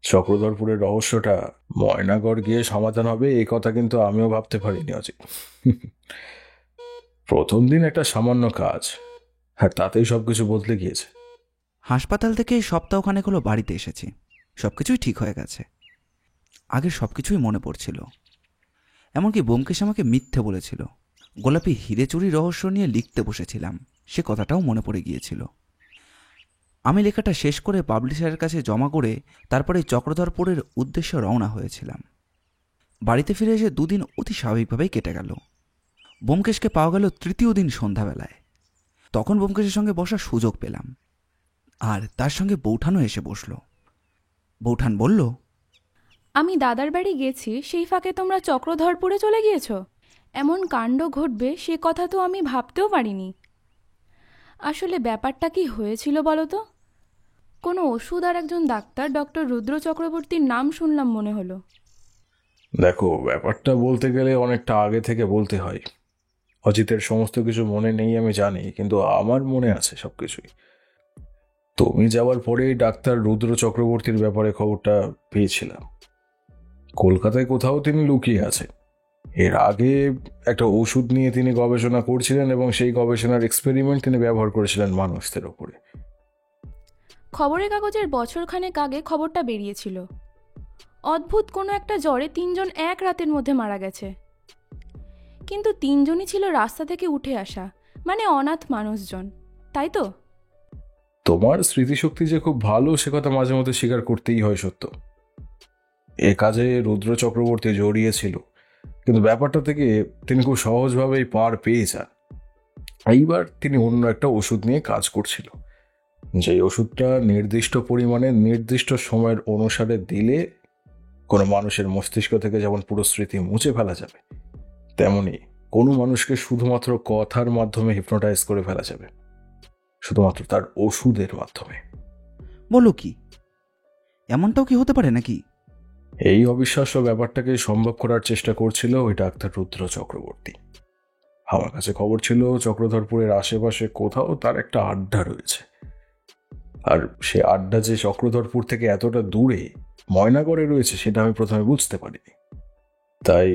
চক্রধরপুরের রহস্যটা ময়নাগড় গিয়ে সমাধান হবে এই কথা কিন্তু আমিও ভাবতে পারিনি অজিত। প্রথম দিন একটা সামান্য কাজ, আর তাতেই সবকিছু বদলে গিয়েছে। হাসপাতাল থেকে সপ্তাহখানেক হলো বাড়িতে এসেছি, সব কিছুই ঠিক হয়ে গেছে। আগের সব কিছুই মনে পড়ছিল। এমনকি ব্যোমকেশ আমাকে মিথ্যে বলেছিল। গোলাপি হিরে চুরি রহস্য নিয়ে লিখতে বসেছিলাম, সে কথাটাও মনে পড়ে গিয়েছিল। আমি লেখাটা শেষ করে পাবলিশারের কাছে জমা করে তারপরে চক্রধরপুরের উদ্দেশ্যে রওনা হয়েছিলাম। বাড়িতে ফিরে এসে 2 দিন অতি স্বাভাবিকভাবেই কেটে গেল। ব্যোমকেশকে পাওয়া গেল 3য় দিন সন্ধ্যাবেলায়। তখন ব্যোমকেশের সঙ্গে বসার সুযোগ পেলাম, আর তার সঙ্গে বৌঠানও এসে বসল। বৌঠান বলল, আমি দাদার বাড়ি গেছি, সেই ফাঁকে তোমরা চক্রধরপুরে চলে গিয়েছো? এমন কাণ্ড ঘটবে সে কথা তো আমি ভাবতেও পারিনি। আসলে ব্যাপারটা কি হয়েছিল বলো তো? কোনো ওষুধ আর একজন ডাক্তার, ডক্টর রুদ্র চক্রবর্তীর নাম শুনলাম মনে হলো। দেখো, ব্যাপারটা বলতে গেলে অনেকটা আগে থেকে বলতে হয়। অজিতের সমস্ত কিছু মনে নেই আমি জানি, কিন্তু আমার মনে আছে সবকিছুই। তুমি যাওয়ার পরেই ডাক্তার রুদ্র চক্রবর্তীর ব্যাপারে খবরটা পেয়েছিলাম। কলকাতায় কোথাও তিনি লুকিয়ে আছেন। এর আগে একটা ওষুধ নিয়ে তিনি গবেষণা করছিলেন এবং সেই গবেষণার এক্সপেরিমেন্ট তিনি ব্যবহার করেছিলেন মানুষদের ওপরে। খবরের কাগজের বছরখানেক আগে খবরটা বেরিয়েছিল। অদ্ভুত কোনো একটা জ্বরে 3জন এক রাতের মধ্যে মারা গেছে। কিন্তু 3জনই ছিল রাস্তা থেকে উঠে আসা, মানে অনাথ মানুষজন, তাই তো? তোমার স্মৃতিশক্তি যে খুব ভালো সে কথা মাঝে মধ্যে স্বীকার করতেই হয়। সত্য, এ কাজে রুদ্র চক্রবর্তী জড়িয়েছিল, কিন্তু ব্যাপারটা থেকে তিনি খুব সহজভাবেই পার পেয়ে যান। এইবার তিনি অন্য একটা ওষুধ নিয়ে কাজ করছিল, যে ওষুধটা নির্দিষ্ট পরিমাণে নির্দিষ্ট সময়ের অনুসারে দিলে কোনো মানুষের মস্তিষ্ক থেকে যেমন পুরো স্মৃতি মুছে ফেলা যাবে, তেমনি কোনো মানুষকে শুধুমাত্র কথার মাধ্যমে হিপনোটাইজ করে ফেলা যাবে, শুধুমাত্র তার ওষুধের মাধ্যমে। বলো কি, এমনটাও কি হতে পারে নাকি? এই অবিশ্বাস্য ব্যাপারটাকে সম্ভব করার চেষ্টা করছিল ওই ডাক্তার রুদ্র চক্রবর্তী। আমার কাছে খবর ছিল চক্রধরপুরের আশেপাশে কোথাও তার একটা আড্ডা রয়েছে, আর সে আড্ডা যে চক্রধরপুর থেকে এতটা দূরে ময়নাগড়ে রয়েছে সেটা আমি প্রথমে বুঝতে পারিনি। তাই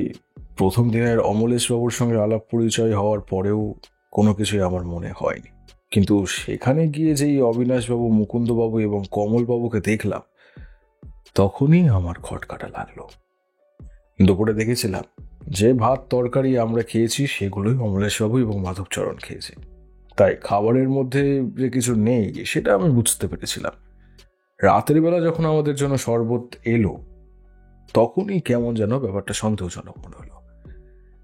প্রথম দিনের অমলেশবাবুর সঙ্গে আলাপ পরিচয় হওয়ার পরেও কোনো কিছুই আমার মনে হয়নি। কিন্তু সেখানে গিয়ে যেই অবিনাশবাবু, মুকুন্দবাবু এবং কমলবাবুকে দেখলাম, তখনই আমার খটকাটা লাগলো। দুপুরে দেখেছিলাম যে ভাত তরকারি আমরা খেয়েছি সেগুলোই অমলেশবাবু এবং মাধবচরণ খেয়েছে, তাই খাবারের মধ্যে যে কিছু নেই সেটা আমি বুঝতে পেরেছিলাম। রাতের বেলা যখন আমাদের জন্য শরবত এলো, তখনই কেমন যেন ব্যাপারটা সন্দেহজনক মনে হলো।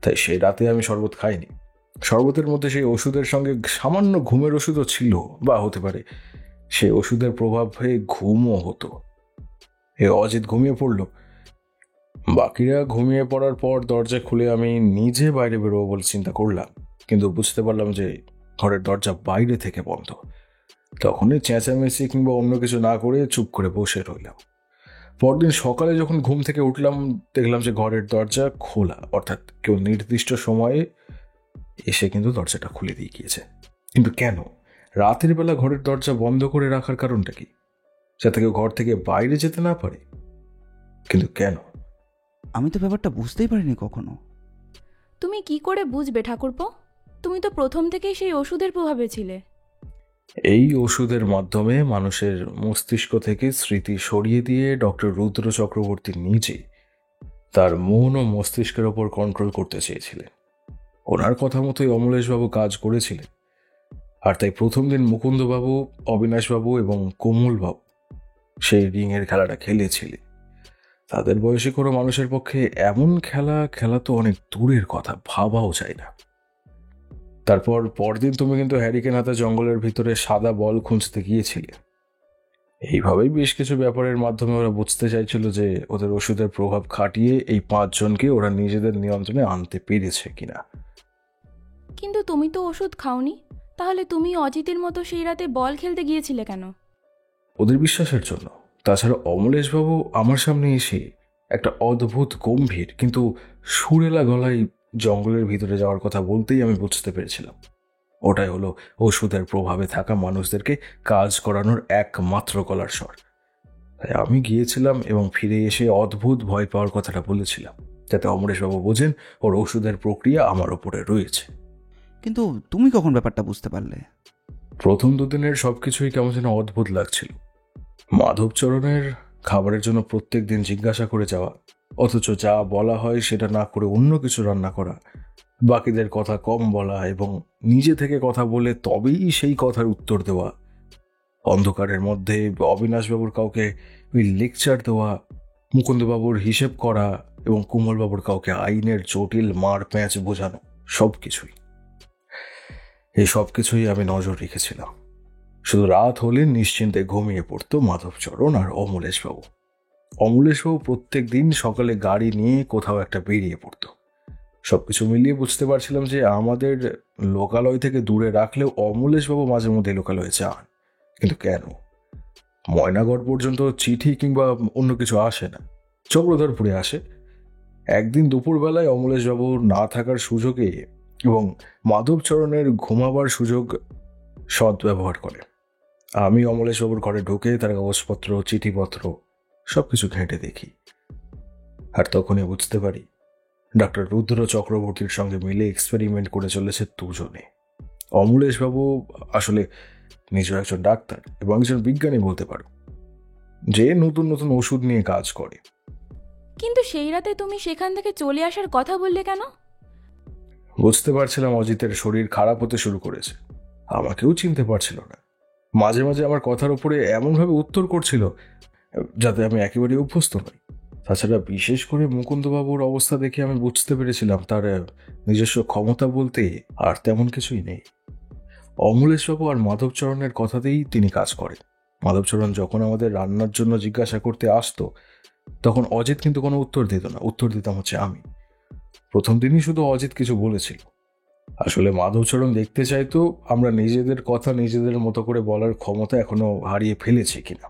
তাই সেই রাতে আমি শরবত খাইনি। শরবতের মধ্যে সেই ওষুধের সঙ্গে সামান্য ঘুমের ওষুধও ছিল, বা হতে পারে সেই ওষুধের প্রভাবে ঘুমও হতো। অজিত ঘুমিয়ে পড়ল। বাকিরা ঘুমিয়ে পড়ার পর দরজা খুলে আমি নিজে বাইরে বেরোবো বলে চিন্তা করলাম, কিন্তু বুঝতে পারলাম যে ঘরের দরজা বাইরে থেকে বন্ধ। তখনই চেঁচামেচি কিংবা অন্য কিছু না করে চুপ করে বসে রইলাম। পরদিন সকালে যখন ঘুম থেকে উঠলাম, দেখলাম যে ঘরের দরজা খোলা, অর্থাৎ কেউ নির্দিষ্ট সময়ে এসে কিন্তু দরজাটা খুলে দিয়ে গিয়েছে। কিন্তু কেন? রাতের বেলা ঘরের দরজা বন্ধ করে রাখার কারণটা কি? যাতে কেউ ঘর থেকে বাইরে যেতে না পারে। কিন্তু কেন? আমি তো ব্যাপারটা বুঝতেই পারিনি কখনো। তুমি কি করে বুঝবে ঠাকুরপো? তুমি তো প্রথম থেকেই সেই ওষুধের প্রভাবে ছিলে। এই ওষুধের মাধ্যমে মানুষের মস্তিষ্ক থেকে স্মৃতি সরিয়ে দিয়ে ডক্টর রুদ্র চক্রবর্তী নিজে তার মন ও মস্তিষ্কের ওপর কন্ট্রোল করতে চেয়েছিলেন। ওনার কথা মতোই অমলেশবাবু কাজ করেছিলেন। আর তাই প্রথম দিন মুকুন্দবাবু, অবিনাশবাবু এবং কোমলবাবু সেই রিংয়ের খেলাটা খেলেছিলেন। তাদের বয়সী কোনো মানুষের পক্ষে এমন খেলা তো অনেক দূরের কথা, ভাবাও যায় না। তারপর পরদিন তুমি কিন্তু হ্যারিকেন হাতে জঙ্গলের ভিতরে সাদা বল খুঁজতে গিয়েছিলে। এইভাবেই বেশ কিছু ব্যাপারের মাধ্যমে ওরা বুঝতে চাইছিল যে ওদের ওষুধের প্রভাব খাটিয়ে এই 5 জনকে ওরা নিজেদের নিয়ন্ত্রণে আনতে পেরেছে কিনা। কিন্তু তুমি তো ওষুধ খাওনি, তাহলে তুমি অজিতের মতো সেই রাতে বল খেলতে গিয়েছিলে কেন? ওদের বিশ্বাসের জন্য। তাছাড়া অমলেশবাবু আমার সামনে এসে একটা অদ্ভুত গম্ভীর কিন্তু সুরেলা গলায় জঙ্গলের ভিতরে যাওয়ার কথা বলতেই আমি বুঝতে পেরেছিলাম ওটাই হলো ওষুধের প্রভাবে থাকা মানুষদেরকে কাজ করানোর একমাত্র গলার স্বর। তাই আমি গিয়েছিলাম এবং ফিরে এসে অদ্ভুত ভয় পাওয়ার কথাটা বলেছিলাম, যাতে অমরেশবাবু বোঝেন ওর ওষুধের প্রক্রিয়া আমার ওপরে রয়েছে। কিন্তু তুমি কখন ব্যাপারটা বুঝতে পারলে? প্রথম দুদিনের সবকিছুই কেমন যেন অদ্ভুত লাগছিল। মাধবচরণের খাবারের জন্য প্রত্যেক দিন জিজ্ঞাসা করে যাওয়া, অথচ যা বলা হয় সেটা না করে অন্য কিছু রান্না করা, বাকিদের কথা কম বলা এবং নিজে থেকে কথা বলে তবেই সেই কথার উত্তর দেওয়া, অন্ধকারের মধ্যে অবিনাশবাবুর কাউকে ওই লেকচার দেওয়া, মুকুন্দবাবুর হিসেব করা এবং কুমলবাবুর কাউকে আইনের জটিল মার প্যাঁচ বোঝানো, এই সব কিছুই আমি নজর রেখেছিলাম। শুধু রাত হলে নিশ্চিন্তে ঘুমিয়ে পড়তো মাধবচরণ আর অমলেশবাবু। অমলেশবাবু প্রত্যেক দিন সকালে গাড়ি নিয়ে কোথাও একটা বেরিয়ে পড়তো। সবকিছু মিলিয়ে বুঝতে পারছিলাম যে আমাদের লোকালয় থেকে দূরে রাখলেও অমলেশবাবু মাঝে মধ্যে লোকালয়ে যান। কিন্তু কেন? ময়নাগড় পর্যন্ত চিঠি কিংবা অন্য কিছু আসে না, চক্রধরপুরে আসে। একদিন দুপুরবেলায় অমলেশবাবু না থাকার সুযোগে এবং মাধবচরণের ঘুমাবার সুযোগ সদ্ব্যবহার করে আমি অমলেশবাবুর ঘরে ঢুকে তার কাগজপত্র, চিঠিপত্র সবকিছু ঘেঁটে দেখি। আর তখনই বুঝতে পারি ডক্টর রুদ্র চক্রবর্তীর সঙ্গে মিলে এক্সপেরিমেন্ট করে চলেছে দুজনে। অমলেশবাবু আসলে নিজের একজন ডাক্তার এবং একজন বিজ্ঞানী বলতে পারো, যে নতুন নতুন ওষুধ নিয়ে কাজ করে। কিন্তু সেই রাতে তুমি সেখান থেকে চলে আসার কথা বললে কেন? বুঝতে পারছিলাম অজিতের শরীর খারাপ হতে শুরু করেছে। আমাকেও চিনতে পারছিল না। মাঝে মাঝে আমার কথার উপরে এমনভাবে উত্তর করছিল যাতে আমি একেবারে অভ্যস্ত নই। তাছাড়া বিশেষ করে মুকুন্দবাবুর অবস্থা দেখে আমি বুঝতে পেরেছিলাম তার নিজস্ব ক্ষমতা বলতে আর তেমন কিছুই নেই। অমলেশবাবু আর মাধবচরণের কথাতেই তিনি কাজ করেন। মাধবচরণ যখন আমাদের রান্নার জন্য জিজ্ঞাসা করতে আসতো তখন অজিত কিন্তু কোনো উত্তর দিত না, উত্তর দিতাম হচ্ছে আমি। প্রথম দিনই শুধু অজিত কিছু বলেছিল। আসলে মাধবচরণ দেখতে চাইতো আমরা নিজেদের কথা নিজেদের মতো করে বলার ক্ষমতা এখনো হারিয়ে ফেলেছি কিনা।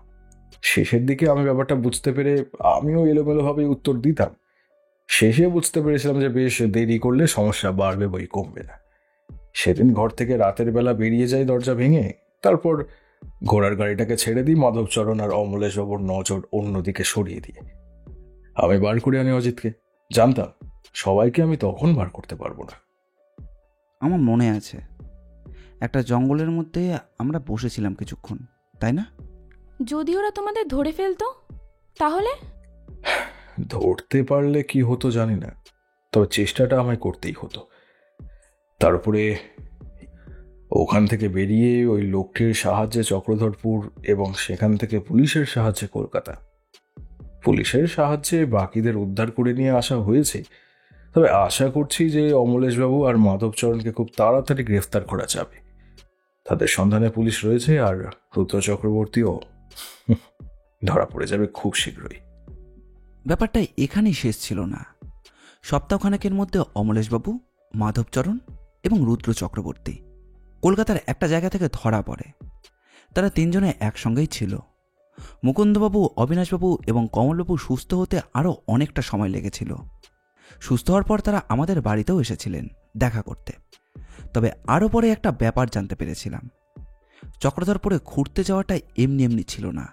শেষের দিকে আমি ব্যাপারটা বুঝতে পেরে আমিও এলোমেলোভাবে উত্তর দিতাম। শেষে বুঝতে পেরেছিলাম যে বেশ দেরি করলে সমস্যা বাড়বে বই কমবে না। সেদিন ঘর থেকে রাতের বেলা বেরিয়ে যাই দরজা ভেঙে। তারপর ঘোড়ার গাড়িটাকে ছেড়ে দিই মাধবচরণ আর অমলেশবাবুর নজর অন্যদিকে সরিয়ে দিয়ে। আমি বার করে আনি অজিতকে। জানতাম সবাইকে আমি তখন বার করতে পারবো না। আমার মনে আছে একটা জঙ্গলের মধ্যে আমরা বসেছিলাম কিছুক্ষণ, তাই না? যদি ওরা তোমাদের ধরে ফেলতো তাহলে? ধরতে পারলে কি হতো জানি না, তবে চেষ্টাটা আমায় করতেই হতো। তারপরে ওখান থেকে বেরিয়ে ওই লোকটির সাহায্যে চক্রধরপুর এবং সেখান থেকে পুলিশের সাহায্যে কলকাতা। পুলিশের সাহায্যে বাকিদের উদ্ধার করে নিয়ে আসা হয়েছে, তবে আশা করছি যে অমলেশবাবু আর মাধবচরণকে খুব তাড়াতাড়ি গ্রেফতার করা যাবে। তাদের সন্ধানে পুলিশ রয়েছে, আর রুদ্র চক্রবর্তীও ধরা পড়ে যাবে খুব শীঘ্রই। ব্যাপারটা এখানেই শেষ ছিল না। সপ্তাহখানেকের মধ্যে অমলেশবাবু, মাধবচরণ এবং রুদ্র চক্রবর্তী কলকাতার একটা জায়গা থেকে ধরা পড়ে। তারা তিনজনে একসঙ্গেই ছিল। মুকুন্দবাবু, অবিনাশবাবু এবং কমলবাবু সুস্থ হতে আরও অনেকটা সময় লেগেছিল। সুস্থ হওয়ার পর তারা আমাদের বাড়িতেও এসেছিলেন দেখা করতে। তবে আরও পরে একটা ব্যাপার জানতে পেরেছিলাম। চক্রধরপুরে ঘুরতে যাওয়াটা এমনি এমনি ছিল না।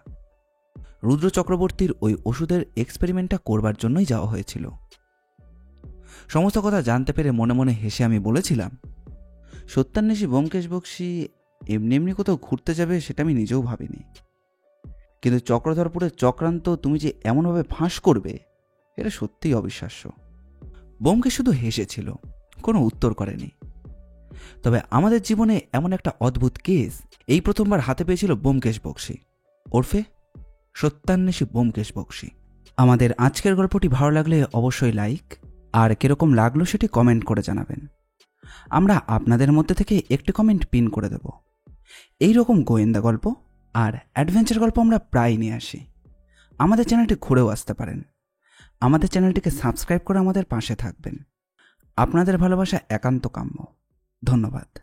রুদ্র চক্রবর্তীর ওই ওষুধের এক্সপেরিমেন্টটা করবার জন্যই যাওয়া হয়েছিল। সমস্ত কথা জানতে পেরে মনে মনে হেসে আমি বলেছিলাম, সত্যান্বেষী ব্যোমকেশ বক্সী এমনি এমনি কোথাও ঘুরতে যাবে সেটা আমি নিজেও ভাবিনি। কিন্তু চক্রধরপুরের চক্রান্ত তুমি যে এমনভাবে ফাঁস করবে, এটা সত্যিই অবিশ্বাস্য। ব্যোমকেশ শুধু হেসেছিল, কোনো উত্তর করেনি। তবে আমাদের জীবনে এমন একটা অদ্ভুত কেস এই প্রথমবার হাতে পেয়েছিল ব্যোমকেশ বক্সী ওরফে সত্যান্বেষী ব্যোমকেশ বক্সী। আমাদের আজকের গল্পটি ভালো লাগলে অবশ্যই লাইক, আর কিরকম লাগলো সেটি কমেন্ট করে জানাবেন। আমরা আপনাদের মধ্যে থেকে একটি কমেন্ট পিন করে দেব। এই রকম গোয়েন্দা গল্প আর অ্যাডভেঞ্চার গল্প আমরা প্রায় নিয়ে আসি। আমাদের চ্যানেলটি ঘুরেও আসতে পারেন। আমাদের চ্যানেলটিকে সাবস্ক্রাইব করে আমাদের পাশে থাকবেন। আপনাদের ভালোবাসা একান্ত কাম্য। ধন্যবাদ।